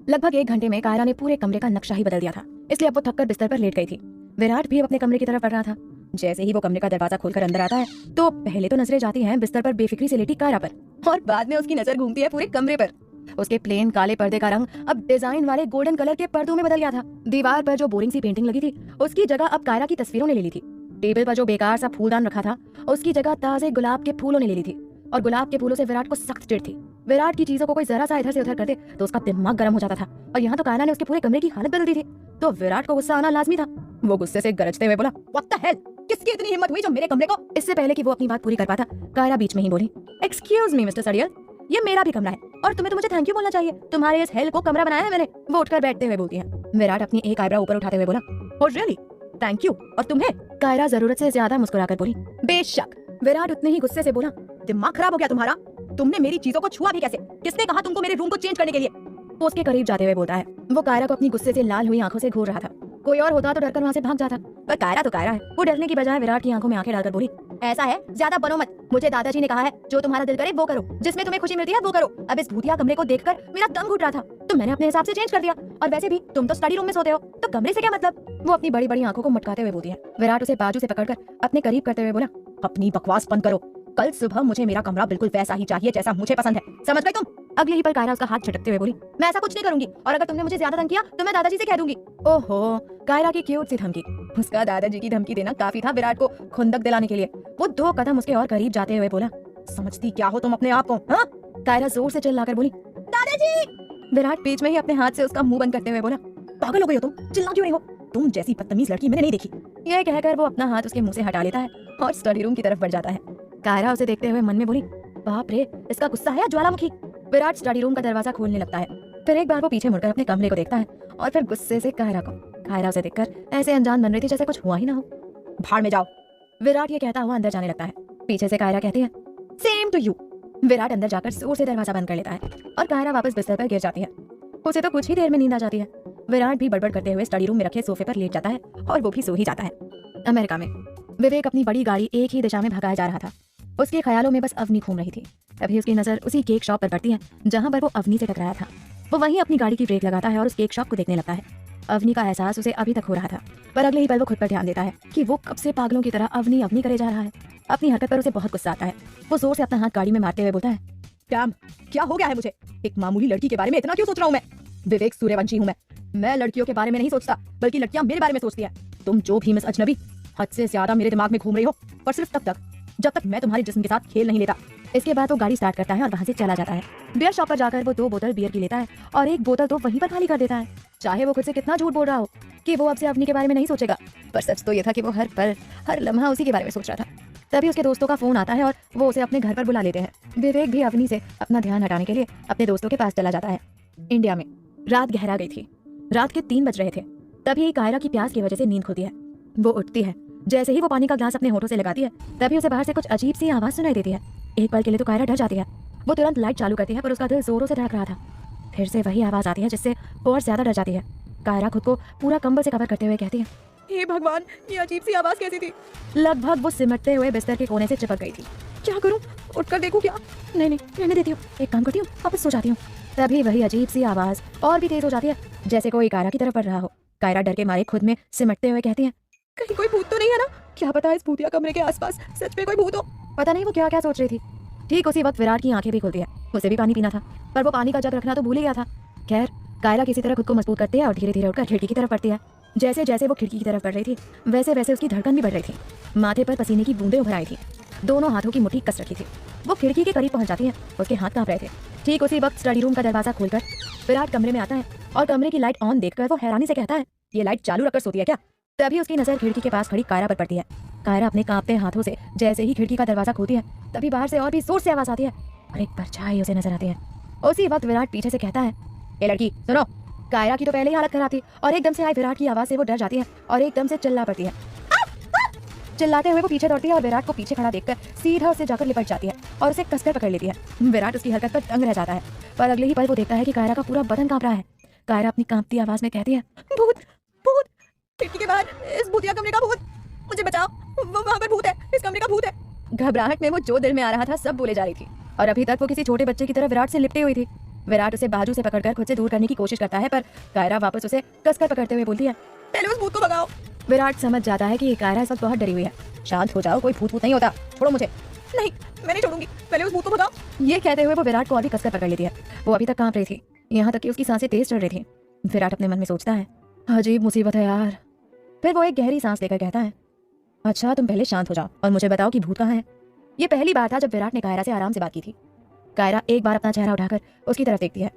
लगभग 1 घंटे में कायरा ने पूरे कमरे का नक्शा ही बदल दिया था, इसलिए अब वो थककर बिस्तर पर लेट गई थी। विराट भी अपने कमरे की तरफ बढ़ रहा था। जैसे ही वो कमरे का दरवाजा खोलकर अंदर आता है तो पहले तो नजरें जाती हैं बिस्तर पर बेफिक्री से लेटी कायरा पर, और बाद में उसकी नजर घूमती है पूरे कमरे पर। उसके प्लेन काले पर्दे का रंग अब डिजाइन वाले गोल्डन कलर के पर्दों में बदल गया था। दीवार पर जो बोरिंग सी पेंटिंग लगी थी उसकी जगह अब कायरा की तस्वीरों ने ले ली थी। टेबल पर जो बेकार सा फूलदान रखा था उसकी जगह ताजे गुलाब के फूलों ने ले ली थी, और गुलाब के फूलों से विराट को सख्त चिढ़ थी। विराट की चीजों को कोई जरा सा इधर से उधर कर दे तो उसका दिमाग गर्म हो जाता था, और यहाँ तो कायरा ने उसके पूरे कमरे की हालत बदल दी थी, तो विराट को गुस्सा आना लाजमी था। वो गुस्से से गरजते हुए बोला, व्हाट द हेल, किसकी इतनी हिम्मत हुई जो मेरे कमरे को। इससे पहले कि वो अपनी बात पूरी कर पाता, कायरा बीच में ही बोली, एक्सक्यूज मी मिस्टर सडियल, ये मेरा भी कमरा है और तुम्हें तो मुझे थैंक यू बोलना चाहिए। तुम्हारे इस हेल को कमरा बनाया है मैंने। वो उठकर बैठते हुए बोलती है। विराट अपनी एक आईब्रो ऊपर उठाते हुए बोला, ओह रियली, थैंक यू। और तुम्हें? कायरा जरूरत से ज्यादा मुस्कुराकर बोली, बेशक। विराट उतने ही गुस्से से बोला, दिमाग खराब हो गया तुम्हारा? तुमने मेरी चीजों को छुआ भी कैसे? किसने कहा तुमको मेरे रूम को चेंज करने के लिए? वो उसके करीब जाते हुए बोलता है। वो कायरा को अपनी गुस्से से लाल हुई आंखों से घूर रहा था। कोई और होता तो डरकर वहाँ से भाग जाता, पर कायरा तो कायरा है। वो डरने की बजाय विराट की आंखों में आंखें डालकर बोली, ऐसा है, ज्यादा बनो मत। मुझे दादाजी ने कहा है जो तुम्हारा दिल करे वो करो, जिसमें तुम्हें खुशी मिलती है वो करो। अब इस भूतिया कमरे को देखकर मेरा दम घुट रहा था तो मैंने अपने हिसाब से चेंज कर दिया। और वैसे भी तुम तो स्टडी रूम में सोते हो, तो कमरे से क्या मतलब? वो अपनी बड़ी बड़ी आंखों को मटकाते हुए बोलती है। विराट उसे बाजू से पकड़कर अपने करीब करते हुए बोला, अपनी बकवास बंद करो। कल सुबह मुझे मेरा कमरा बिल्कुल वैसा ही चाहिए जैसा मुझे पसंद है, समझ गई तुम? अगले ही पल कायरा उसका हाथ झटकते हुए बोली, मैं ऐसा कुछ नहीं करूंगी, और अगर तुमने मुझे ज्यादा तंग किया तो मैं दादाजी से कह दूंगी। ओहो, कायरा की क्यूट सी धमकी। उसका दादाजी की धमकी देना काफी था विराट को खुंदक दिलाने के लिए। वो 2 कदम उसके और करीब जाते हुए बोला, समझती क्या हो तुम अपने आप को? हाँ? कायरा जोर से चिल्लाकर बोली, दादाजी। विराट बीच में ही अपने हाथ से उसका मुंह बंद करते हुए बोला, पागल हो गई हो तुम? चिल्ला क्यों रही हो? तुम जैसी बदतमीज लड़की मैंने नहीं देखी। यह कहकर वो अपना हाथ उसके मुंह से हटा लेता है और स्टडी रूम की तरफ बढ़ जाता है। कायरा उसे देखते हुए मन में बोली, बाप रे, इसका गुस्सा है या ज्वालामुखी। विराट स्टडी रूम का दरवाजा खोलने लगता है। फिर एक बार वो पीछे मुड़कर अपने कमरे को देखता है और फिर गुस्से से कायरा को। कायरा उसे देखकर ऐसे अनजान बन रही थी जैसे कुछ हुआ ही ना हो। भाड़ में जाओ, विराट ये कहता हुआ अंदर जाने लगता है। पीछे से कायरा कहती है, सेम टू यू। विराट अंदर जाकर जोर से दरवाजा बंद कर लेता है और कायरा वापस बिस्तर पर गिर जाती है। उसे तो कुछ ही देर में नींद आ जाती है। विराट भी बड़बड़ करते हुए स्टडी रूम में रखे सोफे पर लेट जाता है और वो भी सो ही जाता है। अमेरिका में विवेक अपनी बड़ी गाड़ी एक ही दिशा में भगाया जा रहा था। उसके ख्यालों में बस अवनी घूम रही थी। तभी उसकी नजर उसी केक शॉप पर पड़ती है जहां पर वो अवनी से टकराया था। वो वहीं अपनी गाड़ी की ब्रेक लगाता है और उस केक शॉप को देखने लगता है। अवनी का एहसास उसे अभी तक हो रहा था, पर अगले ही पल वो खुद पर ध्यान देता है कि वो कब से पागलों की तरह अवनी अवनी करे जा रहा है। अपनी हरकत पर उसे बहुत गुस्सा आता है। वो जोर से अपना हाथ गाड़ी में मारते हुए बोलता है, क्या हो गया है मुझे? एक मामूली लड़की के बारे में इतना क्यों सोच रहा हूँ मैं? विवेक सूर्यवंशी हूँ मैं लड़कियों के बारे में नहीं सोचता, बल्कि लड़कियां मेरे बारे में सोचती है। तुम जो भी मिस अजनबी, हद से ज्यादा मेरे दिमाग में घूम रही हो, पर सिर्फ तब तक जब तक मैं तुम्हारे जिस्म के साथ खेल नहीं लेता। इसके बाद वो गाड़ी स्टार्ट करता है और वहाँ से चला जाता है। बियर शॉप पर जाकर वो 2 बोतल बियर की लेता है और 1 बोतल तो वहीं पर खाली कर देता है। चाहे वो खुद से कितना झूठ बोल रहा हो कि वो अब से अवनी के बारे में नहीं सोचेगा, पर सच तो ये था कि वो हर पल हर लम्हा उसी के बारे में सोच रहा था। तभी उसके दोस्तों का फोन आता है और वो उसे अपने घर पर बुला लेते हैं। विवेक भी अवनी से अपना ध्यान हटाने के लिए अपने दोस्तों के पास चला जाता है। इंडिया में रात गहरा गई थी। रात के 3 बज रहे थे। तभी कायरा की प्यास की वजह से नींद खुलती है। वो उठती है। जैसे ही वो पानी का ग्लास अपने होठों से लगाती है तभी उसे बाहर से कुछ अजीब सी आवाज सुनाई देती है। एक पल के लिए तो कायरा डर जाती है। वो तुरंत लाइट चालू करती है, पर उसका दिल जोरों से धड़क रहा था। फिर से वही आवाज आती है जिससे वो और ज्यादा डर जाती है। कायरा खुद को पूरा कंबल से कवर करते हुए कहती है, हे भगवान, ये अजीब सी आवाज कैसी थी? लगभग वो सिमटते हुए बिस्तर के कोने से चिपक गई थी। क्या करूं? उठकर देखूं क्या? नहीं, रहने देती हूँ। एक काम करती हूँ, वापस सो जाती हूँ। तभी वही अजीब सी आवाज और भी तेज हो जाती है, जैसे कोई कायरा की तरफ बढ़ रहा हो। कायरा डर के मारे खुद में सिमटते हुए कहती है, कहीं कोई भूत तो नहीं है ना? क्या पता इस भूतिया कमरे के आसपास सच में कोई भूत हो। पता नहीं वो क्या क्या सोच रही थी। ठीक उसी वक्त विराट की आंखें भी खुलती है। उसे भी पानी पीना था, पर वो पानी का जग रखना तो भूल ही गया था। खैर, कायरा किसी तरह खुद को मजबूत करती है और धीरे धीरे उठकर खिड़की की तरफ बढ़ती है। जैसे जैसे वो खिड़की की तरफ बढ़ रही थी वैसे वैसे उसकी धड़कन भी बढ़ रही थी। माथे पर पसीने की बूंदें उभर आई थी। दोनों हाथों की मुट्ठी कस रखी थी। वो खिड़की के करीब पहुंच जाती है। उसके हाथ कांप रहे थे। ठीक उसी वक्त स्टडी रूम का दरवाजा खोलकर विराट कमरे में आता है और कमरे की लाइट ऑन देखकर वो हैरानी से कहता है, ये लाइट चालू रखकर सोती है क्या? तभी उसकी नजर खिड़की के पास खड़ी कायरा पर पड़ती है। कायरा अपने कांपते हाथों से जैसे ही खिड़की का दरवाजा खोलती है तभी बाहर से और भी जोर से आवाज आती है और एक परछाई उसे नजर आती है। उसी वक्त विराट पीछे से कहता है, ये लड़की सुनो। कायरा की तो पहले ही हालत खराब थी और एकदम से आई विराट की आवाज से वो डर जाती है और एकदम से चिल्ला पड़ती है। चिल्लाते हुए वो पीछे दौड़ती है और विराट को पीछे खड़ा देखकर सीधा उससे जाकर लिपट जाती है और उसे कसकर पकड़ लेती है। विराट उसकी हरकत पर दंग रह जाता है, पर अगले ही पल वो देखता है कि कायरा का पूरा बदन कांप रहा है। कायरा अपनी कांपती आवाज में कहती है, भूत भूत, खिड़की के बाहर इस भूतिया कमरे का भूत, मुझे बचाओ, वो वहाँ पर भूत है, इस कमरे का भूत है। घबराहट में वो जो दिल में आ रहा था सब बोले जा रही थी और अभी तक वो किसी छोटे बच्चे की तरह विराट से लिपटी हुई थी। विराट उसे बाजू से पकड़कर खुद से दूर करने की कोशिश करता है, पर कायरा वापस उसे कसकर पकड़ते हुए बोलती है, पहले उस भूत को भगाओ। विराट समझ जाता है कि कायरा इस वक्त बहुत डरी हुई है। शांत हो जाओ, कोई भूत नहीं होता, छोड़ो मुझे। नहीं, मैं नहीं छोड़ूंगी, पहले उस भूत को भगाओ। ये कहते हुए वो विराट को अभी कसकर पकड़ लेती है। वो अभी तक कांप रही थी, यहाँ तक कि उसकी सांसें तेज चढ़ रही थी। विराट अपने मन में सोचता है, अजीब मुसीबत है यार। फिर वो एक गहरी सांस लेकर कहता है, अच्छा तुम पहले शांत हो जाओ और मुझे बताओ कि भूत कहाँ है। ये पहली बार था जब विराट ने कायरा से आराम से बात की थी। कायरा एक बार अपना चेहरा उठाकर उसकी तरफ देखती है,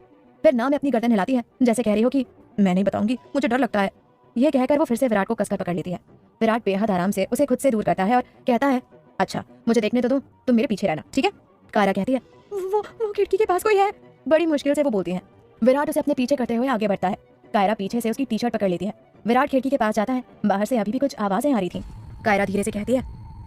फिर ना में अपनी गर्दन हिलाती है, जैसे कह रही हो कि मैं नहीं बताऊंगी, मुझे डर लगता है। ये कहकर वो फिर से विराट को कसकर पकड़ लेती है। विराट बेहद आराम से उसे खुद से दूर करता है और कहता है, अच्छा मुझे देखने तो दो, तुम मेरे पीछे रहना, ठीक है। कायरा कहती है, वो खिड़की के पास कोई है। बड़ी मुश्किल से वो बोलती है। विराट उसे अपने पीछे करते हुए आगे बढ़ता है। कायरा पीछे से उसकी टी शर्ट पकड़ लेती है। विराट खिड़की के पास जाता है। बाहर से अभी भी कुछ आवाजें आ रही थी। कायरा धीरे से कहती है,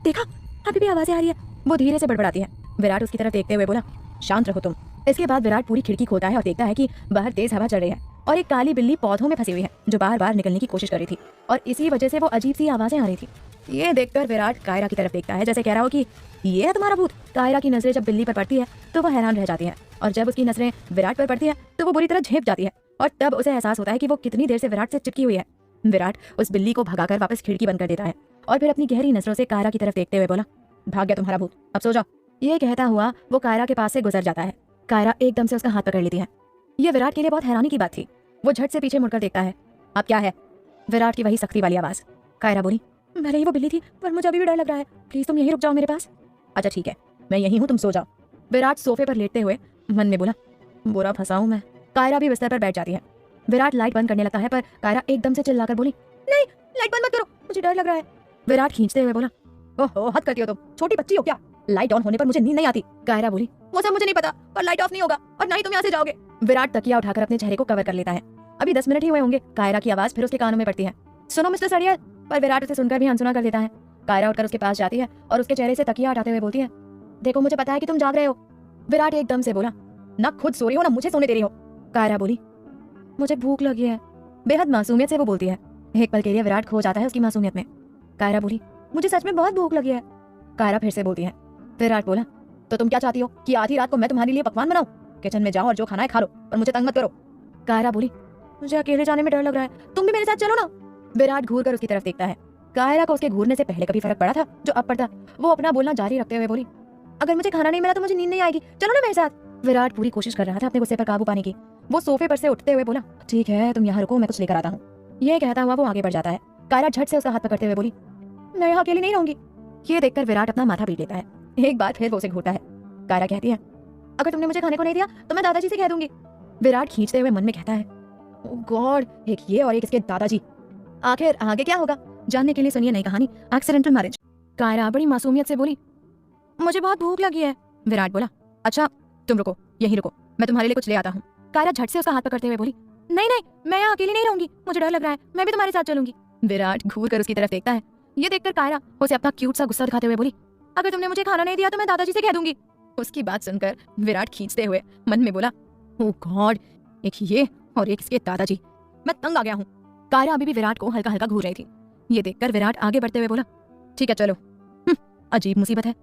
देखा, अभी भी आवाजें आ रही है। वो धीरे से बड़बड़ाती है। विराट उसकी तरफ देखते हुए बोला, शांत रहो तुम। इसके बाद विराट पूरी खिड़की खोलता है और देखता है कि बाहर तेज हवा चल रही है और एक काली बिल्ली पौधों में फंसी हुई है, जो बार बार निकलने की कोशिश कर रही थी और इसी वजह से वो अजीब सी आवाजें आ रही थी। ये देखकर विराट कायरा की तरफ देखता है, जैसे कह रहा हो कि ये है तुम्हारा भूत। कायरा की नजरें जब बिल्ली पर पड़ती है तो वह हैरान रह जाती है, और जब उसकी नजरें विराट पर पड़ती है तो वो बुरी तरह झेप जाती है, और तब उसे एहसास होता है कि वो कितनी देर से विराट से चिपकी हुई है। विराट उस बिल्ली को भगाकर वापस खिड़की बंद कर देता है और फिर अपनी गहरी नजरों से कायरा की तरफ देखते हुए बोला, भाग गया तुम्हारा भूत, अब सो जाओ। ये कहता हुआ वो कायरा के पास से गुजर जाता है। कायरा एकदम से उसका हाथ पकड़ लेती है। ये विराट के लिए बहुत हैरानी की बात थी। वो झट से पीछे मुड़कर देखता है। अब क्या है? विराट की वही सख्ती वाली आवाज। कायरा बोली, भले ही वो बिल्ली थी, पर मुझे अभी भी डर लग रहा है, प्लीज तुम यहीं रुक जाओ मेरे पास। अच्छा ठीक है, मैं यहीं हूँ, तुम सो जाओ। विराट सोफे पर लेटते हुए मन में बोला, बुरा फंसा हूं मैं। कायरा भी बिस्तर पर बैठ जाती है। विराट लाइट बंद करने लगता है, पर कायरा एकदम से चिल्लाकर बोली, नहीं लाइट बंद मत करो, मुझे डर लग रहा है। विराट खींचते हुए बोला, ओहो हद करती हो तुम, छोटी बच्ची हो क्या? लाइट ऑन होने पर मुझे नींद नहीं आती। कायरा बोली, वो सब मुझे नहीं पता, पर लाइट ऑफ नहीं होगा और ना ही तुम यहाँ से जाओगे। विराट तकिया उठाकर अपने चेहरे को कवर कर लेता है। अभी 10 मिनट ही हुए होंगे, कायरा की आवाज फिर उसके कानों में पड़ती है, सुनो मिस्टर सड़ियल। पर विराट उसे सुनकर भी अनसुना कर देता है। कायरा उठकर उसके पास जाती है और उसके चेहरे से तकिया हटाते हुए बोलती है, देखो मुझे पता है कि तुम जाग रहे हो। विराट एकदम से बोला, ना खुद सो रही हो ना मुझे सोने दे रही हो। कायरा बोली, मुझे भूख लगी है। बेहद मासूमियत से वो बोलती है। एक पल के लिए विराट खो जाता है उसकी मासूमियत में। कायरा बोली, मुझे सच में बहुत भूख लगी है। कायरा फिर से बोलती है। विराट बोला, तो तुम क्या चाहती हो कि आधी रात को मैं तुम्हारे लिए पकवान बनाऊं? किचन में जाओ और जो खाना है खा लो, पर मुझे तंग मत करो। कायरा बोली, मुझे अकेले जाने में डर लग रहा है, तुम भी मेरे साथ चलो ना। विराट घूर कर उसकी तरफ देखता है। कायरा को उसके घूरने से पहले कभी फर्क पड़ा था जो अब पड़ता। वो अपना बोलना जारी रखते हुए बोली, अगर मुझे खाना नहीं मिला तो मुझे नींद नहीं आएगी, चलो ना मेरे साथ। विराट पूरी कोशिश कर रहा था अपने गुस्से पर काबू पाने की। वो सोफे पर से उठते हुए बोला, ठीक है तुम यहाँ रुको, मैं कुछ लेकर आता हूँ। ये कहता हुआ वो आगे बढ़ जाता है। कायरा झट से उसका हाथ पकड़ते हुए बोली, मैं यहाँ अकेली नहीं रहूंगी। ये देखकर विराट अपना माथा पीट लेता है। एक बार फिर वो उसे घूरता है। कायरा कहती है, अगर तुमने मुझे खाने को नहीं दिया तो मैं दादाजी से कह दूंगी। विराट खींचते हुए मन में कहता है, ओह गॉड, एक ये और एक इसके दादाजी। आखिर आगे क्या होगा जानने के लिए सुनिए नई कहानी एक्सीडेंटल मैरिज। कायरा बड़ी मासूमियत से बोली, मुझे बहुत भूख लगी है। विराट बोला, अच्छा तुम रुको, यहीं रुको, मैं तुम्हारे लिए कुछ ले आता हूँ। कायरा झट से उसका हाथ पकड़ते हुए बोली, नहीं नहीं, मैं यहाँ अकेली नहीं रहूंगी, मुझे डर लग रहा है, मैं भी तुम्हारे साथ चलूंगी। विराट घूर कर उसकी तरफ देखता है। ये देखकर कायरा उसे अपना क्यूट सा गुस्सा दिखाते हुए बोली, अगर तुमने मुझे खाना नहीं दिया तो मैं दादाजी से कह दूंगी। उसकी बात सुनकर विराट खींचते हुए मन में बोला, ओह गॉड, एक ये और एक इसके दादाजी, मैं तंग आ गया हूँ। कायरा अभी भी विराट को हल्का हल्का घूर रही थी। ये देखकर विराट आगे बढ़ते हुए बोला, ठीक है चलो, अजीब मुसीबत है।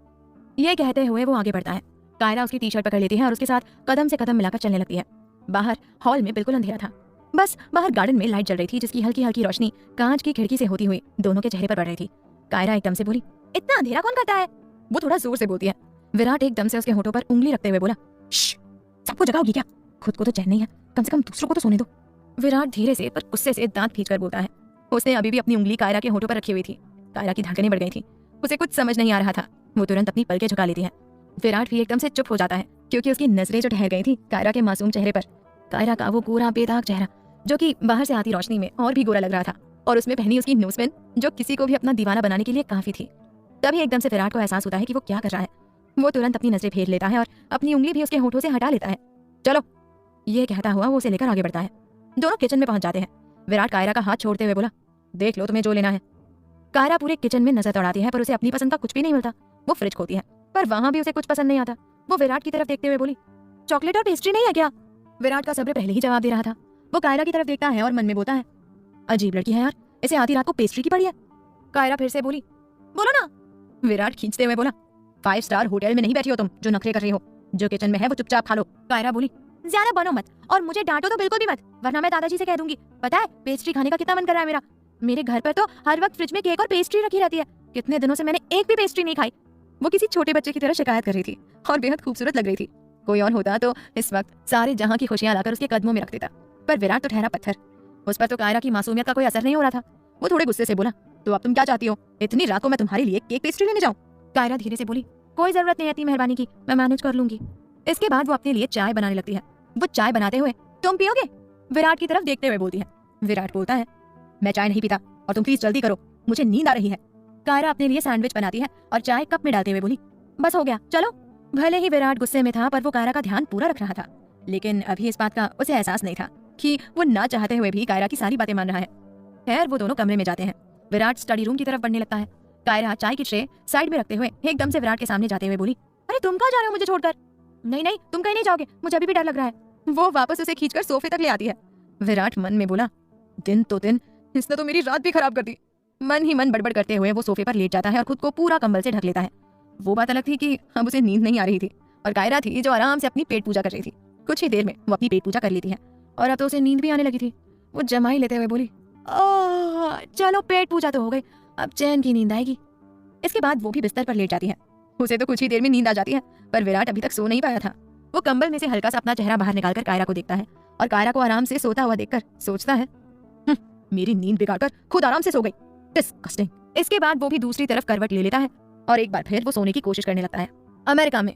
ये कहते हुए वो आगे बढ़ता है। कायरा उसकी टी शर्ट पकड़ लेती है और उसके साथ कदम से कदम मिलाकर चलने लगती है। बाहर हॉल में बिल्कुल अंधेरा था, बस बाहर गार्डन में लाइट जल रही थी, जिसकी हल्की हल्की रोशनी कांच की खिड़की से होती हुई दोनों के चेहरे पर पड़ रही थी। कायरा एकदम से बोली, इतना अंधेरा कौन करता है? वो थोड़ा जोर से बोलती है। विराट एकदम से उसके होठों पर उंगली रखते हुए बोला, सबको जगाओगी क्या? खुद को तो चैन नहीं है, कम से कम दूसरों को तो सोने दो। विराट धीरे से पर गुस्से से दांत खींचकर बोलता है। उसने अभी भी अपनी उंगली कायरा के होठों पर रखी हुई थी। कायरा की धड़कनें बढ़ गई थी। उसे कुछ समझ नहीं आ रहा था। वो तुरंत अपनी पलकें झुका लेती है। विराट भी एकदम से चुप हो जाता है, क्योंकि उसकी नजरें जो ठहर गई थी कायरा के मासूम चेहरे पर। कायरा का वो पूरा बेदाग चेहरा, जो कि बाहर से आती रोशनी में और भी गोरा लग रहा था, और उसमें पहनी उसकी नोजपिन, जो किसी को भी अपना दीवाना बनाने के लिए काफी थी। तभी एकदम से विराट को एहसास होता है कि वो क्या कर रहा है। वो तुरंत अपनी नजरें फेर लेता है और अपनी उंगली भी उसके होठों से हटा लेता है। चलो, ये कहता हुआ वो उसे लेकर आगे बढ़ता है। दोनों किचन में पहुंच जाते हैं। विराट कायरा का हाथ छोड़ते हुए बोला, देख लो तुम्हें जो लेना है। कायरा पूरे किचन में नजर दौड़ाती है, पर उसे अपनी पसंद का कुछ भी नहीं मिलता। वो फ्रिज खोलती है, पर वहां भी उसे कुछ पसंद नहीं आता। वो विराट की तरफ देखते हुए बोली, चॉकलेट और पेस्ट्री नहीं है क्या? विराट का सब्र पहले ही जवाब दे रहा था। वो कायरा की तरफ देखता है और मन में बोलता है, अजीब लड़की है यार, इसे आधी रात को पेस्ट्री की पड़ी है। कायरा फिर से बोली, बोलो ना। विराट खींचते हुए बोला, 5 स्टार होटल में नहीं बैठी हो तुम जो नखरे कर रही हो, जो किचन में है वो चुपचाप खा लो। कायरा बोली, ज्यादा बनो मत और मुझे डांटो तो बिल्कुल भी मत, वरना मैं दादाजी से कह दूंगी। पता है पेस्ट्री खाने का कितना मन कर रहा है मेरा। मेरे घर पर तो हर वक्त फ्रिज में केक और पेस्ट्री रखी रहती है। कितने दिनों से मैंने एक भी पेस्ट्री नहीं खाई। वो किसी छोटे बच्चे की तरह शिकायत कर रही थी और बेहद खूबसूरत लग रही थी। कोई और होता तो इस वक्त सारे जहां की खुशियां लाकर उसके कदमों में रख देता, पर विराट तो ठहरा पत्थर। उस पर तो कायरा की मासूमियत का कोई असर नहीं हो रहा था। वो थोड़े गुस्से से बोला, तो अब तुम क्या चाहती हो? इतनी रात को मैं तुम्हारे लिए केक पेस्ट्री लेने जाऊं? कायरा धीरे से बोली, कोई जरूरत नहीं है इतनी मेहरबानी की, मैं मैनेज कर लूंगी। इसके बाद वो अपने लिए चाय बनाने लगती है। वो चाय बनाते हुए, तुम पियोगे? विराट की तरफ देखते हुए बोलती है। विराट बोलता है, मैं चाय नहीं पीता और तुम प्लीज जल्दी करो, मुझे नींद आ रही है। कायरा अपने लिए सैंडविच बनाती है और चाय कप में डालते हुए बोली, बस हो गया चलो। भले ही विराट गुस्से में था, पर वो कायरा का ध्यान पूरा रख रहा था। लेकिन अभी इस बात का उसे एहसास नहीं था कि वो ना चाहते हुए भी कायरा की सारी बातें मान रहा है। खैर वो दोनों कमरे में जाते हैं। विराट स्टडी रूम की तरफ बढ़ने लगता है। कायरा चाय की ट्रे साइड में रखते हुए एकदम से विराट के सामने जाते हुए बोली, अरे तुम कहाँ जा रहे हो मुझे छोड़कर? नहीं नहीं तुम कहीं नहीं जाओगे, मुझे अभी भी डर लग रहा है। वो वापस उसे खींचकर सोफे तक ले आती है। विराट मन में बोला, दिन तो दिन, इसने तो मेरी रात भी खराब कर दी। मन ही मन बड़बड़ करते हुए वो सोफे पर लेट जाता है और खुद को पूरा कंबल से ढक लेता है। वो बात अलग थी कि अब उसे नींद नहीं आ रही थी और कायरा थी जो आराम से अपनी पेट पूजा कर रही थी। कुछ ही देर में वो अपनी पेट पूजा कर लेती है और अब तो उसे नींद भी आने लगी थी। वो जमाई लेते हुए बोली, चलो पेट पूजा तो हो गई, अब चैन की नींद आएगी। इसके बाद वो भी बिस्तर पर लेट जाती है। उसे तो कुछ ही देर में नींद आ जाती है, पर विराट अभी तक सो नहीं पाया था। वो कंबल में से हल्का सा अपना चेहरा बाहर निकालकर कायरा को देखता है और कायरा को आराम से सोता हुआ देखकर सोचता है, मेरी नींद बिगाड़कर खुद आराम से सो गई, डिस्गस्टिंग। इसके बाद वो भी दूसरी तरफ करवट ले लेता है और एक बार फिर वो सोने की कोशिश करने लगता है। अमेरिका में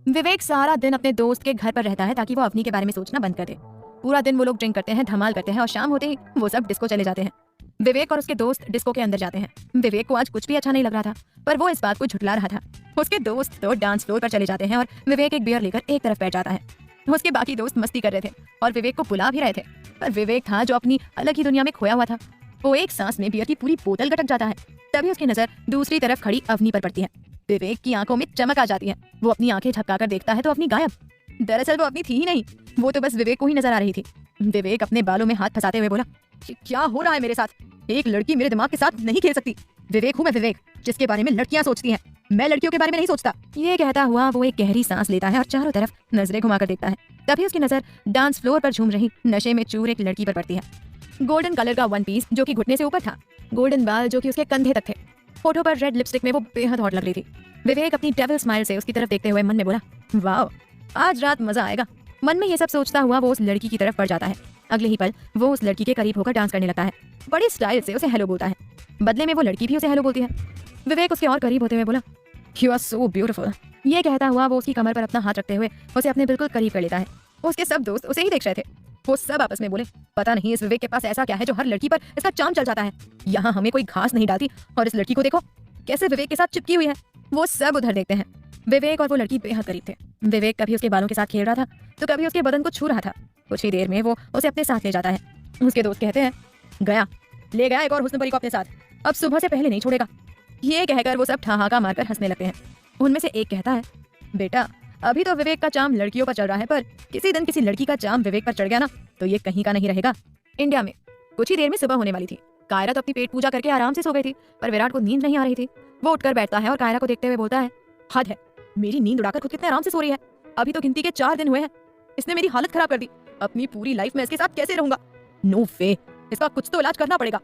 विवेक सारा दिन अपने दोस्त के घर पर रहता है ताकि वो अवनी के बारे में सोचना बंद कर दे। पूरा दिन वो लोग ड्रिंक करते हैं, धमाल करते हैं और शाम होते ही वो सब डिस्को चले जाते हैं। विवेक और उसके दोस्त डिस्को के अंदर जाते हैं। विवेक को आज कुछ भी अच्छा नहीं लग रहा था, पर वो इस बात को झुठला रहा था। उसके दोस्त तो डांस फ्लोर पर चले जाते हैं और विवेक एक बियर लेकर एक तरफ बैठ जाता है। उसके बाकी दोस्त मस्ती कर रहे थे और विवेक को बुला भी रहे थे, पर विवेक था जो अपनी अलग ही दुनिया में खोया हुआ था। वो एक सांस में बियर की पूरी बोतल गटक जाता है। तभी उसकी नजर दूसरी तरफ खड़ी अवनी पर पड़ती है। विवेक की आंखों में चमक आ जाती है। वो अपनी आंखें झपकाकर देखता है तो अवनी गायब। दरअसल वो अवनी थी ही नहीं, वो तो बस विवेक को ही नजर आ रही थी। विवेक अपने बालों में हाथ फंसाते हुए बोला, क्या हो रहा है मेरे साथ? एक लड़की मेरे दिमाग के साथ नहीं खेल सकती। विवेक हूँ मैं, विवेक जिसके बारे में लड़कियां सोचती हैं, मैं लड़कियों के बारे में नहीं सोचता। ये कहता हुआ वो एक गहरी सांस लेता है और चारों तरफ नजरें घुमाकर देखता है। तभी उसकी नजर डांस फ्लोर पर झूम रही नशे में चूर एक लड़की पर पड़ती है। गोल्डन कलर का वन पीस जो कि घुटने से ऊपर था, गोल्डन बाल जो कि उसके कंधे तक थे, होठों पर रेड लिपस्टिक में वो बेहद हॉट लग रही थी। विवेक अपनी डेविल स्माइल से उसकी तरफ देखते हुए मन में बोला, वाह आज रात मजा आएगा। मन में ये सब सोचता हुआ वो उस लड़की की तरफ बढ़ जाता है। अगले ही पल वो उस लड़की के करीब होकर डांस करने लगता है। बड़ी स्टाइल से उसे हेलो बोलता है। बदले में वो लड़की भी उसे हेलो बोलती है। विवेक उसके और करीब होते हुए बोला, यू आर सो ब्यूटीफुल। ये कहता हुआ वो उसकी कमर पर अपना हाथ रखते हुए उसे अपने बिल्कुल करीब कर लेता है। उसके सब दोस्त उसे ही देख रहे थे। वो सब आपस में बोले, पता नहीं इस विवेक के पास ऐसा क्या है जो हर लड़की पर इसका चाम चल जाता है। यहाँ हमें कोई घास नहीं डालती और इस लड़की को देखो कैसे विवेक के साथ चिपकी हुई है। वो सब उधर देखते हैं। विवेक और वो लड़की बेहद करीब थे। विवेक कभी उसके बालों के साथ खेल रहा था तो कभी उसके बदन को छू रहा था। कुछ ही देर में वो उसे अपने साथ ले जाता है। उसके दोस्त कहते हैं, ले गया एक और हुस्न परी को अपने साथ, अब सुबह से पहले नहीं छोड़ेगा। ये कहकर वो सब ठहाका मारकर हंसने लगते हैं। उनमें से एक कहता है, बेटा अभी तो विवेक का चाम लड़कियों पर चढ़ रहा है, पर किसी दिन किसी लड़की का चाम विवेक पर चढ़ गया ना तो ये कहीं का नहीं रहेगा। इंडिया में कुछ ही देर में सुबह होने वाली थी। कायरा तो अपनी पेट पूजा करके आराम से सो गई थी, पर विराट को नींद नहीं आ रही थी। वो उठकर बैठता है और कायरा को देखते हुए बोलता है, हद है, मेरी नींद उड़ाकर खुद कितने आराम से सो रही है। अभी तो गिनती के 4 दिन हुए हैं, इसने मेरी हालत खराब कर दी। अपनी पूरी लाइफ में इसके साथ कैसे रहूंगा? नो वे, इसका कुछ तो इलाज करना पड़ेगा।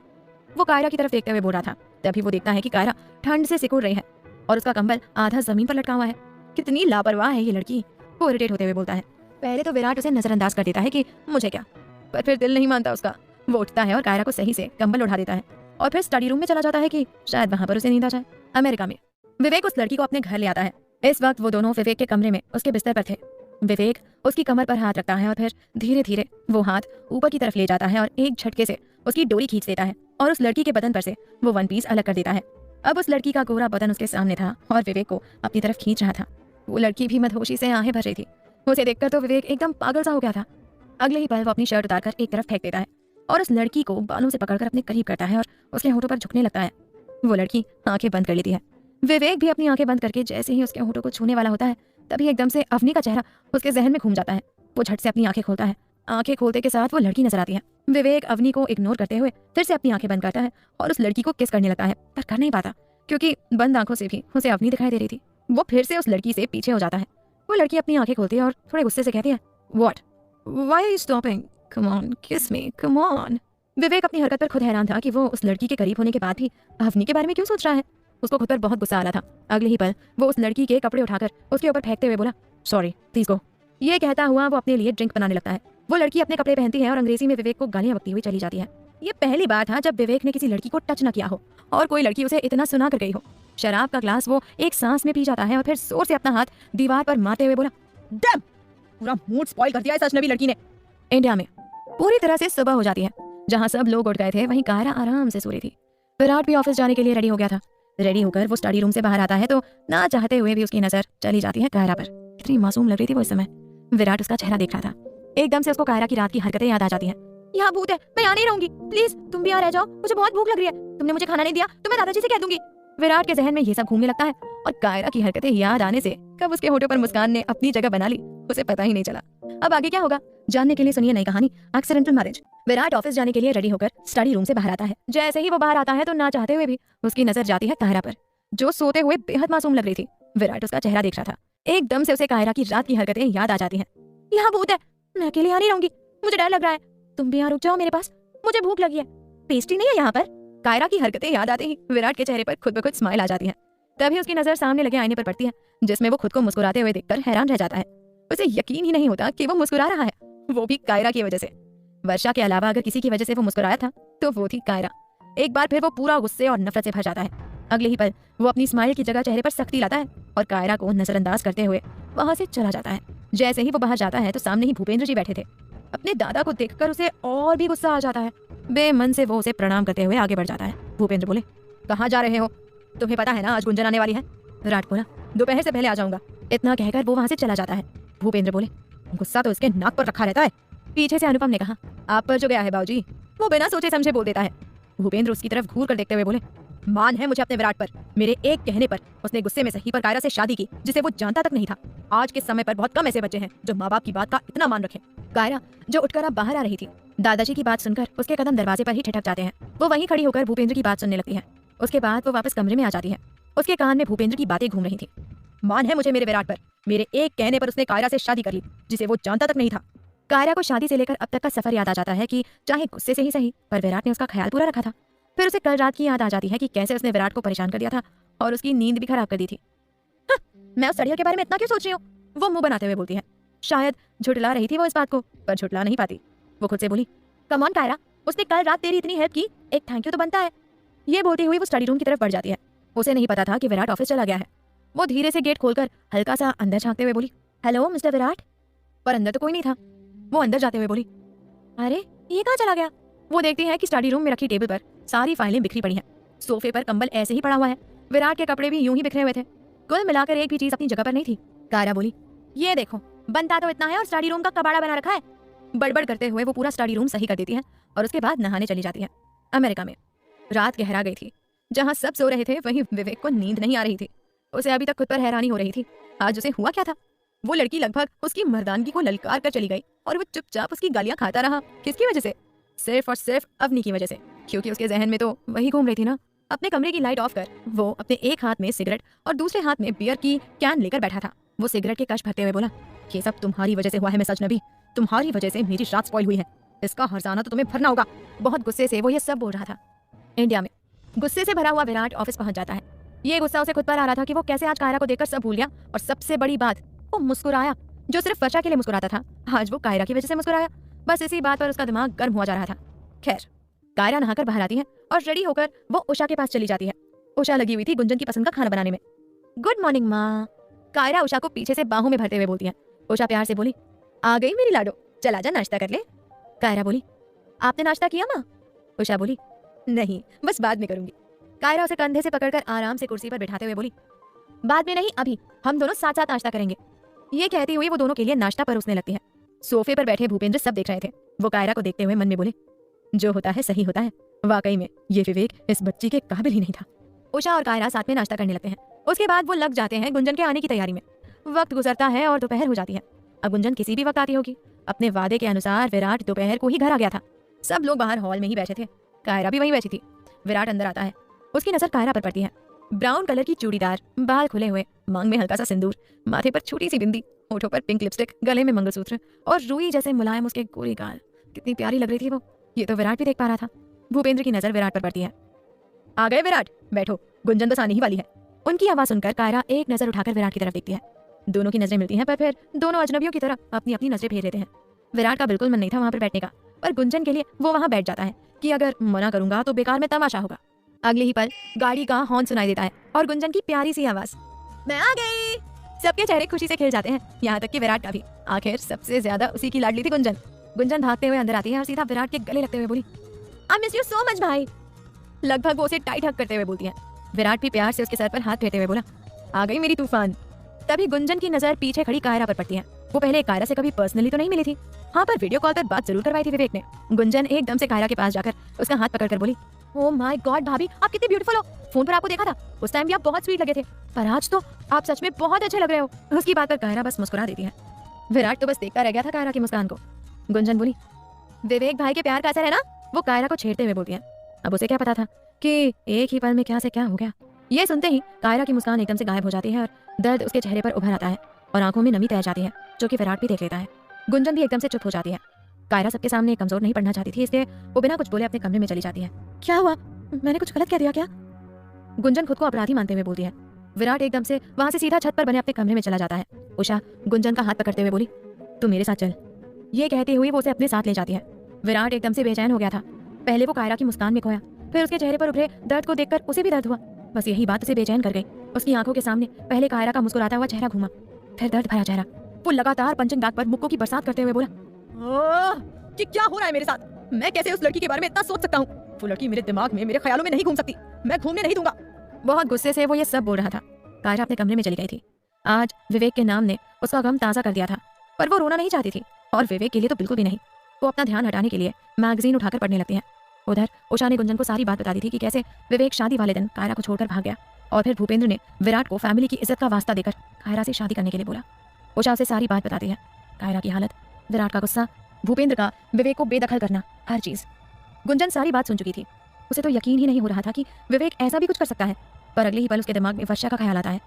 वो कायरा की तरफ देखते हुए बोल रहा था। तभी वो देखता है कि कायरा ठंड से सिकुड़ रही है और उसका कंबल आधा जमीन पर लटका हुआ है। कितनी लापरवाह है ये लड़की। वो इरिटेट होते हुए बोलता है। पहले तो विराट उसे नजरअंदाज कर देता है कि मुझे क्या, पर फिर दिल नहीं मानता उसका। वो उठता है और कायरा को सही से कंबल उठा देता है और फिर स्टडी रूम में चला जाता है कि शायद वहां पर उसे नींद आ जाए। अमेरिका में विवेक उस लड़की को अपने घर ले आता है। इस वक्त वो दोनों विवेक के कमरे में उसके बिस्तर पर थे। विवेक उसकी कमर पर हाथ रखता है और फिर धीरे धीरे वो हाथ ऊपर की तरफ ले जाता है और एक झटके से उसकी डोरी खींच देता है और उस लड़की के बदन पर से वो वन पीस अलग कर देता है। अब उस लड़की का गोरा बदन उसके सामने था और विवेक को अपनी तरफ खींच रहा था। वो लड़की भी मदहोशी से आहें भर रही थी। उसे देखकर तो विवेक एकदम पागल सा हो गया था। अगले ही पल वो अपनी शर्ट उतारकर एक तरफ फेंक देता है और उस लड़की को बालों से पकड़कर अपने करीब करता है और उसके होठों पर झुकने लगता है। वो लड़की आंखें बंद कर लेती है। विवेक भी अपनी आंखें बंद करके जैसे ही उसके होठों को छूने वाला होता है, तभी एकदम से अवनी का चेहरा उसके जहन में घूम जाता है। वो झट से अपनी आंखें खोलता है। आंखें खोलते के साथ वो लड़की नजर आती है। विवेक अवनी को इग्नोर करते हुए फिर से अपनी आंखें बंद करता है और उस लड़की को किस करने लगता है, पर कर नहीं पाता क्योंकि बंद आंखों से भी उसे अवनी दिखाई दे रही थी। वो फिर से उस लड़की से पीछे हो जाता है। वो लड़की अपनी आंखें खोलती है और थोड़े गुस्से से कहती है, what, why are you stopping, come on kiss me, come on. विवेक अपनी हरकत पर खुद हैरान था कि वो उस लड़की के करीब होने के बाद भी अवनी के बारे में क्यों सोच रहा है। उसको खुद पर बहुत गुस्सा आ रहा था। अगले ही पल वो उस लड़की के कपड़े उठाकर उसके ऊपर फेंकते हुए बोला, सॉरी प्लीज गो। ये कहता हुआ वो अपने लिए ड्रिंक बनाने लगता है। वो लड़की अपने कपड़े पहनती है और अंग्रेजी में विवेक को गालियां बकती हुई चली जाती है। ये पहली बार था जब विवेक ने किसी लड़की को टच न किया हो और कोई लड़की उसे इतना सुना कर गई हो। शराब का ग्लास वो एक सांस में पी जाता है और फिर जोर से अपना हाथ दीवार पर मारते हुए बोला, डैम, पूरा मूड स्पॉइल कर दिया इस अजनबी लड़की ने। इंडिया में पूरी तरह से सुबह हो जाती है। जहां सब लोग उठ गए थे वहीं कायरा आराम से सो रही थी। विराट भी ऑफिस जाने के लिए रेडी हो गया था। रेडी होकर वो स्टडी रूम से बाहर आता है तो ना चाहते हुए भी उसकी नजर चली जाती है कायरा पर। कितनी मासूम लग रही थी वो इस समय। विराट उसका चेहरा देख रहा था। एकदम से उसको कायरा की रात की हरकतें याद आ जाती हैं। यहाँ भूत है, मैं यहाँ नहीं रहूंगी, प्लीज तुम भी यहाँ रह जाओ, मुझे बहुत भूख लग रही है, तुमने मुझे खाना नहीं दिया तो मैं दादाजी से कह दूंगी। विराट के जहन में ये सब घूमने लगता है और कायरा की हरकतें याद आने से कब उसके होठों पर मुस्कान ने अपनी जगह बना ली उसे पता ही नहीं चला। अब आगे क्या होगा जानने के लिए सुनिए नई कहानी एक्सीडेंटल मैरिज। विराट ऑफिस जाने के लिए रेडी होकर स्टडी रूम से बाहर आता है। जैसे ही वो बाहर आता है तो ना चाहते हुए भी उसकी नजर जाती है कायरा पर, जो सोते हुए बेहद मासूम लग रही थी। विराट उसका चेहरा देख रहा था। एकदम से उसे कायरा की रात की हरकतें याद आ जाती हैं। यहाँ भूत है, मैं अकेले यहाँ नहीं रहूंगी, मुझे डर लग रहा है, तुम भी यहाँ रुक जाओ मेरे पास, मुझे भूख लगी है, पेस्ट्री नहीं है यहाँ पर। कायरा की हरकतें याद आते ही विराट के चेहरे पर खुद ब खुद स्माइल आ जाती है। तभी उसकी नजर सामने लगे आईने पर पड़ती है जिसमें वो खुद को मुस्कुराते हुए देखकर हैरान रह जाता है। उसे यकीन ही नहीं होता कि वो मुस्कुरा रहा है, वो भी कायरा की वजह से। वर्षा के अलावा अगर किसी की वजह से वो मुस्कुराया था तो वो थी कायरा। एक बार फिर वो पूरा गुस्से और नफरत से भर जाता है। अगले ही पल वो अपनी स्माइल की जगह चेहरे पर सख्ती लाता है और कायरा को नजरअंदाज करते हुए वहां से चला जाता है। जैसे ही वो बाहर जाता है तो सामने ही भूपेंद्र जी बैठे थे। अपने दादा को देखकर उसे और भी गुस्सा आ जाता है। बेमन से वो उसे प्रणाम करते हुए आगे बढ़ जाता है। भूपेंद्र बोले, कहाँ जा रहे हो, तुम्हें पता है ना आज गुंजन आने वाली है। विराट बोला, दोपहर से पहले आ जाऊंगा। इतना कहकर वो वहां से चला जाता है। भूपेंद्र बोले, गुस्सा तो इसके नाक पर रखा रहता है। पीछे से अनुपम ने कहा, आप पर जो गया है बाबूजी, वो बिना सोचे समझे बोल देता है। भूपेंद्र उसकी तरफ घूर कर देखते हुए बोले, मान है मुझे अपने विराट पर, मेरे एक कहने पर उसने गुस्से में सही पर कायरा से शादी की जिसे वो जानता तक नहीं था। आज के समय पर बहुत कम ऐसे बच्चे हैं जो माँ बाप की बात का इतना मान रखें। कायरा जो उठकर अब बाहर आ रही थी, दादाजी की बात सुनकर उसके कदम दरवाजे पर ही ठिठक जाते हैं। वो वहीं खड़ी होकर भूपेंद्र की बात सुनने लगती है। उसके बाद वो वापस कमरे में आ जाती है। उसके कान में भूपेंद्र की बातें घूम रही थी। मान है मुझे मेरे विराट पर, मेरे एक कहने पर उसने कायरा से शादी कर ली जिसे वो जानता तक नहीं था। कायरा को शादी से लेकर अब तक का सफर याद आ जाता है कि चाहे गुस्से से ही सही पर विराट ने उसका ख्याल पूरा रखा था। फिर उसे कल रात की याद आ जाती है कि कैसे उसने विराट को परेशान कर दिया था और उसकी नींद भी खराब कर दी थी। हाँ, मैं उस सड़ियल के बारे में इतना क्यों सोच रही हूँ, वो मुंह बनाते हुए बोलती है। शायद झुठला रही थी वो इस बात को, पर झुठला नहीं पाती। वो खुद से बोली, कम ऑन कायरा, उसने कल रात तेरी इतनी हेल्प की, एक थैंक यू तो बनता है। ये बोलती हुई वो स्टडी रूम की तरफ बढ़ जाती है। उसे नहीं पता था कि विराट ऑफिस चला गया है। वो धीरे से गेट खोलकर हल्का सा अंदर झांकते हुए बोली, हेलो मिस्टर विराट। पर अंदर तो कोई नहीं था। वो अंदर जाते हुए बोली, अरे ये कहाँ चला गया। वो देखती है कि स्टडी रूम में रखी टेबल पर सारी फाइलें बिखरी पड़ी हैं। सोफे पर कंबल ऐसे ही पड़ा हुआ है। विराट के कपड़े भी यूं ही बिखरे हुए थे। कुल मिलाकर एक भी चीज अपनी जगह पर नहीं थी। कायरा बोली, ये देखो, बनता तो इतना है और स्टडी रूम का कबाड़ा बना रखा है। बड़बड़ करते हुए वो पूरा स्टडी रूम सही कर देती है और उसके बाद नहाने चली जाती है। अमेरिका में रात गहरा गई थी। जहां सब सो रहे थे वहीं विवेक को नींद नहीं आ रही थी। उसे अभी तक खुद पर हैरानी हो रही थी। आज उसे हुआ क्या था। वो लड़की लगभग उसकी मर्दानगी को ललकार कर चली गई और वो चुपचाप उसकी गालियां खाता रहा। किसकी वजह से? सिर्फ और सिर्फ अवनी की वजह से, क्योंकि उसके जहन में तो वही घूम रही थी ना। अपने कमरे की लाइट ऑफ कर वो अपने एक हाथ में सिगरेट और दूसरे हाथ में बियर की कैन लेकर बैठा था। वो सिगरेट के कश भरते हुए बोला, ये सब तुम्हारी वजह से हुआ है मिस नबी, तुम्हारी वजह से मेरी रात स्पॉइल हुई है, इसका हर्जाना तो तुम्हें भरना होगा। बहुत गुस्से से वो ये सब बोल रहा था। इंडिया में गुस्से से भरा हुआ विराट ऑफिस पहुंच जाता है। ये गुस्सा उसे खुद पर आ रहा था कि वो कैसे आज कायरा को देखकर सब भूल गया और सबसे बड़ी बात, वो मुस्कुराया। जो सिर्फ वर्षा के लिए मुस्कुराता था, आज वो कायरा की वजह से मुस्कुराया। बस इसी बात पर उसका दिमाग गर्म हुआ जा रहा था। खैर, कायरा नहाकर बाहर आती है और रेडी होकर वो उषा के पास चली जाती है। उषा लगी हुई थी गुंजन की पसंद का खाना बनाने में। गुड मॉर्निंग माँ। कायरा उषा को पीछे से बाहों में भरते हुए बोलती है। उषा प्यार से बोली, आ गई मेरी लाडो, चल आजा नाश्ता कर ले। कायरा बोली, आपने नाश्ता किया माँ? उषा बोली, नहीं, बस बाद में करूंगी। कायरा उसे कंधे से पकड़कर आराम से कुर्सी पर बिठाते हुए बोली, बाद में नहीं, अभी हम दोनों साथ साथ नाश्ता करेंगे। ये कहती हुई वो दोनों के लिए नाश्ता परोसने लगती है। सोफे पर बैठे भूपेंद्र सब देख रहे थे। वो कायरा को देखते हुए मन में बोले, जो होता है सही होता है। वाकई में ये विवेक इस बच्ची के काबिल ही नहीं था। उषा और कायरा साथ में नाश्ता करने लगते हैं। उसके बाद वो लग जाते हैं गुंजन के आने की तैयारी में। वक्त गुजरता है और दोपहर हो जाती है। अब गुंजन किसी भी वक्त आती होगी। अपने वादे के अनुसार विराट दोपहर को ही घर आ गया था। सब लोग बाहर हॉल में ही बैठे थे। कायरा भी वहीं बैठी थी। विराट अंदर आता है। उसकी नजर कायरा पर पड़ती है। ब्राउन कलर की चूड़ीदार, बाल खुले हुए, मांग में हल्का सा सिंदूर, माथे पर छोटी सी बिंदी, होठों पर पिंक लिपस्टिक, गले में मंगलसूत्र और रुई जैसे मुलायम उसके गोरी गाल। कितनी प्यारी लग रही थी वो। ये तो विराट भी देख पा रहा था। भूपेंद्र की नजर विराट पर पड़ती है। आ गए विराट, बैठो, गुंजन तो आने ही वाली है। उनकी आवाज सुनकर कायरा एक नजर उठाकर विराट की तरफ देखती है। दोनों की नजरें मिलती हैं, पर फिर दोनों अजनबियों की तरफ अपनी अपनी नजरें फेर लेते हैं। विराट का बिल्कुल मन नहीं था वहां पर बैठने का, पर गुंजन के लिए वो वहां बैठ जाता है कि अगर मना करूंगा तो बेकार में तमाशा होगा। अगले ही पल गाड़ी का हॉर्न सुनाई देता है और गुंजन की प्यारी सी आवाज, मैं आ गई। सबके चेहरे खुशी से खिल जाते हैं, यहाँ तक कि विराट का भी। आखिर सबसे ज्यादा उसी की लाडली थी गुंजन। गुंजन भागते हुए अंदर आती है और सीधा विराट के गले लगते हुए बोली, I miss you so much भाई। लगभग वो उसे टाइट हग करते हुए बोलती है। विराट भी प्यार से उसके सर पर हाथ फेरते हुए बोला, आ गई मेरी तूफान। तभी गुंजन की नजर पीछे खड़ी कायरा पर पड़ती है। वो पहले कायरा से कभी पर्सनली तो नहीं मिली थी, हाँ, पर वीडियो कॉल पर बात जरूर करवाई थी विवेक ने। गुंजन एकदम से कायरा के पास जाकर उसका हाथ पकड़कर बोली, ओह माय गॉड भाभी, आप कितनी ब्यूटीफुल हो। फोन पर आपको देखा था, उस टाइम भी आप बहुत स्वीट लगे थे, पर आज तो आप सच में बहुत अच्छे लग रहे हो। उसकी बात पर कायरा बस मुस्कुरा देती है। विराट तो बस देखता रह गया था कायरा की मुस्कान को। गुंजन बोली, विवेक भाई के प्यार का असर है ना, वो कायरा को छेड़ते हुए बोलती है। अब उसे क्या पता था कि एक ही पल में क्या से क्या हो गया। ये सुनते ही कायरा की मुस्कान एकदम से गायब हो जाती है और दर्द उसके चेहरे पर उभर आता है और आंखों में नमी तैर जाती है, जो कि विराट भी देख लेता है। गुंजन भी एकदम से चुप हो जाती है। कायरा सबके सामने कमजोर नहीं पड़ना चाहती थी, इसलिए वो बिना कुछ बोले अपने कमरे में चली जाती है। क्या हुआ, मैंने कुछ गलत कह दिया क्या? गुंजन खुद को अपराधी मानते हुए बोलती है। विराट एकदम से वहां से सीधा छत पर बने अपने कमरे में चला जाता है। उषा गुंजन का हाथ पकड़ते हुए बोली, तू मेरे साथ चल। ये कहते हुए वो उसे अपने साथ ले जाती है। विराट एकदम से बेचैन हो गया था। पहले वो कायरा की मुस्कान में खोया, फिर उसके चेहरे पर उभरे दर्द को देखकर उसे भी दर्द हुआ। बस यही बात उसे बेचैन कर गई। उसकी आंखों के सामने पहले कायरा का मुस्कुराता हुआ चेहरा घूमा, फिर दर्द भरा चेहरा। वो लगातार पंचिंग बैग पर मुक्कों की बरसात करते हुए बोला, कि क्या हो रहा है मेरे साथ? मैं कैसे उस लड़की के बारे में इतना सोच सकता हूँ? वो लड़की मेरे दिमाग में, मेरे ख्यालों में नहीं घूम सकती। मैं घूमने नहीं दूंगा। बहुत गुस्से से वो ये सब बोल रहा था। कायरा अपने कमरे में चली गई थी। आज विवेक के नाम ने उसका गम ताजा कर दिया था, पर वो रोना नहीं चाहती थी, और विवेक के लिए तो बिल्कुल भी नहीं। वो अपना ध्यान हटाने के लिए मैगजीन उठाकर पढ़ने लगती है। उधर उषा ने गुंजन को सारी बात बता दी थी कि कैसे विवेक शादी वाले दिन कायरा को छोड़कर भाग गया, और फिर भूपेंद्र ने विराट को फैमिली की इज्जत का वास्ता देकर कायरा से शादी करने के लिए बोला। उषा उसे सारी बात बताती है, कायरा की हालत, विराट का गुस्सा, भूपेंद्र का विवेक को बेदखल करना, हर चीज। गुंजन सारी बात सुन चुकी थी। उसे तो यकीन ही नहीं हो रहा था कि विवेक ऐसा भी कुछ कर सकता है, पर अगले ही पल उसके दिमाग में वर्षा का ख्याल आता है।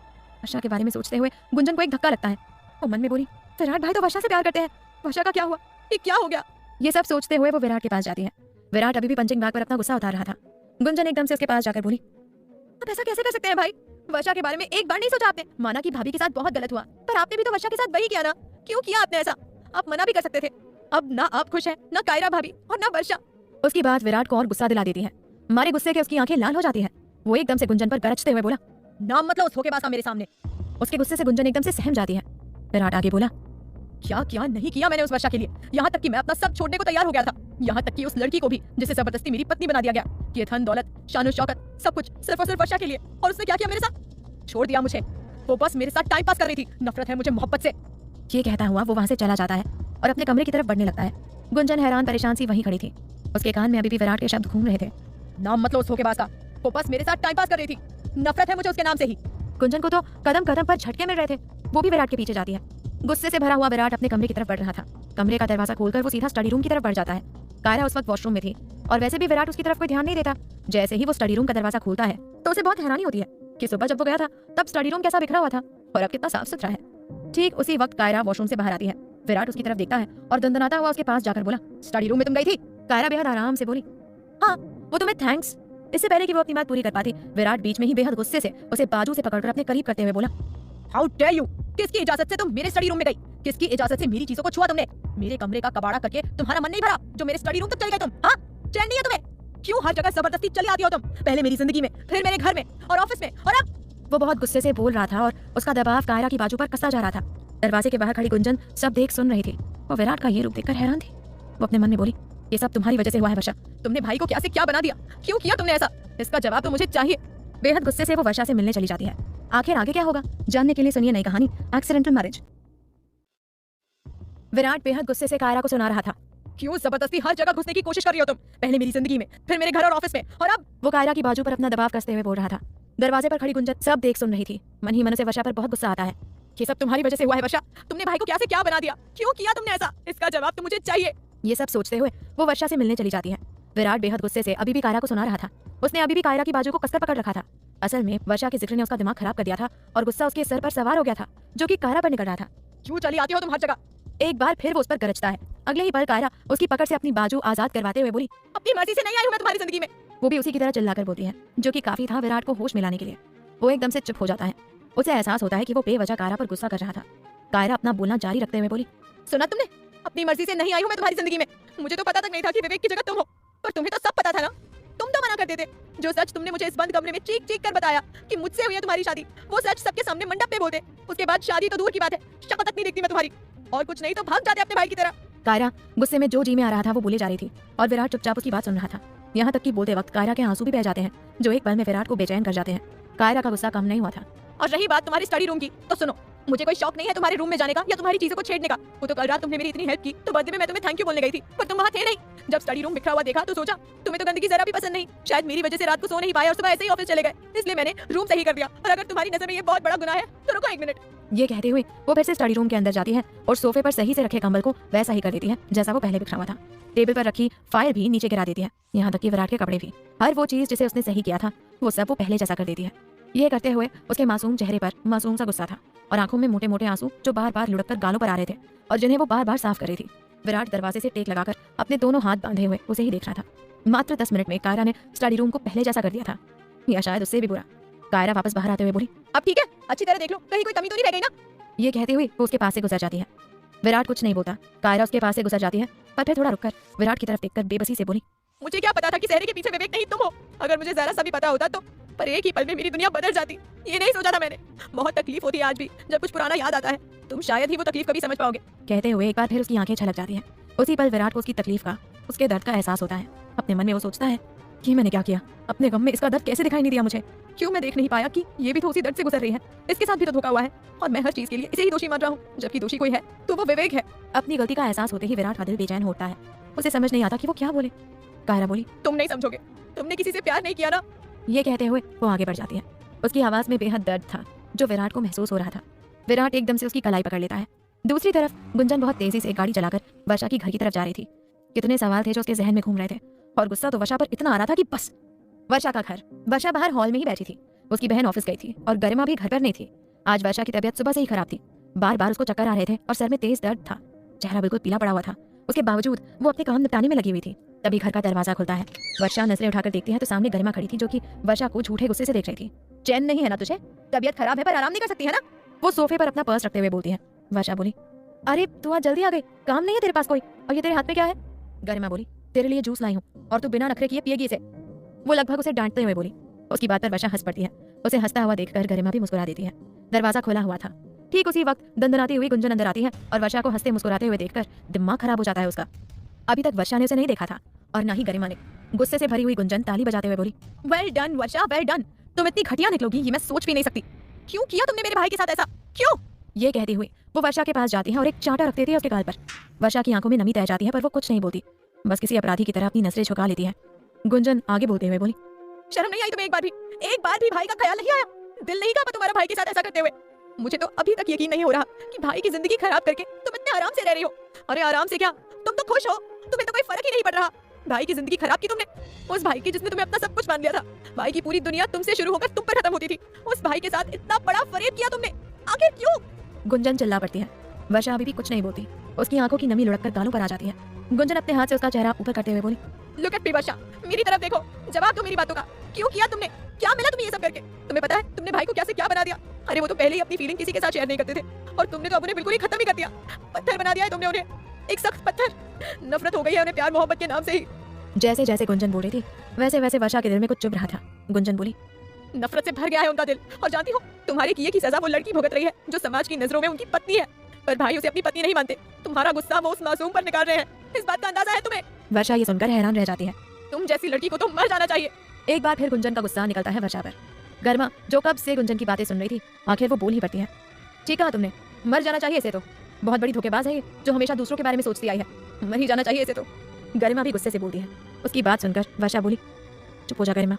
वर्षा के बारे में सोचते हुए गुंजन को एक धक्का लगता है। वो मन में बोली, विराट भाई तो वर्षा से प्यार करते हैं, वर्षा का क्या हुआ, ये क्या हो गया? ये सब सोचते हुए वो विराट के पास जाती है। विराट अभी भी पंचिंग बैग पर अपना गुस्सा उतार रहा था। गुंजन एकदम से उसके पास जाकर बोली, आप ऐसा कैसे कर सकते हैं भाई? वर्षा के बारे में एक बार नहीं सोचा आपने? माना कि भाभी के साथ बहुत गलत हुआ, पर आपने भी तो वर्षा के साथ वही किया ना। क्यों किया आपने ऐसा? आप मना भी कर सकते थे। अब ना आप खुश हैं, ना कायरा भाभी और ना वर्षा। उसकी बात विराट को और गुस्सा दिला देती है। मारे गुस्से के उसकी आंखें लाल हो जाती है। वो एकदम से गुंजन पर गरजते हुए बोला, नाम मतलब उस धोखेबाज का मेरे सामने। उसके गुस्से से गुंजन एकदम से सहम जाती है। विराट आगे बोला, क्या क्या नहीं किया मैंने उस वर्षा के लिए, यहाँ तक कि मैं अपना सब छोड़ने को तैयार हो गया था, यहाँ तक कि उस लड़की को भी जिसे जबरदस्ती मेरी पत्नी बना दिया गया। ये धन दौलत, शान शौकत, सब कुछ सिर्फ और सिर्फ वर्षा के लिए। और उसने क्या किया मेरे साथ? छोड़ दिया मुझे। वो बस मेरे साथ टाइम पास कर रही थी। नफरत है मुझे मोहब्बत से। ये कहता हुआ वो वहां से चला जाता है और अपने कमरे की तरफ बढ़ने लगता है। गुंजन हैरान परेशान सी वहीं खड़ी थी। उसके कान में अभी भी विराट के शब्द घूम रहे थे, नाम मतलब उस धोखेबाज का, वो बस मेरे साथ टाइम पास कर रही थी। नफरत है मुझे उसके नाम से ही। गुंजन को तो कदम कदम पर झटके मिल रहे थे। वो भी विराट के पीछे जाती है। गुस्से से भरा हुआ विराट अपने कमरे की तरफ बढ़ रहा था। कमरे का दरवाजा खोलकर वो सीधा स्टडी रूम की तरफ बढ़ जाता है। कायरा उस वक्त वॉशरूम में थी, और वैसे भी विराट उसकी तरफ कोई ध्यान नहीं देता। जैसे ही वो स्टडी रूम का दरवाजा खोलता है तो उसे बहुत हैरानी होती है कि सुबह जब वो गया था तब स्टडी रूम कैसा बिखरा हुआ था और अब कितना साफ सुथरा है। ठीक उसी वक्त कायरा वॉशरूम से बाहर आती है। विराट उसकी तरफ देखता है और दंदनाता हुआ उसके पास जाकर बोला, स्टडी रूम में तुम गई थी? कायरा बेहद आराम से बोली, हाँ, वो तुम्हें थैंक्स। इससे पहले कि वो अपनी बात पूरी कर पाती, विराट बीच में ही बेहद गुस्से से उसे बाजू से पकड़कर अपने करीब करते हुए बोला, हाउ डेयर यू, किसकी इजाजत से तुम मेरे स्टडी रूम में गई? किसकी इजाजत से मेरी चीजों को छुआ तुमने? मेरे कमरे का कबाड़ा करके तुम्हारा मन नहीं भरा जो मेरे स्टडी रूम तक चली गई तुम? हाँ, चैन नहीं है तुम्हें? क्यों हर जगह जबरदस्ती चली आती हो तुम? पहले मेरी जिंदगी में, फिर मेरे घर में और ऑफिस में, और अब? वो बहुत गुस्से से बोल रहा था और उसका दबाव कायरा की बाजू पर कसता जा रहा था। दरवाजे के बाहर खड़ी गुंजन सब देख सुन रही थी। वो विराट का ये रूप देखकर हैरान थी। वो अपने मन में बोली, ये सब तुम्हारी वजह से हुआ है वर्षा। तुमने भाई को क्या से क्या बना दिया? क्यों किया तुमने ऐसा? इसका जवाब तो मुझे चाहिए। बेहद गुस्से से वो वर्षा से मिलने चली जाती है। आखिर आगे क्या होगा जानने के लिए सुनिए नई कहानी एक्सीडेंटल मैरिज। विराट बेहद गुस्से से कायरा को सुना रहा था, क्यों जबरदस्ती हर जगह घुसने की कोशिश कर रही हो तुम? पहले मेरी जिंदगी में, फिर मेरे घर और ऑफिस में, और अब? वो कायरा की बाजू पर अपना दबाव कसते हुए बोल रहा था। दरवाजे पर खड़ी गुंजन सब देख सुन रही थी। मन ही मन से वर्षा पर बहुत गुस्सा आता है। ये सब तुम्हारी वजह से हुआ है वर्षा। तुमने भाई को क्या से क्या बना दिया? क्यों किया तुमने ऐसा? इसका जवाब तो मुझे चाहिए। ये सब सोचते हुए वो वर्षा से मिलने चली जाती है। विराट बेहद गुस्से से अभी भी कायरा को सुना रहा था। उसने अभी भी कायरा की बाजू को कसकर पकड़ रखा था। असल में वर्षा के जिक्र ने उसका दिमाग खराब कर दिया था और गुस्सा उसके सर पर सवार हो गया था, जो कि कायरा पर निकल रहा था। क्यों चली आती हो तुम हर जगह? एक बार फिर वो उस पर गरजता है। अगले ही पल कायरा उसकी पकड़ से अपनी बाजू आजाद करवाते हुए बोली, अपनी मर्जी से नहीं आई हूँ मैं तुम्हारी जिंदगी में। वो भी उसी की तरह चिल्लाकर बोलती है, जो कि काफी था विराट को होश में लाने के लिए। वो एकदम से चुप हो जाता है। उसे एहसास होता है कि वो बेवजह कायरा पर गुस्सा कर रहा था। कायरा अपना बोलना जारी रखते हुए बोली, सुना तुमने? अपनी मर्जी से नहीं आई हूँ मैं तुम्हारी जिंदगी में। मुझे तो पता तक नहीं था कि विवेक की जगह तुम हो, पर तुम्हें तो सब पता था ना। तुम तो मना करते थे। जो सच तुमने मुझे इस बंद कमरे में चीख चीख कर बताया कि मुझसे हुई है तुम्हारी शादी, वो सच सबके सामने मंडप पे बोलते। उसके बाद शादी तो दूर की बात है, शक्ल तक नहीं देखती मैं तुम्हारी। और कुछ नहीं तो भाग जाते अपने भाई की तरह। कायरा गुस्से में जो जी में आ रहा था वो बोले जा रही थी और विराट चुपचाप उसकी बात सुन रहा था। यहाँ तक कि बोलते वक्त कायरा के आंसू भी बह जाते हैं, जो एक पल में विराट को बेचैन कर जाते हैं। कायरा का गुस्सा कम नहीं हुआ था। और रही बात तुम्हारी स्टडी रूम की, तो सुनो, मुझे कोई शौक नहीं है तुम्हारे रूम में जाने का या तुम्हारी चीजों को छेड़ने का। वो तो कल रात तुमने मेरी इतनी हेल्प की तो बदले में मैं तुम्हें थैंक यू बोलने गई थी, पर तुम वहाँ थे नहीं। जब स्टडी रूम बिखरा हुआ देखा तो सोचा तुम्हें तो गंदगी जरा भी पसंद नहीं, शायद मेरी वजह से रात को सो नहीं पाए और सुबह ऐसे ही ऑफिस चले गए, इसलिए मैंने रूम सही कर दिया। और अगर तुम्हारी नजर में ये बहुत बड़ा गुनाह है तो रुको 1 मिनट। ये कहते हुए वो फिर से स्टडी रूम के अंदर जाती है और सोफे पर सही से रखे कंबल को वैसा ही कर देती है जैसा वो पहले बिखरा हुआ था। टेबल पर रखी फाइल भी नीचे गिरा देती है, यहाँ तक कि विराट के कपड़े भी। हर वो चीज जिसे उसने सही किया था वो सब वो पहले जैसा कर देती है। ये करते हुए उसके मासूम चेहरे पर मासूम सा गुस्सा था और आंखों में मोटे मोटे आंसू जो बार बार लुढ़क कर गालों पर आ रहे थे और जिन्हें वो बार बार साफ कर रही थी। विराट दरवाजे से टेक लगाकर अपने दोनों हाथ बांधे हुए उसे ही देख रहा था। मात्र 10 मिनट में कायरा ने स्टडी रूम को पहले जैसा कर दिया था, या शायद उससे भी बुरा। कायरा वापस बाहर आते हुए बोली, अब ठीक है, अच्छी तरह देख लो, कहीं कोई कमी तो नहीं रह गई ना। ये कहते हुए वो उसके पास से गुजर जाती है। विराट कुछ नहीं बोलता। कायरा उसके पास से गुजर जाती है पर फिर थोड़ा रुककर विराट की तरफ देखकर बेबसी से बोली, मुझे क्या पता था कि सहरे के पीछे विवेक नहीं तुम हो। अगर मुझे जरा सा भी पता होता तो, पर एक ही पल में मेरी दुनिया बदल जाती। ये नहीं सोचा था मैंने। बहुत तकलीफ होती है आज भी जब कुछ पुराना याद आता है। तुम शायद ही वो तकलीफ कभी समझ पाओगे। कहते हुए एक बार फिर उसकी आंखें छलक जाती हैं। उसी पल विराट को उसकी तकलीफ का, उसके दर्द का एहसास होता है। अपने मन में वो सोचता है कि मैंने क्या किया, अपने गम में इसका दर्द कैसे दिखाई नहीं दिया मुझे। क्यों मैं देख नहीं पाया कि ये भी तो उसी दर्द से गुजर रही है, इसके साथ भी तो धोखा हुआ है और मैं हर चीज के लिए इसे ही दोषी मान रहा हूँ, जबकि दोषी कोई है तो वो विवेक है। अपनी गलती का एहसास होते ही विराट का दिल बेचैन होता है। उसे समझ नहीं आता कि वो क्या बोले। कायरा बोली, तुम नहीं समझोगे, तुमने किसी से प्यार नहीं किया ना। ये कहते हुए वो आगे बढ़ जाती है। उसकी आवाज में बेहद दर्द था जो विराट को महसूस हो रहा था। विराट एकदम से उसकी कलाई पकड़ लेता है। दूसरी तरफ गुंजन बहुत तेजी से गाड़ी चलाकर वर्षा की घर की तरफ जा रही थी। कितने सवाल थे जो उसके जहन में घूम रहे थे और गुस्सा तो वर्षा पर इतना आ रहा था कि बस। वर्षा का घर। वर्षा बाहर हॉल में ही बैठी थी। उसकी बहन ऑफिस गई थी और गरिमा भी घर पर नहीं थी। आज वर्षा की तबीयत सुबह से ही खराब थी। बार बार उसको चक्कर आ रहे थे और सर में तेज दर्द था। चेहरा बिल्कुल पीला पड़ा हुआ था। उसके बावजूद वो अपने काम निपटाने में लगी हुई थी। तभी घर का दरवाजा खुलता है। वर्षा नजरें उठाकर देखती है तो सामने गरिमा खड़ी थी, जो कि वर्षा को झूठे गुस्से से देख रही थी। चैन नहीं है ना तुझे? तबीयत खराब है पर आराम नहीं कर सकती है ना? वो सोफे पर अपना पर्स रखते हुए बोलती है। वर्षा बोली, अरे तू आज जल्दी आ गई, काम नहीं है तेरे पास कोई? और ये तेरे हाथ में क्या है? गरिमा बोली, तेरे लिए जूस लाई हूँ और तू बिना नखरे किए पिएगी इसे। वो लगभग उसे डांटते हुए बोली। उसकी बात पर वर्षा हंस पड़ती है। उसे हंसता हुआ देखकर गरिमा भी मुस्कुरा देती है। दरवाजा खुला हुआ था। ठीक उसी वक्त दंदनाती हुई गुंजन अंदर आती है और वर्षा को हंसते मुस्कुराते हुए देखकर दिमाग खराब हो जाता है उसका। अभी तक वर्षा ने उसे नहीं देखा था और ना ही गरिमा ने। गुस्से से भरी हुई गुंजन ताली बजाते हुए बोली, वेल डन वर्षा, वेल डन। तुम इतनी घटिया निकलोगी ये मैं सोच भी नहीं सकती। क्यों किया तुमने मेरे भाई के साथ ऐसा, क्यों? ये कहती हुई वो वर्षा के पास जाती है और एक चांटा रख देती है उसके गाल पर। वर्षा की आंखों में नमी तै जाती है पर वो कुछ नहीं बोलती, बस किसी अपराधी की तरह अपनी नजरें झुका लेती है। गुंजन आगे बोलते हुए बोली, शर्म नहीं आई तुम्हें? एक बार भी भाई का ख्याल नहीं आया? दिल नहीं कांपा तुम्हारा भाई के साथ ऐसा करते हुए? मुझे तो अभी तक यकीन नहीं हो रहा कि भाई की जिंदगी खराब करके तुम इतने आराम से रह रही हो। अरे आराम से क्या, तुम तो खुश हो, तुम्हें तो कोई फर्क ही नहीं पड़ रहा। भाई की जिंदगी खराब की तुमने, उस भाई की जिसने तुम्हें अपना सब कुछ मान लिया था। भाई की पूरी दुनिया तुमसे शुरू होकर तुम पर खत्म होती थी। उस भाई के साथ इतना बड़ा फरेब किया तुमने, आखिर क्यों? गुंजन चिल्ला पड़ती है। वर्षा अभी भी कुछ नहीं बोलती। उसकी आंखों की नमी लुढ़क कर गालों पर आ जाती है। गुंजन अपने हाथ से उसका चेहरा ऊपर करते हुए बोली, लुक एट मी वर्षा, मेरी तरफ देखो, जवाब दो मेरी बातों का। क्यों किया तुमने? क्या मिला तुम्हें ये सब करके? तुम्हें पता है तुमने भाई को क्या से क्या बना दिया? अरे वो तो पहले ही अपनी फीलिंग किसी के साथ शेयर नहीं करते थे और तुमने तो अब उन्हें बिल्कुल ही खत्म ही कर दिया। पत्थर बना दिया है तुमने उन्हें, एक सख्त पत्थर। नफरत हो गई है उन्हें प्यार मोहब्बत के नाम से ही। जैसे जैसे गुंजन बोल रही थी वैसे वैसे वर्षा के दिल में कुछ चुभ रहा था। गुंजन बोली, नफरत से भर गया है उनका दिल। और जानती हो, तुम्हारे किए की सजा वो लड़की भुगत रही है जो समाज की नजरों में उनकी पत्नी है, पर भाई उसे अपनी पत्नी नहीं मानते। तुम्हारा गुस्सा वो उस मासूम पर निकाल रहे हैं, इस बात का अंदाजा है तुम्हें? वर्षा ये सुनकर हैरान रह जाती है। तुम जैसी लड़की को तो मर जाना चाहिए। एक बार फिर गुंजन का गुस्सा निकलता है वर्षा पर। गरिमा जो कब से गुंजन की बातें सुन रही थी आखिर वो बोल ही पड़ती है, ठीक कहा तुमने, मर जाना चाहिए इसे तो। बहुत बड़ी धोखेबाज है ये, जो हमेशा दूसरों के बारे में सोचती आई है। मर ही जाना चाहिए इसे तो। गरिमा भी गुस्से से बोलती है। उसकी बात सुनकर वर्षा बोली, चुप हो जा गरिमा।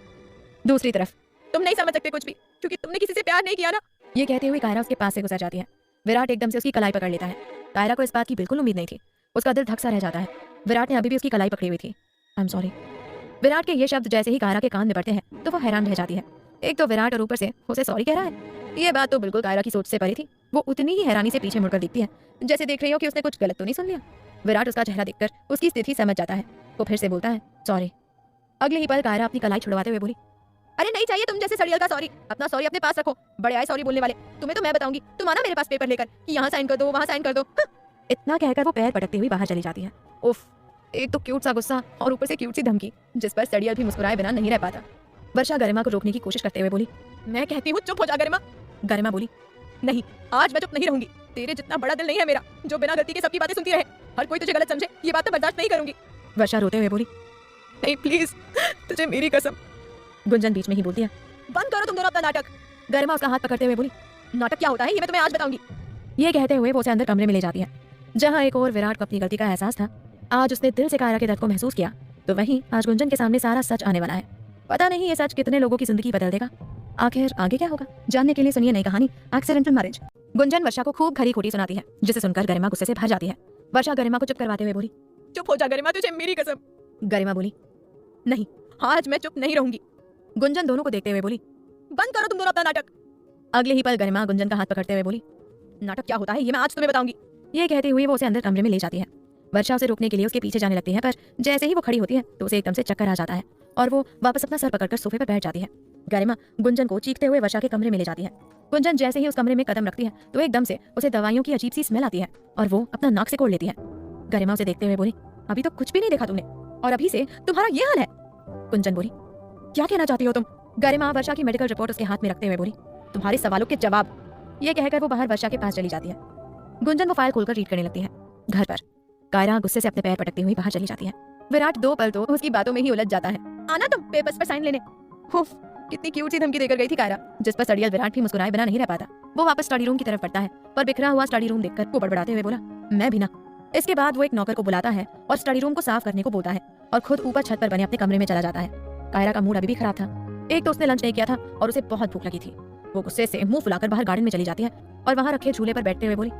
दूसरी तरफ, तुम नहीं समझ सकते कुछ भी, क्योंकि तुमने किसी से प्यार नहीं किया ना। ये कहते हुए कायरा उसके पास से गुजर जाती है। विराट एकदम से उसकी कलाई पकड़ लेता है। कायरा को इस बात की बिल्कुल उम्मीद नहीं थी। उसका दिल धक सा रह जाता है। विराट ने अभी भी उसकी कलाई पकड़ी हुई थी। I am sorry. विराट के ये शब्द जैसे ही कायरा के कान में पड़ते हैं तो वो हैरान रह जाती है। एक तो विराट और ऊपर से उसे सॉरी कह रहा है। ये बात तो बिल्कुल कायरा की सोच से परे थी। वो उतनी ही हैरानी से पीछे मुड़कर देखती है, जैसे देख रही हो कि उसने कुछ गलत तो नहीं सुन लिया। विराट उसका चेहरा देखकर उसकी स्थिति समझ जाता है। वो फिर से बोलता है सॉरी। अगले ही पल कायरा अपनी कलाई छुड़वाते हुए बोली, अरे नहीं चाहिए तुम जैसे सड़ियल का सॉरी। अपना सॉरी अपने पास रखो। बड़े आए सॉरी बोलने वाले। तुम्हें तो मैं बताऊंगी। तुम आना मेरे पास पेपर लेकर कि यहाँ साइन कर दो, वहाँ साइन कर दो। इतना कहकर वो पैर पटकती हुई बाहर चली जाती है। उफ, एक तो क्यूट सा गुस्सा और ऊपर से क्यूट सी धमकी, जिस पर सड़ियल भी मुस्कुराए बिना नहीं रह पाता। वर्षा गरिमा को रोकने की कोशिश करते हुए बोली, मैं कहती हूँ चुप हो जा गरिमा। गरिमा बोली, नहीं, आज मैं चुप नहीं रहूंगी। तेरे जितना बड़ा दिल नहीं है मेरा जो बिना गलती के सबकी बातें सुनती रहे। हर कोई तुझे गलत समझे, ये बात तो बर्दाश्त नहीं करूंगी। वर्षा रोते हुए बोली, नहीं प्लीज, तुझे मेरी कसम। गुंजन बीच में ही बोलती है, बंद करो तुम दोनों अपना नाटक। गरिमा उसका हाथ पकड़ते हुए बोली, नाटक क्या होता है ये मैं तुम्हें आज बताऊंगी। ये कहते हुए वो उसे अंदर कमरे में ले जाती है, जहाँ एक और विराट को अपनी गलती का एहसास था। आज उसने दिल से कायरा के दर्द को महसूस किया, तो वहीं आज गुंजन के सामने सारा सच आने वाला है। पता नहीं ये सच कितने लोगों की जिंदगी बदल देगा। आखिर आगे क्या होगा, जानने के लिए सुनिए नई कहानी एक्सीडेंटल मैरिज। गुंजन वर्षा को खूब खरी खोटी सुनाती है, जिसे सुनकर गरिमा गुस्से से भर जाती है। वर्षा गरिमा को चुप करवाते हुए बोली, चुप हो जा गरिमा, तुझे मेरी कसम। गरिमा बोली, नहीं, आज मैं चुप नहीं रहूंगी। गुंजन दोनों को देखते हुए बोली, बंद करो तुम दोनों अपना नाटक। अगले ही पल गरिमा गुंजन का हाथ पकड़ते हुए बोली, नाटक क्या होता है ये मैं आज तुम्हें बताऊंगी। ये कहते हुए वो उसे अंदर कमरे में ले जाती है। वर्षा उसे रोकने के लिए उसके पीछे जाने लगती है, पर जैसे ही वो खड़ी होती है तो उसे एकदम से चक्कर आ जाता है और वो वापस अपना सर पकड़कर सोफे पर बैठ जाती है। गरिमा गुंजन को चीखते हुए वर्षा के कमरे में ले जाती है। गुंजन जैसे ही उस कमरे में कदम रखती है तो एकदम से उसे दवाइयों की अजीब सी स्मेल आती है और वो अपना नाक से कोड़ लेती है। गरिमा उसे देखते हुए बोली, अभी तो कुछ भी नहीं देखा तुमने और अभी से तुम्हारा ये हाल है। गुंजन बोली, क्या कहना चाहती हो तुम? गरिमा वर्षा की मेडिकल रिपोर्ट उसके हाथ में रखते हुए बोली, तुम्हारे सवालों के जवाब। ये कहकर वो बाहर वर्षा के पास चली जाती है। गुंजन वो फाइल खोलकर रीड करने लगती है। घर पर कायरा गुस्से से अपने पैर पटकती हुई बाहर चली जाती है। विराट दो पल तो उसकी बातों में ही उलझ जाता है। आना तुम पेपर्स पर साइन लेने। उफ, कितनी क्यूट सी धमकी देकर गई थी कायरा, जिस पर सड़ियल विराट भी मुस्कुराए बिना नहीं रह पाता। वो वापस स्टडी रूम की तरफ बढ़ता है, पर बिखरा हुआ स्टडी रूम देखकर वो बड़बड़ाते हुए बोला, मैं भी ना। इसके बाद वो एक नौकर को बुलाता है और स्टडी रूम को साफ करने को बोलता है और खुद ऊपर छत पर बने अपने कमरे में चला जाता है। कायरा का मूड अभी भी खराब था। एक तो उसने लंच नहीं किया था और उसे बहुत भूख लगी थी। वो गुस्से से मुंह फुलाकर बाहर गार्डन में चली जाती है और वहां रखे झूले पर बैठते हुए बोली,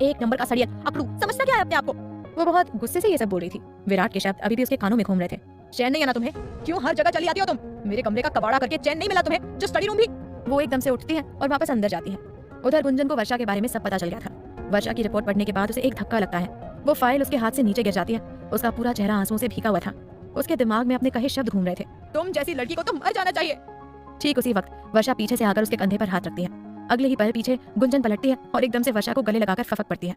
एक नंबर का सड़ियल अकड़ू, समझता क्या है अपने आप को। वो बहुत गुस्से से ये सब बोल रही थी। विराट के शब्द अभी भी उसके कानों में घूम रहे थे। चैन नहीं आना तुम्हें? क्यों हर जगह चली आती हो तुम? मेरे कमरे का कबाड़ा करके चैन नहीं मिला तुम्हें? जो स्टडी रूम भी। वो एकदम से उठती है और वापस अंदर जाती है। उधर गुंजन को वर्षा के बारे में सब पता चल गया था। वर्षा की रिपोर्ट पढ़ने के बाद उसे एक धक्का लगता है। वो फाइल उसके हाथ से नीचे गिर जाती है। उसका पूरा चेहरा आंसुओं से भीगा हुआ था। उसके दिमाग में अपने कहे शब्द घूम रहे थे, तुम जैसी लड़की को तो मर जाना चाहिए। ठीक उसी वक्त वर्षा पीछे से आकर उसके कंधे पर हाथ रखती है। अगले ही पल पीछे गुंजन पलटती है और एकदम से वर्षा को गले लगाकर फपक पड़ती है।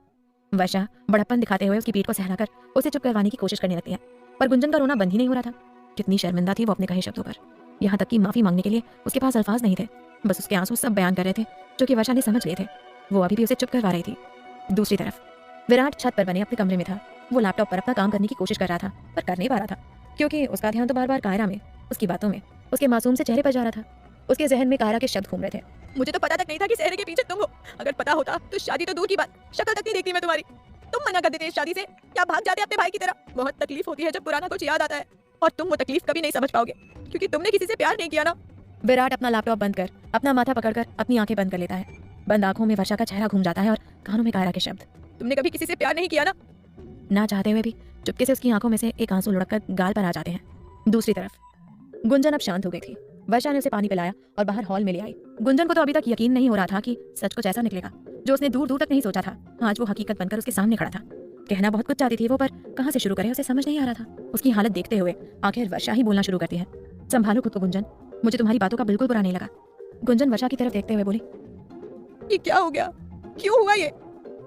वर्षा बड़प्पन दिखाते हुए उसकी पीठ को सहलाकर उसे चुप करवाने की कोशिश करने लगती है, पर गुंजन का रोना बंद ही नहीं हो रहा था। कितनी शर्मिंदा थी वो अपने कहे शब्दों पर। यहाँ तक कि माफी मांगने के लिए उसके पास अल्फाज नहीं थे। बस उसके आंसू सब बयान कर रहे थे जो कि वर्षा ने समझ लिए थे। वो अभी भी उसे चुप करवा रही थी। दूसरी तरफ विराट छत पर बने अपने कमरे में था। वो लैपटॉप पर अपना काम करने की कोशिश कर रहा था, पर कर नहीं पा रहा था, क्योंकि उसका ध्यान तो बार बार कायरा में, उसकी बातों में, उसके मासूम से चेहरे पर जा रहा था। उसके जहन में कायरा के शब्द घूम रहे थे, मुझे तो पता तक नहीं था कि सहरे के पीछे तुम हो। अगर पता होता तो शादी तो दूर की बात, शक्ल तक नहीं देखती मैं तुम्हारी। तुम मना कर देते इस शादी से, क्या भाग जाते अपने भाई की तरह। बहुत तकलीफ होती है जब पुराना कुछ याद आता है, और तुम वो तकलीफ कभी नहीं समझ पाओगे क्योंकि तुमने किसी से प्यार नहीं किया ना। विराट अपना लैपटॉप बंद कर अपना माथा पकड़कर अपनी आंखें बंद कर लेता है। बंद आंखों में वर्षा का चेहरा घूम जाता है और कानों में कायरा के शब्द। तुमने कभी किसी से प्यार नहीं किया ना? ना चाहते हुए भी चुपके से उसकी आंखों में से एक आंसू लुढ़क कर गाल पर आ जाते हैं। दूसरी तरफ गुंजन अब शांत हो गई थी। वर्षा ने उसे पानी पिलाया और बाहर हॉल में ले आई। गुंजन को तो अभी तक यकीन नहीं हो रहा था कि सच कुछ ऐसा निकलेगा जो उसने दूर दूर तक नहीं सोचा था। आज वो हकीकत बनकर उसके सामने खड़ा था। कहना बहुत कुछ चाहती थी वो, पर कहाँ से शुरू करे उसे समझ नहीं आ रहा था। उसकी हालत देखते हुए आखिर वर्षा ही बोलना शुरू करती है, संभालो खुद को गुंजन, मुझे तुम्हारी बातों का बिल्कुल बुरा नहीं लगा। गुंजन वर्षा की तरफ देखते हुए बोली, ये क्या हो गया, क्यों हुआ ये?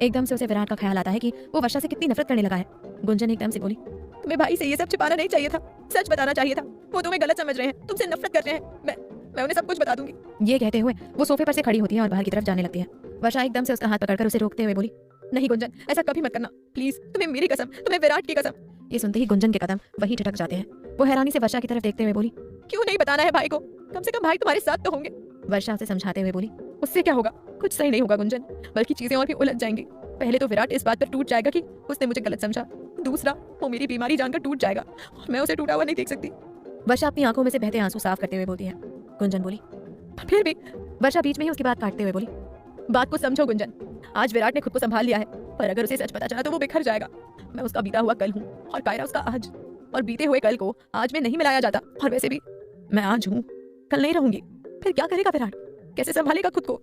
एकदम से उसे विराट का ख्याल आता है कि वो वर्षा से कितनी नफरत करने लगा है। गुंजन एकदम से बोली, तुम्हें भाई से ये सब छिपाना नहीं चाहिए था, सच बताना चाहिए था। वो तुम्हें गलत समझ रहे हैं, तुमसे नफरत कर रहे हैं। मैं उन्हें सब कुछ बता दूंगी। ये कहते हुए वो सोफे पर से खड़ी होती है और बाहर की तरफ जाने लगती है। वर्षा एकदम से उसका हाथ पकड़कर उसे रोकते हुए बोली, नहीं गुंजन, ऐसा कभी मत करना प्लीज, तुम्हें मेरी कसम, तुम्हें विराट की कसम। ये सुनते ही गुंजन के कदम वहीं ठिठक जाते हैं। वो हैरानी से वर्षा की तरफ देखते हुए बोली, क्यों नहीं बताना है भाई को? कम से कम भाई तुम्हारे साथ तो होंगे। वर्षा उसे समझाते हुए बोली, उससे क्या होगा, कुछ सही नहीं होगा गुंजन, बल्कि चीजें और भी उलझ जाएंगी। पहले तो विराट इस बात पर टूट जाएगा कि उसने मुझे गलत समझा। दूसरा, वो मेरी बीमारी जानकर टूट जाएगा और मैं उसे टूटा हुआ नहीं देख सकती। वर्षा अपनी आंखों में से बहते आंसू साफ करते हुए बोलती है। गुंजन बोली, फिर भी। वर्षा बीच में ही उसकी बात काटते हुए बोली, बात को समझो गुंजन, आज विराट ने खुद को संभाल लिया है, पर अगर उसे सच पता चला तो वो बिखर जाएगा। मैं उसका बीता हुआ कल हूँ और कायरा उसका आज, और बीते हुए कल को आज में नहीं मिलाया जाता। और वैसे भी मैं आज हूँ, कल नहीं रहूंगी। फिर क्या करेगा विराट? कैसे संभालेगा खुद को?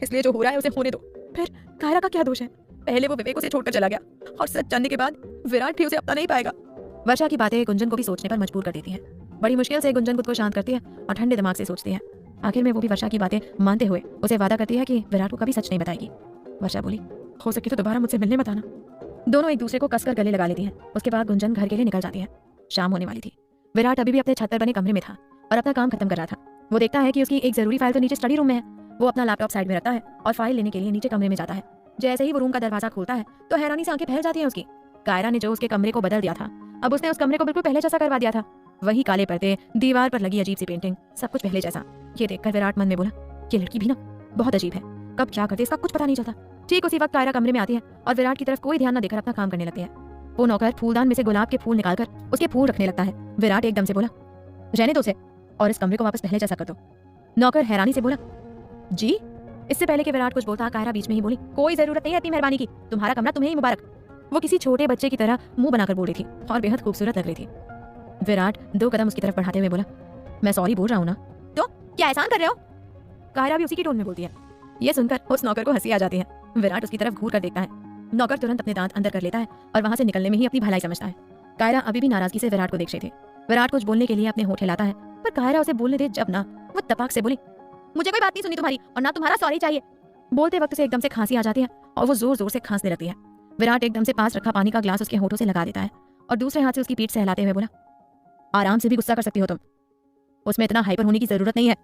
इसलिए जो हो रहा है उसे होने दो। फिर कायरा का क्या दोष है? पहले वो विवेक उसे छोड़कर चला गया और सच जानने के बाद विराट भी उसे अपना नहीं पाएगा। वर्षा की बातें गुंजन को भी सोचने पर मजबूर कर देती हैं। बड़ी मुश्किल से गुंजन खुद को शांत करती है और ठंडे दिमाग से सोचती है। आखिर में वो भी वर्षा की बातें मानते हुए उसे वादा करती है कि विराट को कभी सच नहीं बताएगी। वर्षा बोली, हो सके तो दोबारा मुझसे मिलने मत आना। दोनों एक दूसरे को कसकर गले लगा लेती हैं। उसके बाद गुंजन घर के लिए निकल जाती है। शाम होने वाली थी। विराट अभी भी अपने छत पर बने कमरे में था और अपना काम खत्म कर रहा था। वो देखता है कि उसकी एक जरूरी फाइल तो नीचे स्टडी रूम में है। वो अपना लैपटॉप साइड में रखता है और फाइल लेने के लिए नीचे कमरे में जाता है। जैसे ही वो रूम का दरवाजा खोलता है तो हैरानी से आंखें फैल जाती हैं उसकी। कायरा ने जो उसके कमरे को बदल दिया था, अब उसने उस कमरे को बिल्कुल पहले जैसा करवा दिया था। वही काले पर्दे, दीवार पर लगी अजीब सी पेंटिंग, सब कुछ पहले जैसा। ये देखकर विराट मन में बोला, ये लड़की भी ना बहुत अजीब है, कब क्या करते इसका कुछ पता नहीं चलता। ठीक उसी वक्त कायरा कमरे में आती है और विराट की तरफ कोई ध्यान न देकर अपना काम करने लगती है। वो नौकर फूलदान में से गुलाब के फूल निकालकर उसके फूल रखने लगता है। विराट एकदम से बोला, रहने दो उसे और इस कमरे को वापस पहले जैसा कर दो। नौकर हैरानी से बोला, जी। इससे पहले कि विराट कुछ बोलता, कायरा बीच में ही बोली, कोई जरूरत नहीं है इतनी मेहरबानी की, तुम्हारा कमरा तुम्हें ही मुबारक। वो किसी छोटे बच्चे की तरह मुंह बनाकर बोल रही थी और बेहद खूबसूरत लग रही थी। विराट 2 कदम उसकी तरफ बढ़ाते हुए बोला, मैं सॉरी बोल रहा हूँ ना। तो क्या एहसान कर रहे हो? कायरा भी उसी की टोन में बोलती है। ये सुनकर उस नौकर को हंसी आ जाती है। विराट उसकी तरफ घूर कर देखता है। नौकर तुरंत अपने दांत अंदर कर लेता है और वहां से निकलने में ही अपनी भलाई समझता है। कायरा अभी भी नाराजगी से विराट को देख रही थी। विराट कुछ बोलने के लिए अपने होठ हिलाता है, पर कायरा उसे बोलने दे जब ना, वो तपाक से बोली, मुझे कोई बात नहीं सुनी तुम्हारी और ना तुम्हारा सॉरी चाहिए। बोलते वक्त उसे एकदम से खांसी आ जाती है और वो जोर जोर से खांसने लगती है। विराट एकदम से पास रखा पानी का ग्लास उसके होठों से लगा देता है और दूसरे हाथ से उसकी पीठ सहलाते हुए बोला, आराम से भी गुस्सा कर सकती हो तुम, उसमें इतना हाइपर होने की जरूरत नहीं है।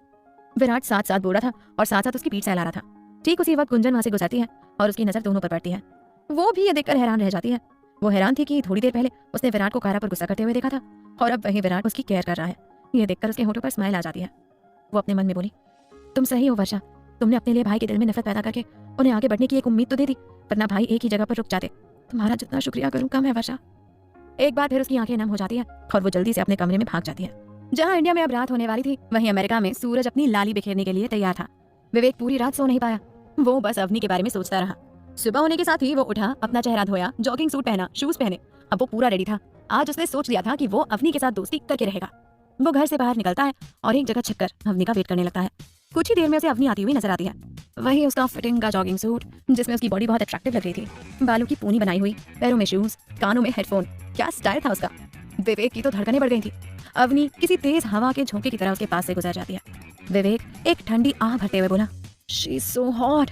विराट साथ साथ बोल रहा था और साथ साथ उसकी पीठ सहला रहा था। ठीक उसी वक्त गुंजन वहां से गुजरती है और उसकी नजर दोनों पर पड़ती है। वो भी ये देखकर हैरान रह जाती है। वो हैरान थी कि थोड़ी देर पहले उसने विराट को कायरा पर गुस्सा करते हुए देखा था और अब वही विराट उसकी केयर कर रहा है। ये देखकर उसके होठों पर स्माइल आ जाती है। वो अपने मन में बोली, तुम सही हो वर्षा, तुमने अपने लिए भाई के दिल में नफरत पैदा करके उन्हें आगे बढ़ने की एक उम्मीद तो दे दी, वरना भाई एक ही जगह पर रुक जाते। तुम्हारा जितना शुक्रिया करूं कम है वर्षा। एक बार फिर उसकी आंखें नम हो जाती है और वो जल्दी से अपने कमरे में भाग जाती है। जहां इंडिया में अब रात होने वाली थी, वहीं अमेरिका में सूरज अपनी लाली बिखेरने के लिए तैयार था। विवेक पूरी रात सो नहीं पाया। वो बस अवनी के बारे में सोचता रहा। सुबह होने के साथ ही वो उठा, अपना चेहरा धोया, जॉगिंग सूट पहना, शूज पहने। अब वो पूरा रेडी था। आज उसने सोच लिया था कि वो अवनी के साथ दोस्ती करके रहेगा। वो घर से बाहर निकलता है और एक जगह छिपकर अवनी का वेट करने लगता है। कुछ ही देर में उसे अवनी आती हुई नजर आती है। वही उसका फिटिंग का जॉगिंग सूट, जिसमें उसकी बॉडी बहुत अट्रैक्टिव लग रही थी। बालों की पूनी बनाई हुई, पैरों में शूज, कानों में हेडफोन, क्या स्टाइल था उसका। विवेक की तो धड़कनें बढ़ गई थी। अवनी किसी तेज हवा के झोंके की तरह उसके पास से गुजर जाती है। विवेक एक ठंडी आह भरते हुए बोला, शी इज सो हॉट।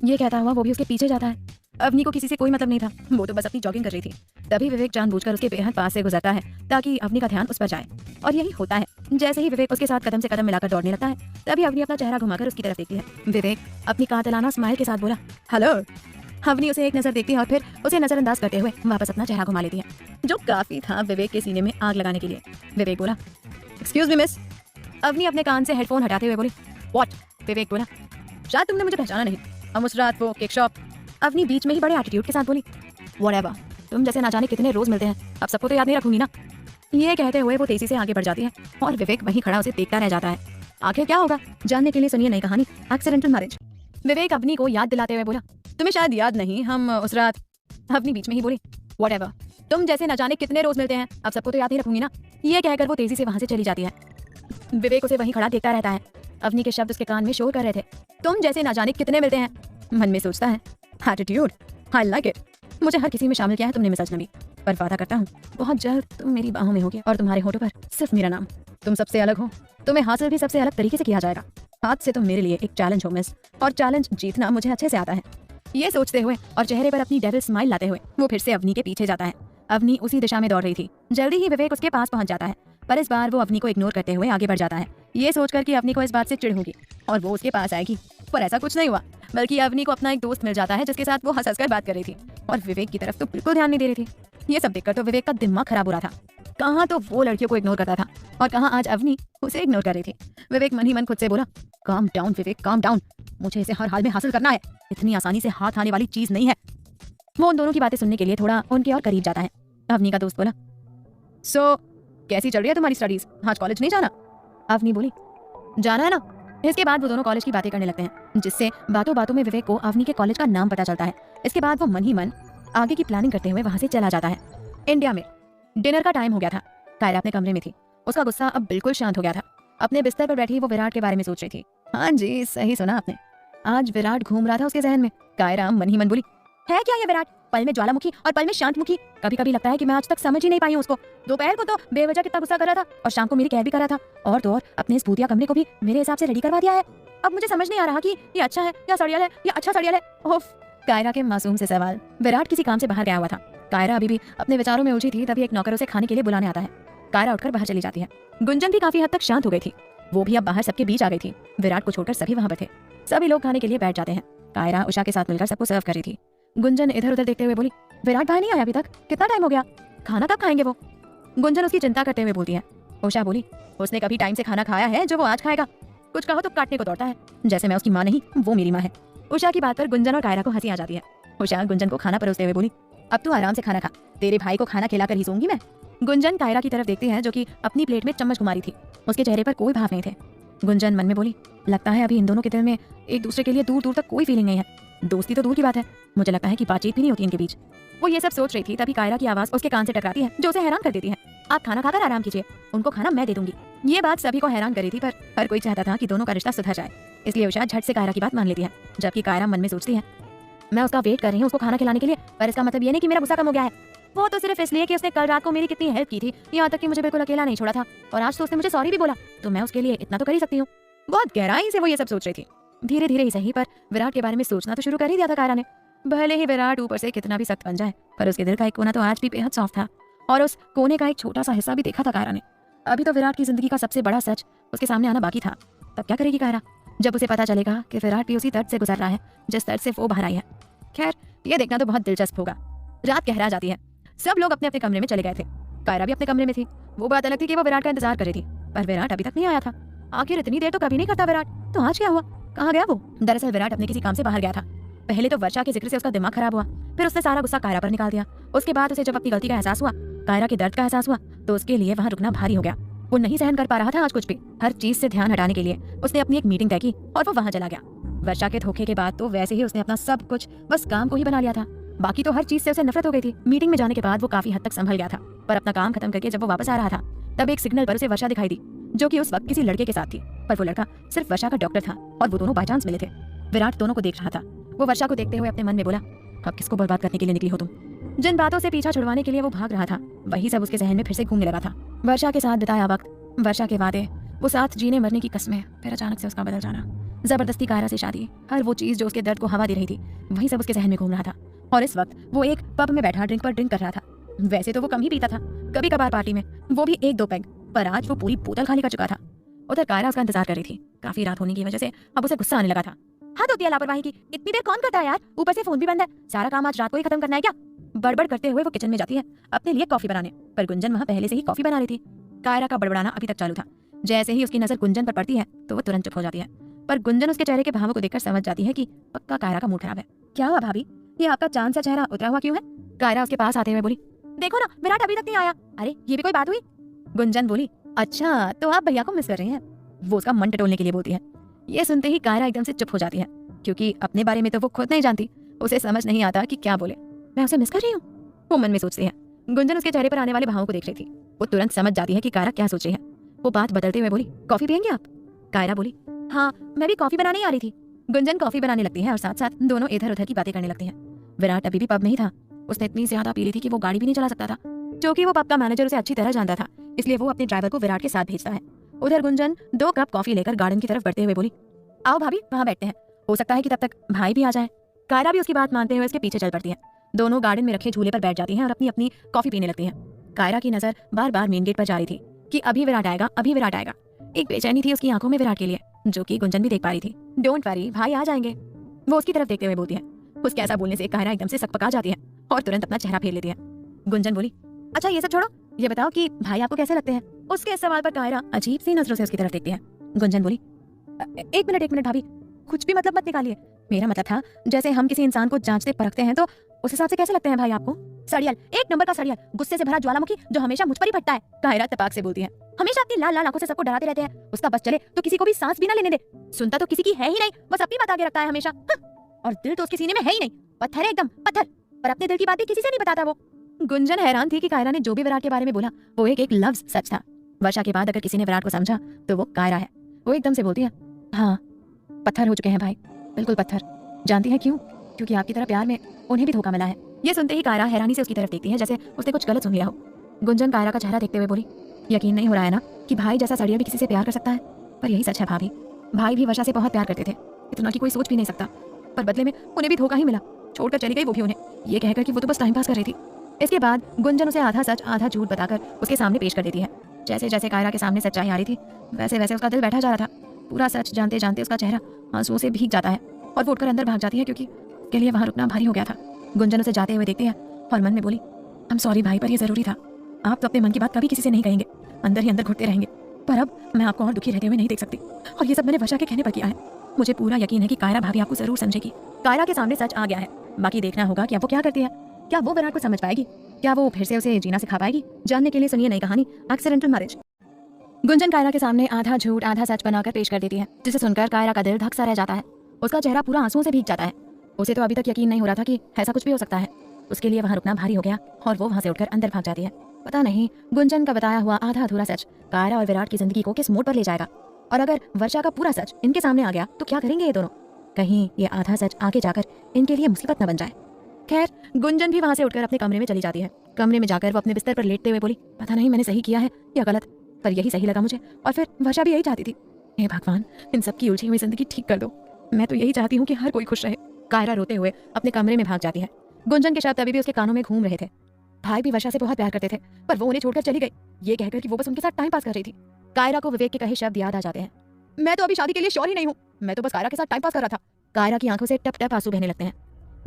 ये कहता हुआ वो भी उसके पीछे जाता है। अवनी को किसी से कोई मतलब नहीं था, वो तो बस अपनी जॉगिंग कर रही थी। तभी विवेक जानबूझकर उसके बेहद पास से गुजरता है ताकि अवनी का ध्यान उस पर जाए। और यही होता है। जैसे ही विवेक उसके साथ कदम से कदम मिलाकर दौड़ने लगता है, तभी अवनी अपना चेहरा घुमाकर उसकी तरफ देखती है। विवेक अपनी कातिलाना स्माइल के साथ बोला, हेलो। अवनी उसे एक नजर देखती है और फिर उसे नजरअंदाज करते हुए वापस अपना चेहरा घुमा लेती है, जो काफी था विवेक के सीने में आग लगाने के लिए। विवेक बोला, एक्सक्यूज मी मिस। अवनी अपने कान से हेडफोन हटाते हुए बोली, व्हाट? विवेक बोला, शायद तुमने मुझे पहचाना नहीं, हम उस रात वो केक शॉप। अवनी बीच में ही बड़े एटीट्यूड के साथ बोली, व्हाटएवर, तुम जैसे ना जाने कितने रोज मिलते हैं, अब सबको तो याद नहीं रखूंगी ना। ये कहते हुए वो तेजी से आगे बढ़ जाती है और विवेक वहीं खड़ा उसे देखता रह जाता है। आखिर क्या होगा, जानने के लिए सुनिए नई कहानी एक्सीडेंटल मैरिज। विवेक अवनी को याद दिलाते हुए बोला, तुम्हें शायद याद नहीं, हम उस रात। अवनी बीच में ही बोली, व्हाटएवर, तुम जैसे ना जाने कितने रोज मिलते हैं, अब सबको तो याद नहीं रखूंगी ना। ये कहकर वो तेजी से वहां से चली जाती है। विवेक उसे वहीं खड़ा देखता रहता है। अवनी के शब्द उसके कान में शोर कर रहे थे, तुम जैसे ना जाने कितने मिलते हैं। मन में सोचता है, एटीट्यूड, आई लाइक इट। मुझे हर किसी में शामिल किया है तुमने मिस अजनबी, पर वादा करता हूँ बहुत जल्द तुम मेरी बाहों में होगे और तुम्हारे होठों पर सिर्फ मेरा नाम। तुम सबसे अलग हो, तुम्हें हासिल भी सबसे अलग तरीके से किया जाएगा। आज से तुम मेरे लिए एक चैलेंज हो मिस, और चैलेंज जीतना मुझे अच्छे से आता है। ये सोचते हुए और चेहरे पर अपनी डेविल स्माइल लाते हुए वो फिर से अवनी के पीछे जाता है। अवनी उसी दिशा में दौड़ रही थी। जल्दी ही विवेक उसके पास पहुंच जाता है, पर इस बार वो अवनी को इग्नोर करते हुए आगे बढ़ जाता है, ये सोचकर कि अवनी को इस बात से चिढ़ होगी और वो उसके पास आएगी। पर ऐसा कुछ नहीं हुआ, बल्कि अवनी को अपना एक दोस्त मिल जाता है जिसके साथ वो हंस कर बात कर रही थी और विवेक की तरफ तो बिल्कुल ध्यान नहीं दे रही थी। ये सब देखकर तो विवेक का दिमाग खराब हो रहा था। कहाँ तो वो लड़कियों को इग्नोर करता था और कहाँ आज अवनी उसे इग्नोर कर रही थी। विवेक मन ही मन खुद से बोला, काम डाउन विवेक, काम डाउन, मुझे इसे हर हाल में हासिल करना है, इतनी आसानी से हाथ आने वाली चीज नहीं है। वो उन दोनों की बातें सुनने के लिए थोड़ा उनके और करीब जाता है। अवनी का दोस्त बोला, सो कैसी चल रही है तुम्हारी स्टडीज, आज कॉलेज नहीं जाना? अवनी बोली, जाना है ना। इसके बाद वो दोनों कॉलेज की बातें करने लगते हैं, जिससे बातों बातों में विवेक को अवनी के कॉलेज का नाम पता चलता है। इसके बाद वो मन ही मन आगे की प्लानिंग करते हुए वहां से चला जाता है। इंडिया में डिनर का टाइम हो गया था। कायरा अपने कमरे में थी। उसका गुस्सा अब बिल्कुल शांत हो गया था। अपने बिस्तर पर बैठी वो विराट के बारे में सोच रही थी। हाँ जी, सही सुना आपने। आज विराट घूम रहा था उसके जहन में। कायरा मन ही मन बोली, है क्या ये विराट, पल में ज्वालामुखी और पल में शांतमुखी। कभी कभी लगता है कि मैं आज तक समझ ही नहीं पाई हूँ उसको। दोपहर को तो बेवजह कितना गुस्सा कर रहा था और शाम को मेरी कैद भी कर रहा था, और तो और अपने इस भूतिया कमरे को भी मेरे हिसाब से रेडी करवा दिया है। अब मुझे समझ नहीं आ रहा कि ये अच्छा है या सड़ियल है या अच्छा सड़ियल है। ओफ। कायरा के मासूम से सवाल। विराट किसी काम से बाहर गया हुआ था। कायरा अभी भी अपने विचारों में उलझी थी, तभी एक नौकर उसे खाने के लिए बुलाने आता है। कायरा उठकर बाहर चली जाती है। गुंजन भी काफी हद तक शांत हो गई थी। वो भी अब बाहर सबके बीच आ गई थी। विराट को छोड़कर सभी वहां पर थे। सभी लोग खाने के लिए बैठ जाते हैं। कायरा उषा के साथ मिलकर सबको सर्व कर रही थी। गुंजन इधर उधर देखते हुए बोली, विराट भाई नहीं आया अभी तक, कितना टाइम हो गया, खाना कब खाएंगे वो। गुंजन उसकी चिंता करते हुए बोलती है। उषा बोली, उसने कभी टाइम से खाना खाया है जो वो आज खाएगा। कुछ कहो तो काटने को दौड़ता है, जैसे मैं उसकी माँ नहीं वो मेरी माँ है। उषा की बात पर गुंजन और कायरा को हंसी आ जाती है। उषा गुंजन को खाना परोसते हुए बोली, अब तू आराम से खाना खा, तेरे भाई को खाना खिलाकर ही सोऊंगी मैं। गुंजन कायरा की तरफ देखती है जो कि अपनी प्लेट में चम्मच घुमा रही थी। उसके चेहरे पर कोई भाव नहीं थे। गुंजन मन में बोली, लगता है अभी इन दोनों के दिल में एक दूसरे के लिए दूर दूर तक कोई फीलिंग नहीं है। दोस्ती तो दूर की बात है, मुझे लगता है कि बातचीत भी नहीं होती इनके बीच। वो ये सब सोच रही थी, तभी कायरा की आवाज उसके कान से टकराती है जो उसे हैरान कर देती है। आप खाना खाकर आराम कीजिए, उनको खाना मैं दे दूंगी। ये बात सभी को हैरान कर रही थी, पर हर कोई चाहता था कि दोनों का रिश्ता सुधर जाए, इसलिए उषा झट से कायरा की बात मान लेती है। जबकि कायरा मन में सोचती है, मैं उसका वेट कर रही हूँ उसको खाना खिलाने के लिए, पर इसका मतलब ये नहीं कि मेरा गुस्सा कम हो गया है। वो तो सिर्फ इसलिए कि उसने कल रात को मेरी कितनी हेल्प की थी, यहाँ तक कि मुझे बिल्कुल अकेला नहीं छोड़ा था, और आज तो उसने मुझे सॉरी भी बोला, तो मैं उसके लिए इतना तो कर ही सकती हूँ। बहुत गहराई से वो ये सब सोच रही थी। धीरे धीरे ही सही, पर विराट के बारे में सोचना तो शुरू कर ही दिया था कायरा ने। भले ही विराट ऊपर से कितना भी सख्त बन जाए, पर उसके दिल का एक कोना तो आज भी बेहद सॉफ्ट था, और उस कोने का एक छोटा सा हिस्सा भी देखा था कायरा ने। अभी तो विराट की जिंदगी का सबसे बड़ा सच उसके सामने आना बाकी था। तब क्या करेगी कायरा, जब उसे पता चलेगा कि विराट भी उसी दर्द से गुजर रहा है जिस दर्द से वो बाहर आई है। खैर, ये देखना तो बहुत दिलचस्प होगा। रात गहरा जाती है। सब लोग अपने अपने कमरे में चले गए थे। कायरा भी अपने कमरे में थी। वो बात अलग थी कि वो विराट का इंतजार कर रही थी, पर विराट अभी तक नहीं आया था। आखिर इतनी देर तो कभी नहीं करता विराट, तो आज क्या हुआ, कहाँ गया वो। दरअसल विराट अपने किसी काम से बाहर गया था। पहले तो वर्षा के जिक्र से उसका दिमाग खराब हुआ, फिर उसने सारा गुस्सा कायरा पर निकाल दिया। उसके बाद उसे जब अपनी गलती का एहसास हुआ, कायरा के दर्द का एहसास हुआ, तो उसके लिए वहाँ रुकना भारी हो गया। वो नहीं सहन कर पा रहा था आज कुछ भी। हर चीज से ध्यान हटाने के लिए उसने अपनी एक मीटिंग तय की और वो वहाँ चला गया। वर्षा के धोखे के बाद तो वैसे ही उसने अपना सब कुछ बस काम को ही बना लिया था। बाकी तो हर चीज से उसे नफरत हो गई थी। मीटिंग में जाने के बाद वो काफी हद तक संभल गया था, पर अपना काम खत्म करके जब वो वापस आ रहा था, तब एक सिग्नल पर उसे वर्षा दिखाई दी, जो कि उस वक्त किसी लड़के के साथ थी। पर वो लड़का सिर्फ वर्षा का डॉक्टर था, और वो दोनों बाय चांस मिले थे। विराट दोनों को देख रहा था। वो वर्षा को देखते हुए अपने मन में बोला, अब किसको बर्बाद करने के लिए निकली हो तुम। जिन बातों से पीछा छुड़वाने के लिए वो भाग रहा था, वही सब उसके जहन में फिर से घूमने लगा था। वर्षा के साथ बिताया वक्त, वर्षा के वादे, वो साथ जीने मरने की कस्में, फिर अचानक से उसका बदल जाना, जबरदस्ती कायरा से शादी, हर वो चीज जो उसके दर्द को हवा दे रही थी, वही सब उसके जहन में घूम रहा था। और इस वक्त वो एक पब में बैठा ड्रिंक पर ड्रिंक कर रहा था। वैसे तो वो कम ही पीता था, कभी कभार पार्टी में, वो भी एक दो पैग, पर आज वो पूरी बोतल खाली कर चुका था। उधर कायरा उसका इंतजार कर रही थी। काफी रात होने की वजह से अब उसे गुस्सा आने लगा था। हद होती है लापरवाही की, इतनी देर कौन करता है यार, ऊपर से फोन भी बंद है, सारा काम आज रात को ही खत्म करना है क्या। बड़बड़ करते हुए वो किचन में जाती है अपने लिए कॉफी बनाने, पर गुंजन वहाँ पहले से ही कॉफी बना रही थी। कायरा का बड़बड़ाना अभी तक चालू था। जैसे ही उसकी नजर गुंजन पर पड़ती है तो वो तुरंत चुप हो जाती है, पर गुंजन उसके चेहरे के भावों को देखकर समझ जाती है कि पक्का कायरा का मूड खराब है। क्या हुआ भाभी, ये आपका चांद सा चेहरा उतरा हुआ क्यों है। कायरा उसके पास आते हुए बोली, देखो ना विराट अभी तक नहीं आया। अरे ये भी कोई बात हुई। गुंजन बोली, अच्छा तो आप भैया को मिस कर रही हैं। वो उसका मन टटोलने के लिए बोलती है। ये सुनते ही कायरा एकदम से चुप हो जाती है, क्योंकि अपने बारे में तो वो खुद नहीं जानती। उसे समझ नहीं आता कि क्या बोले। मैं उसे मिस कर रही हूँ, वो मन में सोचती है। गुंजन उसके चेहरे पर आने वाले भावों को देख रही थी। वो तुरंत समझ जाती है कि कायरा क्या सोच रही है। वो बात बदलते हुए बोली, कॉफी पियेंगे आप। कायरा बोली, हाँ मैं भी कॉफी बनाने ही आ रही थी। गुंजन कॉफी बनाने लगती है और साथ साथ दोनों इधर उधर की बातें करने लगती हैं। विराट अभी भी पब में ही था। उसने इतनी ज्यादा पी ली थी कि वो गाड़ी भी नहीं चला सकता था। क्योंकि वो पब का मैनेजर उसे अच्छी तरह जानता था, इसलिए वो अपने ड्राइवर को विराट के साथ भेजता है। उधर गुंजन 2 कप कॉफी लेकर गार्डन की तरफ बढ़ते हुए बोली, आओ भाभी वहाँ बैठते हैं, हो सकता है कि तब तक भाई भी आ जाए। कायरा भी उसकी बात मानते हुए उसके पीछे चल पड़ती है। दोनों गार्डन में रखे झूले पर बैठ जाती हैं और अपनी अपनी कॉफी पीने लगती हैं। कायरा की नजर बार बार मेन गेट पर जा रही थी कि अभी विराट आएगा, अभी विराट आएगा। एक बेचैनी थी उसकी आंखों में विराट के लिए, जो कि गुंजन भी देख पा रही थी। डोंट वरी, भाई आ जाएंगे, वो उसकी तरफ देखते हुए बोलती है। उसके ऐसा बोलने से कायरा एकदम से सकपका जाती है और तुरंत अपना चेहरा फेर लेती है। गुंजन बोली, अच्छा ये सब छोड़ो, ये बताओ कि भाई आपको कैसे लगते हैं। उसके इस सवाल पर कायरा अजीब सी नजरों से उसकी तरफ देखती है। गुंजन बोली, एक मिनट भाभी, कुछ भी मतलब मत निकालिए। मेरा मतलब था जैसे हम किसी इंसान को जांचते परखते हैं, तो उस हिसाब से कैसे लगते हैं भाई आपको। सड़ियल, एक नंबर का सड़ियल, गुस्से से भरा ज्वालामुखी जो हमेशा मुझ पर ही फटता है। कायरा तपाक से बोलती है। हमेशा अपनी लाल लाल आंखों से सबको डराते रहते हैं। उसका बस चले तो किसी को भी सांस भी ना लेने दे। सुनता तो किसी की है ही नहीं, बस अपनी बात आगे रखता है हमेशा। और दिल तो उसके सीने में है ही नहीं, पत्थर है एकदम पत्थर। पर अपने दिल की बात भी किसी से नहीं बताता वो। गुंजन हैरान थी कि कायरा ने जो भी विराट के बारे में बोला वो एक लफ्ज सच था। वर्षा के बाद अगर किसी ने विराट को समझा तो वो कायरा है। वो एकदम से बोलती है, हाँ पत्थर हो चुके हैं भाई, बिल्कुल पत्थर। जानती है क्यों? क्योंकि आपकी तरह प्यार में उन्हें भी धोखा मिला है। ये सुनते ही कायरा हैरानी से उसकी तरफ देखती है, जैसे उसने कुछ गलत सुन लिया हो। गुंजन कायरा का चेहरा देखते हुए बोली, यकीन नहीं हो रहा है ना कि भाई जैसा सड़िया भी किसी से प्यार कर सकता है? पर यही सच है भाभी, भाई भी वर्षा से बहुत प्यार करते थे, इतना कि कोई सोच भी नहीं सकता। पर बदले में उन्हें भी धोखा ही मिला, छोड़कर चली गई वो भी उन्हें, ये कहकर कि वो तो बस टाइम पास कर रही थी। इसके बाद गुंजन उसे आधा सच आधा झूठ बताकर उसके सामने पेश कर देती है। जैसे जैसे कायरा के सामने सच्चाई आ रही थी वैसे वैसे उसका दिल बैठा जा रहा था। पूरा सच जानते जानते उसका चेहरा आंसुओं से भीग जाता है और वो उठकर अंदर भाग जाती है, क्योंकि उसके लिए वहां रुकना भारी हो गया था। गुंजन उसे जाते हुए देखती है और मन में बोली, आई एम सॉरी भाई, पर ये जरूरी था। आप तो अपने मन की बात कभी किसी से नहीं कहेंगे, अंदर ही अंदर घुटते रहेंगे, पर अब मैं आपको और दुखी रहते हुए नहीं देख सकती। और ये सब मैंने वर्षा के कहने पर किया है। मुझे पूरा यकीन है कि कायरा भाभी आपको जरूर समझेगी। कायरा के सामने सच आ गया है, बाकी देखना होगा कि अब वो क्या करती है। क्या वो विराट को समझ पाएगी? क्या वो फिर से उसे जीना सिखा पाएगी? जानने के लिए सुनिए नई कहानी एक्सीडेंटल मैरिज। गुंजन कायरा के सामने आधा झूठ आधा सच बनाकर पेश कर देती है, जिसे सुनकर कायरा का दिल धक सा रह जाता है। उसका चेहरा पूरा आंसुओं से भीग जाता है। उसे तो अभी तक यकीन नहीं हो रहा था कि ऐसा कुछ भी हो सकता है। उसके लिए वहां रुकना भारी हो गया और वो वहां से उठकर अंदर भाग जाती है। पता नहीं गुंजन का बताया हुआ आधा अधूरा सच कायरा और विराट की जिंदगी को किस मोड़ पर ले जाएगा, और अगर वर्षा का पूरा सच इनके सामने आ गया तो क्या करेंगे ये दोनों? कहीं ये आधा सच आगे जाकर इनके लिए मुसीबत न बन जाए। खैर, गुंजन भी वहां से उठकर अपने कमरे में चली जाती है। कमरे में जाकर वो अपने बिस्तर पर लेटते हुए बोली, पता नहीं मैंने सही किया है या गलत, पर यही सही लगा मुझे, और फिर वर्षा भी यही चाहती थी। हे भगवान, इन सबकी उलझी हुई जिंदगी ठीक कर दो। मैं तो यही चाहती हूँ कि हर कोई खुश रहे। कायरा रोते हुए अपने कमरे में भाग जाती है। गुंजन के शब्द अभी भी उसके कानों में घूम रहे थे। भाई भी वर्षा से बहुत प्यार करते थे, पर वो उन्हें छोड़कर चली गई, ये कहकर कि वो बस उनके साथ टाइम पास कर रही थी। कायरा को विवेक के कहे शब्द याद आ जाते हैं, मैं तो अभी शादी के लिए श्योर ही नहीं हूँ, मैं तो बस कायरा के साथ टाइम पास कर रहा था। कायरा की आंखों से टप टप आंसू बहने लगते हैं,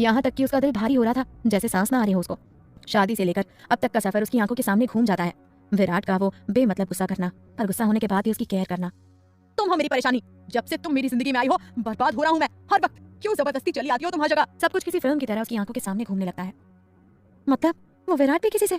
यहाँ तक कि उसका दिल भारी हो रहा था, जैसे सांस ना आ रही हो उसको। शादी से लेकर अब तक का सफर उसकी आंखों के सामने घूम जाता है। विराट का वो बेमतलब गुस्सा करना, पर गुस्सा होने के बाद भी उसकी केयर करना। तुम हो मेरी परेशानी, जब से तुम मेरी जिंदगी में आई हो बर्बाद हो रहा हूँ मैं हर वक्त। क्यों जबरदस्ती चली आती हो तुम हर जगह? सब कुछ किसी फिल्म की तरह उसकी आंखों के सामने घूमने लगता है। मतलब वो विराट भी किसी से?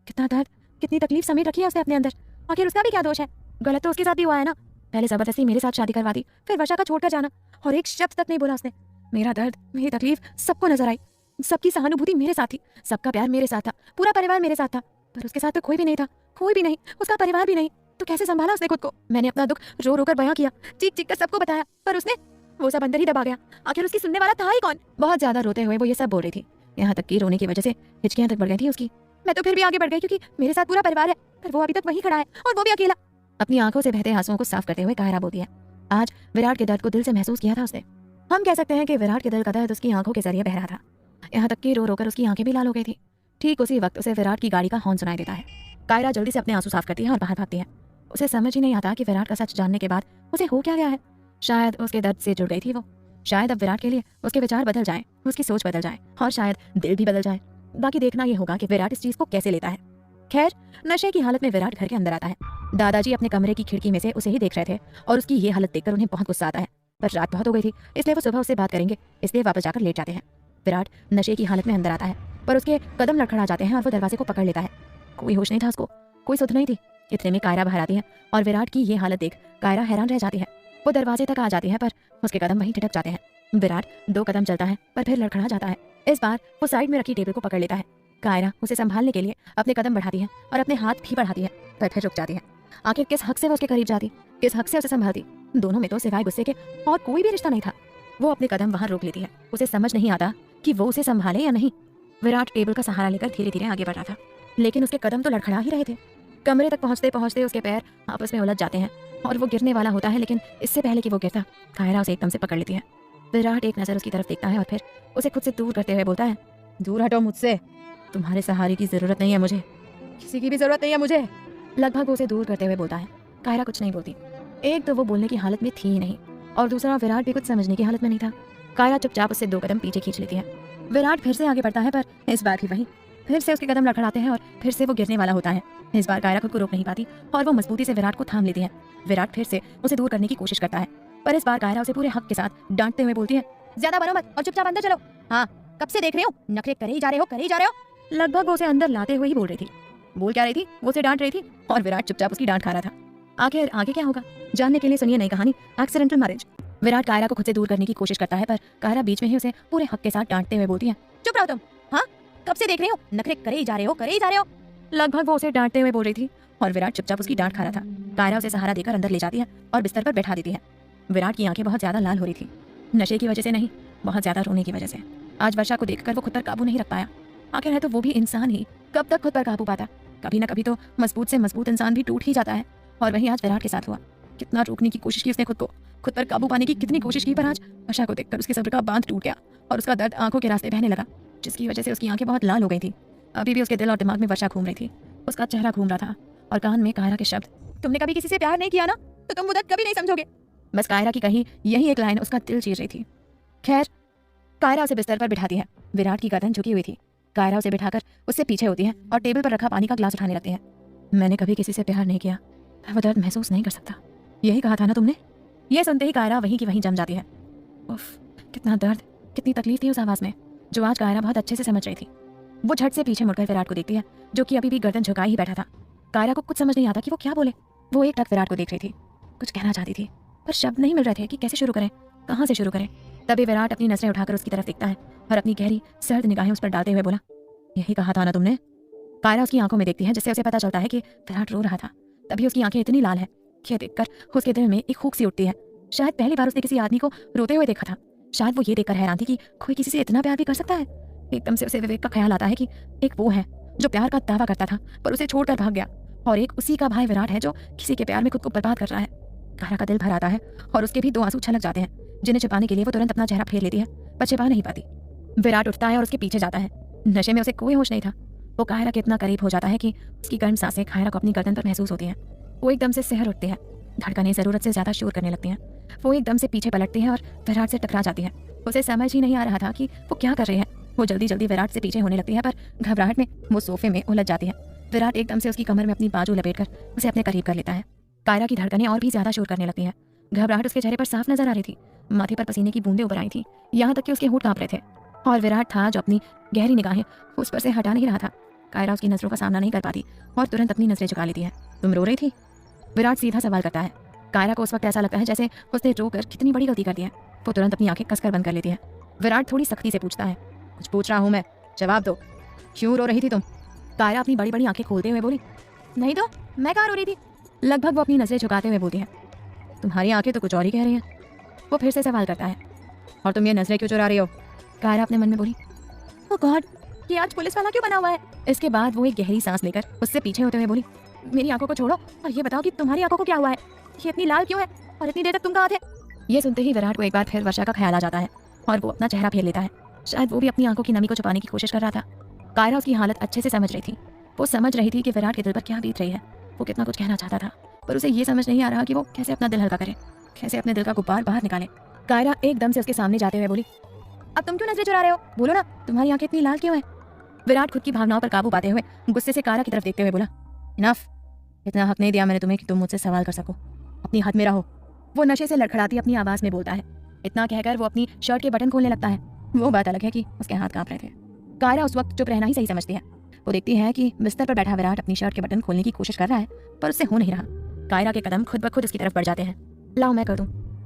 कितना दर्द, कितनी तकलीफ समेट रखी है उसने अपने अंदर। आखिर उसका भी क्या दोष है? गलत तो उसके साथ भी हुआ है ना। पहले जबरदस्ती मेरे साथ शादी करवा दी, फिर वर्षा का छोड़कर जाना, और एक शब्द तक नहीं बोला उसने। मेरा दर्द, मेरी तकलीफ सबको नजर आई, सबकी सहानुभूति मेरे साथ थी, सबका प्यार मेरे साथ था, पूरा परिवार मेरे साथ था, पर उसके साथ तो कोई भी नहीं था, कोई भी नहीं, उसका परिवार भी नहीं। तो कैसे संभाला उसने खुद को? मैंने अपना दुख रो रो कर बयां किया, चीख चीख कर सबको बताया, पर उसने वो सब अंदर ही दबा गया। आखिर उसकी सुनने वाला था ही कौन? बहुत ज्यादा रोते हुए वो ये सब बोल रही थी, यहाँ तक कि रोने की वजह से हिचकियां तक बढ़ गई थी उसकी। मैं तो फिर भी आगे बढ़ गई, क्योंकि मेरे साथ पूरा परिवार है, पर वो अभी तक वहीं खड़ा है, और वो भी अकेला। अपनी आंखों से बहते आंसुओं को साफ करते हुए कायरा बोलती है, आज विराट के दर्द को दिल से महसूस किया था उसने। हम कह सकते हैं कि विराट के दिल का दर्द उसकी आंखों के जरिए बह रहा था, यहाँ तक कि रो रो कर उसकी आंखें भी लाल हो गई थी। ठीक उसी वक्त उसे विराट की गाड़ी का हॉर्न सुनाई देता है। कायरा जल्दी से अपने आंसू साफ करती है और बाहर भागती है। उसे समझ ही नहीं आता कि विराट का सच जानने के बाद उसे हो क्या गया है। शायद उसके दर्द से जुड़ गई थी वो। शायद अब विराट के लिए उसके विचार बदल जाए, उसकी सोच बदल जाए, और शायद दिल भी बदल जाए। बाकी देखना ये होगा कि विराट इस चीज को कैसे लेता है। खैर, नशे की हालत में विराट घर के अंदर आता है। दादाजी अपने कमरे की खिड़की में से उसे ही देख रहे थे, और उसकी ये हालत देखकर उन्हें बहुत गुस्सा आता है। पर रात बहुत हो गई थी, इसलिए वो सुबह उससे बात करेंगे, इसलिए वापस जाकर लेट जाते हैं। विराट नशे की हालत में अंदर आता है, पर उसके कदम लड़खड़ा जाते हैं और वो दरवाजे को पकड़ लेता है। कोई होश नहीं था उसको, कोई सुध नहीं थी। इतने में कायरा बाहर आती है, और विराट की ये हालत देख कायरा हैरान रह जाती है। वो दरवाजे तक आ जाती है, पर उसके कदम वहीं ठिठक जाते हैं। विराट 2 कदम चलता है, पर फिर लड़खड़ा जाता है। इस बार वो साइड में रखी टेबल को पकड़ लेता है। कायरा उसे संभालने के लिए अपने कदम बढ़ाती है और अपने हाथ भी बढ़ाती है, पर फिर रुक जाती है। आखिर किस हक से वो उसके करीब जाती, किस हक से उसे संभालती? दोनों में तो सिवाय गुस्से के और कोई भी रिश्ता नहीं था। वो अपने कदम वहां रोक लेती है। उसे समझ नहीं आता कि वो उसे संभाले या नहीं। विराट टेबल का सहारा लेकर धीरे धीरे आगे बढ़ रहा था, लेकिन उसके कदम तो लड़खड़ा ही रहे थे। कमरे तक पहुंचते पहुंचते उसके पैर आपस में उलझ जाते हैं और वो गिरने वाला होता है, लेकिन इससे पहले कि वो गिरता, कायरा उसे एकदम से पकड़ लेती है। विराट एक नजर उसकी तरफ देखता है और फिर उसे खुद से दूर करते हुए बोलता है, दूर हटो मुझसे, तुम्हारे सहारे की जरूरत नहीं है मुझे, किसी की भी जरूरत नहीं है मुझे। लगभग उसे दूर करते हुए बोलता है। कायरा कुछ नहीं बोलती। एक तो वो बोलने की हालत में थी ही नहीं, और दूसरा विराट भी कुछ समझने की हालत में नहीं था। कायरा चुपचाप उससे 2 कदम पीछे खींच लेती है। विराट फिर से आगे बढ़ता है, पर इस बार भी वही फिर से उसके कदम लड़खड़ाते हैं और फिर से वो गिरने वाला होता है। इस बार कायरा खुद को रोक नहीं पाती और वो मजबूती से विराट को थाम लेती है। विराट फिर से उसे दूर करने की कोशिश करता है, पर इस बार कायरा उसे पूरे हक के साथ डांटते हुए बोलती है, ज्यादा बनो मत और चुपचाप अंदर चलो। हाँ, कब से देख रहे हो, नखरे करे ही जा रहे हो, करे ही जा रहे हो। लगभग वो उसे अंदर लाते हुए ही बोल रही थी। बोल क्या रही थी? वो उसे डांट रही थी और विराट चुपचाप उसकी डांट खा रहा था। आखिर आगे क्या होगा, जानने के लिए सुनिए नई कहानी एक्सीडेंटल मैरिज। विराट कायरा को खुद से दूर करने की कोशिश करता है, पर कायरा बीच में ही उसे पूरे हक के साथ डांटते हुए बोलती है, चुप रहो तुम। हाँ, कब से देख रही हो, नखरे करे ही जा रहे हो, करे ही जा रहे हो। लगभग वो उसे डांटते हुए बोल रही थी और विराट चुपचाप उसकी डांट खा रहा था। कायरा उसे सहारा देकर अंदर ले जाती है और बिस्तर पर बैठा देती है। विराट की आंखें बहुत ज्यादा लाल हो रही थी, नशे की वजह से नहीं, बहुत ज्यादा रोने की वजह से। आज वर्षा को देखकर वो खुद पर काबू नहीं रख पाया। आखिर है तो वो भी इंसान ही, कब तक खुद पर काबू पाता। कभी ना कभी तो मजबूत से मजबूत इंसान भी टूट ही जाता है, और वही आज विराट के साथ हुआ। कितना रोकने की कोशिश की उसने खुद को, खुद पर काबू पाने की कितनी कोशिश की, पर आज वर्षा को देखकर उसके सब्र का बांध टूट गया और उसका दर्द आंखों के रास्ते बहने लगा, जिसकी वजह से उसकी आंखें बहुत लाल हो गई थी। अभी भी उसके दिल और दिमाग में वर्षा घूम रही थी, उसका चेहरा घूम रहा था और कान में कायरा के शब्द, तुमने कभी किसी से प्यार नहीं किया ना, तो तुम मुझे कभी नहीं समझोगे। बस कायरा की कही यही एक लाइन उसका दिल चीर रही थी। खैर, कायरा उसे बिस्तर पर बिठाती है। विराट की गर्दन झुकी हुई थी। कायरा उसे बिठाकर उससे पीछे होती है और टेबल पर रखा पानी का ग्लास उठाने लगती है। मैंने कभी किसी से प्यार नहीं किया, वो दर्द महसूस नहीं कर सकता, यही कहा था ना तुमने। यह सुनते ही कायरा वहीं की वहीं जम जाती है। उफ, कितना दर्द, कितनी तकलीफ थी उस आवाज में, जो आज कायरा बहुत अच्छे से समझ रही थी। वो झट से पीछे मुड़कर विराट को देखती है, जो कि अभी भी गर्दन झुकाए ही बैठा था। कायरा को कुछ समझ नहीं आता कि वो क्या बोले। वो एक टक विराट को देख रही थी, कुछ कहना चाहती थी, पर शब्द नहीं मिल रहे थे कि कैसे शुरू करें, कहाँ से शुरू करें। तभी विराट अपनी नजरें उठाकर उसकी तरफ देखता है और अपनी गहरी सर्द निगाहें उस पर डालते हुए बोला, यही कहा था ना तुमने। कायरा उसकी आंखों में देखती है, जिससे उसे पता चलता है कि विराट रो रहा था। तभी उसकी आंखें इतनी लाल है कि यह देखकर उसके दिल में एक खूक सी उठती है। शायद पहली बार उसने किसी आदमी को रोते हुए देखा था। शायद वो ये देखकर हैरान थी कि कोई किसी से इतना प्यार भी कर सकता है। एकदम से उसे विवेक का ख्याल आता है कि एक वो है जो प्यार का दावा करता था पर उसे छोड़कर भाग गया, और एक उसी का भाई विराट है जो किसी के प्यार में खुद को बर्बाद कर रहा है। कायरा का दिल भर आता है और उसके भी 2 आंसू छलक जाते हैं, जिन्हें छिपाने के लिए वो तुरंत अपना चेहरा फेर लेती है, पर छिपा नहीं पाती। विराट उठता है और उसके पीछे जाता है। नशे में उसे कोई होश नहीं था। वो कायरा के इतना करीब हो जाता है कि उसकी गर्म सांसें कायरा को अपनी गर्दन पर महसूस होती हैं। वो एकदम से सहर उठती है, धड़कनें जरूरत से ज्यादा शोर करने लगती हैं। वो एकदम से पीछे पलटती है और विराट से टकरा जाती है। उसे समझ ही नहीं आ रहा था कि वो क्या कर रही है। वो जल्दी जल्दी विराट से पीछे होने लगती है, पर घबराहट में वो सोफे में उलझ जाती है। विराट एकदम से उसकी कमर में अपनी बाजू लपेटकर उसे अपने करीब कर लेता है। कायरा की धड़कनें और भी ज्यादा शोर करने लगती हैं। घबराहट उसके चेहरे पर साफ नजर आ रही थी, माथे पर पसीने की बूंदें उभर आई थी, यहाँ तक कि उसके होंठ कांप रहे थे। और विराट था जो अपनी गहरी निगाहें उस पर से हटा नहीं रहा था। कायरा उसकी नजरों का सामना नहीं कर पाती और तुरंत अपनी नजरें झुका लेती है। तुम रो रही थी? विराट सीधा सवाल करता है। कायरा को उस वक्त ऐसा लगता है जैसे उसने रोकर कितनी बड़ी गलती कर दी है। वो तुरंत अपनी आंखें कसकर बंद कर लेती है। विराट थोड़ी सख्ती से पूछता है, कुछ पूछ रहा हूँ मैं, जवाब दो, क्यों रो रही थी तुम? कायरा अपनी बड़ी बड़ी आंखें खोलते हुए बोली, नहीं तो मैं कहाँ रो रही थी। लगभग वो अपनी नजरें झुकाते हुए बोलती है, तुम्हारी आंखें तो कुछ और ही कह रही हैं। वो फिर से सवाल करता है, और तुम ये नजरें क्यों चुरा रही हो? कायरा अपने मन में बोली, ओह गॉड, ये आज पुलिस वाला क्यों बना हुआ है। इसके बाद वो एक गहरी सांस लेकर उससे पीछे होते हुए बोली, मेरी आंखों को छोड़ो और ये बताओ कि तुम्हारी आंखों को क्या हुआ है, ये इतनी लाल क्यों है और इतनी देर तक तुम कहाँ थे। ये सुनते ही विराट को एक बार फिर वर्षा का ख्याल आ जाता है और वो अपना चेहरा फेर लेता है। शायद वो भी अपनी आंखों की नमी को छुपाने की कोशिश कर रहा था। कायरा उसकी हालत अच्छे से समझ रही थी। वो समझ रही थी कि विराट के दिल पर क्या बीत रही है। वो कितना कुछ कहना चाहता था, पर उसे ये समझ नहीं आ रहा कि वो कैसे अपना दिल हल्का करे, कैसे अपने दिल का गुब्बार बाहर निकाले। कायरा एकदम से उसके सामने जाते हुए बोली, अब तुम क्यों नजरें चुरा रहे हो, बोलो ना, तुम्हारी आंखें इतनी लाल क्यों है। विराट खुद की भावनाओं पर काबू पाते हुए गुस्से से कायरा की तरफ देखते हुए बोला, इनफ, इतना हक नहीं दिया मैंने तुम्हें कि तुम मुझसे सवाल कर सको, अपनी हद में रहो। वो नशे से लड़खड़ाती अपनी आवाज में बोलता है। इतना कहकर वो अपनी शर्ट के बटन खोलने लगता है। वो बात अलग है कि उसके हाथ कांप रहे थे। कायरा उस वक्त चुप रहना ही सही समझती है। वो देखती है कि बिस्तर पर बैठा विराट अपनी शर्ट के बटन खोलने की कोशिश कर रहा है, पर उससे हो नहीं रहा। कायरा के कदम खुद ब खुद उसकी तरफ बढ़ जाते हैं। लाओ मैं कर दूं।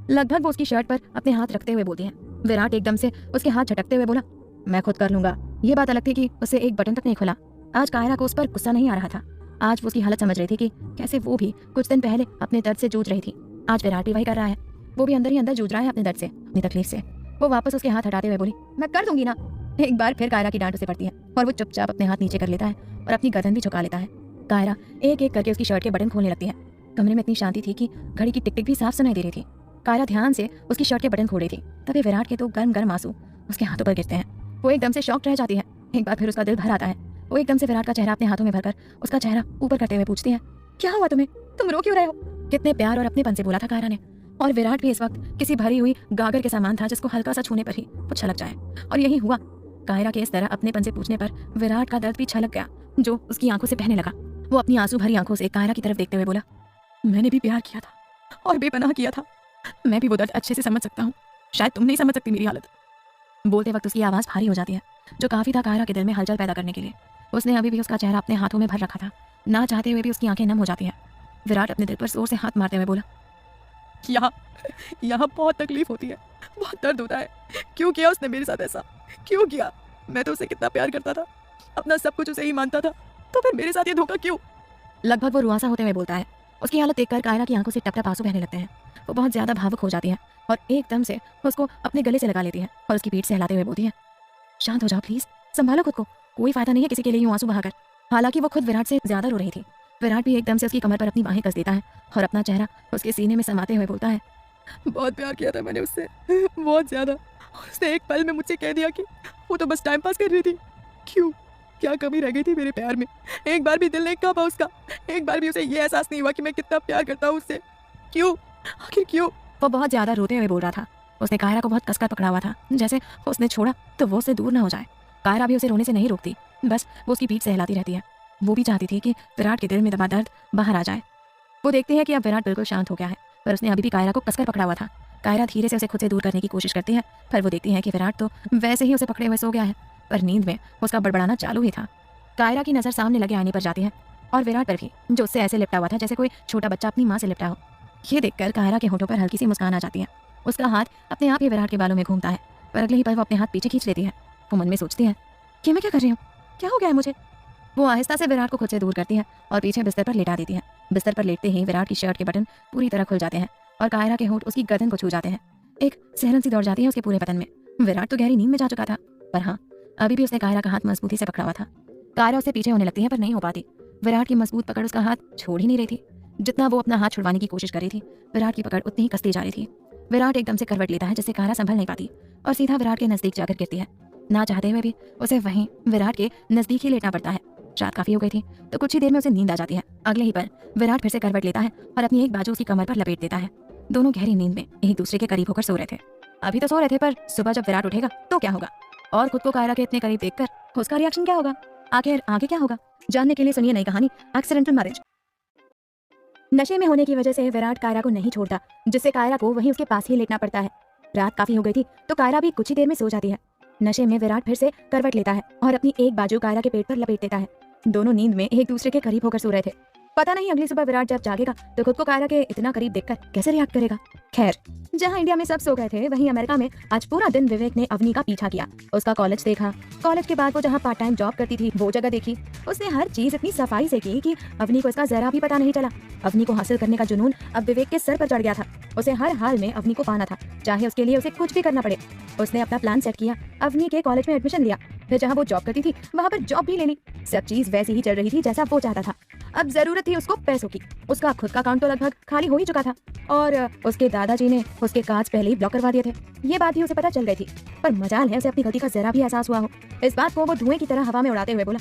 लगभग वो उसकी शर्ट पर अपने हाथ रखते हुए बोलती है। विराट एकदम से उसके हाथ झटकते हुए बोला, मैं खुद कर लूंगा। ये बात अलग थी कि उससे एक बटन तक नहीं खुला। आज कायरा को उस पर गुस्सा नहीं आ रहा था। आज वो उसकी हालत समझ रही थी कि कैसे वो भी कुछ दिन पहले अपने दर्द से जूझ रही थी। आज विराट भी वही कर रहा है। वो भी अंदर ही अंदर जूझ रहा है अपने दर्द से, अपनी तकलीफ से। वो वापस उसके हाथ हटाते हुए बोली, मैं कर दूंगी ना। एक बार फिर कायरा की डांट उसे पड़ती है और वो चुपचाप अपने हाथ नीचे कर लेता है और अपनी गर्दन भी झुका लेता है। कायरा एक एक करके उसकी शर्ट के बटन खोलने लगती है। कमरे में इतनी शांति थी कि घड़ी की टिक टिक भी साफ सुनाई दे रही थी। कायरा ध्यान से उसकी शर्ट के बटन खोल रही थी। तभी विराट के 2 गर्म गर्म आंसू उसके हाथों पर गिरते हैं। वो एकदम से शॉक रह जाती है। एक बार फिर उसका दिल भर आता है। वो एकदम से विराट का चेहरा अपने हाथों में भरकर उसका चेहरा ऊपर करते हुए पूछती है, क्या हुआ तुम्हें, तुम रो क्यों रहे हो। कितने प्यार और अपनेपन से बोला था कायरा ने। और विराट भी इस वक्त किसी भरी हुई गागर के समान था जिसको हल्का सा छूने पर ही वो छलक जाए। और यही हुआ। कायरा के इस तरह अपनेपन से पूछने पर विराट का दर्द भी छलक गया, जो उसकी आंखों से बहने लगा। वो अपनी आंसू भरी आंखों से कायरा की तरफ देखते हुए बोला, मैंने भी प्यार किया था और बेपनाह किया था। मैं भी वो दर्द अच्छे से समझ सकता हूँ, शायद तुम नहीं समझ सकती मेरी हालत। बोलते वक्त उसकी आवाज़ भारी हो जाती है, जो काफ़ी था कायरा के दिल में हलचल पैदा करने के लिए। उसने अभी भी उसका चेहरा अपने हाथों में भर रखा था। ना चाहते हुए भी उसकी आंखें नम हो जाती हैं। विराट अपने दिल पर जोर से हाथ मारते हुए बोला, यहाँ बहुत तकलीफ होती है, बहुत दर्द होता है। क्यों किया उसने मेरे साथ ऐसा, क्यों किया। मैं तो उसे कितना प्यार करता था, अपना सब कुछ उसे ही मानता था, तो फिर मेरे साथ ये धोखा क्यों। लगभग वो रुआसा होते हुए बोलता है। उसकी हालत देखकर कायरा की आंखों से टप टप आंसू बहने लगते हैं। वो बहुत ज्यादा भावुक हो जाती है और एकदम से उसको अपने गले से लगा लेती है और उसकी पीठ से हिलाते हुए बोलती है, शांत हो जाओ प्लीज, संभालो खुद को, कोई फायदा नहीं है किसी के लिए यूं आंसू बहाकर। हालांकि वो खुद विराट से ज्यादा रो रही थी। विराट भी एकदम से उसकी कमर पर अपनी बाहें कस देता है और अपना चेहरा उसके सीने में समाते हुए बोलता है, बहुत प्यार किया था मैंने उससे, बहुत ज्यादा। उसने एक पल में मुझसे कह दिया कि वो तो बस टाइम पास कर रही थी। क्यों, क्या कमी रह गई थी मेरे प्यार में? एक बार भी दिल नहीं कांपा उसका, एक बार भी उसे ये एहसास नहीं हुआ कि मैं कितना प्यार करता हूँ उससे। क्यों, आखिर क्यों? वो बहुत ज्यादा रोते हुए बोल रहा था। उसने कायरा को बहुत कसकर पकड़ा हुआ था, जैसे उसने छोड़ा तो वो उससे दूर ना हो जाए। कायरा भी उसे रोने से नहीं रोकती, बस वो उसकी पीठ से हिलाती रहती है। वो भी चाहती थी कि विराट के दिल में दबा दर्द बाहर आ जाए। वो देखती है कि अब विराट बिल्कुल शांत हो गया है, पर उसने अभी भी कायरा को कसकर पकड़ा हुआ था। कायरा धीरे से उसे खुद से दूर करने की कोशिश करती है, पर वो देखती है कि विराट तो वैसे ही उसे पकड़े हुए सो गया है, पर नींद में उसका बड़बड़ाना चालू ही था। कायरा की नज़र सामने लगे आईने पर जाती है और विराट पर भी, जो उससे ऐसे लिपटा हुआ था जैसे कोई छोटा बच्चा अपनी माँ से लिपटा हो। ये देखकर कायरा के होठों पर हल्की सी मुस्कान आ जाती है। उसका हाथ अपने आप ही विराट के बालों में घूमता है, पर अगले ही पल वो अपने हाथ पीछे खींच लेती है। वो मन में सोचती है कि मैं क्या कर रही हूँ, क्या हो गया है मुझे। वो आहिस्ता से विराट को खुद से दूर करती है और पीछे बिस्तर पर लेटा देती है। बिस्तर पर लेटते ही विराट की शर्ट के बटन पूरी तरह खुल जाते हैं और कायरा के होंठ उसकी गर्दन को छू जाते हैं। एक सिहरन सी दौड़ जाती है उसके पूरे बदन में। विराट तो गहरी नींद में जा चुका था, पर हाँ, अभी भी उसने कायरा का हाथ मजबूती से पकड़ा हुआ था। कायरा उससे पीछे होने लगती है, पर नहीं हो पाती। विराट की मजबूत पकड़ उसका हाथ छोड़ ही नहीं रही थी। जितना वो अपना हाथ छुड़वाने की कोशिश कर रही थी, विराट की पकड़ उतनी ही कसती जा रही थी। विराट एकदम से करवट लेता है, जिससे कायरा संभल नहीं पाती और सीधा विराट के नजदीक जाकर गिरती है। ना चाहते हुए भी उसे वहीं विराट के नजदीक ही लेटना पड़ता है। रात काफी हो गई थी, तो कुछ ही देर में उसे नींद आ जाती है। अगले ही पल विराट फिर से करवट लेता है और अपनी एक बाजू उसकी कमर पर लपेट देता है। दोनों गहरी नींद में एक दूसरे के करीब होकर सो रहे थे। अभी तो सो रहे थे, पर सुबह जब विराट उठेगा तो क्या होगा, और खुद को कायरा के इतने करीब देखकर उसका रिएक्शन क्या होगा, आखिर आगे क्या होगा, जानने के लिए सुनिए नई कहानी एक्सीडेंटल मैरिज। नशे में होने की वजह से विराट कायरा को नहीं छोड़ता, जिससे कायरा को वहीं उसके पास ही लेटना पड़ता है। रात काफी हो गई थी, तो कायरा भी कुछ ही देर में सो जाती है। नशे में विराट फिर से करवट लेता है और अपनी एक बाजू कायरा के पेट पर लपेट देता है। दोनों नींद में एक दूसरे के करीब होकर सो रहे थे। पता नहीं अगली सुबह विराट जब जागेगा तो खुद को कायरा के इतना करीब देखकर कैसे रिएक्ट करेगा। खैर, जहां इंडिया में सब सो गए थे, वहीं अमेरिका में आज पूरा दिन विवेक ने अवनी का पीछा किया। उसका कॉलेज देखा, कॉलेज के बाद वो जहां पार्ट टाइम जॉब करती थी वो जगह देखी। उसने हर चीज इतनी सफाई से की कि अवनी को इसका जरा भी पता नहीं चला। अवनी को हासिल करने का जुनून अब विवेक के सर पर चढ़ गया था। उसे हर हाल में अवनी को पाना था, चाहे उसके लिए उसे कुछ भी करना पड़े। उसने अपना प्लान सेट किया, अवनी के कॉलेज में एडमिशन लिया, फिर जहाँ वो जॉब करती थी वहाँ पर जॉब भी ले ली। सब चीज वैसी ही चल रही थी जैसा वो चाहता था। अब जरूरत थी उसको पैसों की। उसका खुद का अकाउंट तो लगभग खाली हो ही चुका था और उसके दादाजी ने उसके कार्ड्स पहले ही ब्लॉक करवा दिए थे। ये बात भी उसे पता चल गई थी, पर मजाल है उसे अपनी गलती का जरा भी एहसास हुआ हो। इस बात को वो धुएं की तरह हवा में उड़ाते हुए बोला,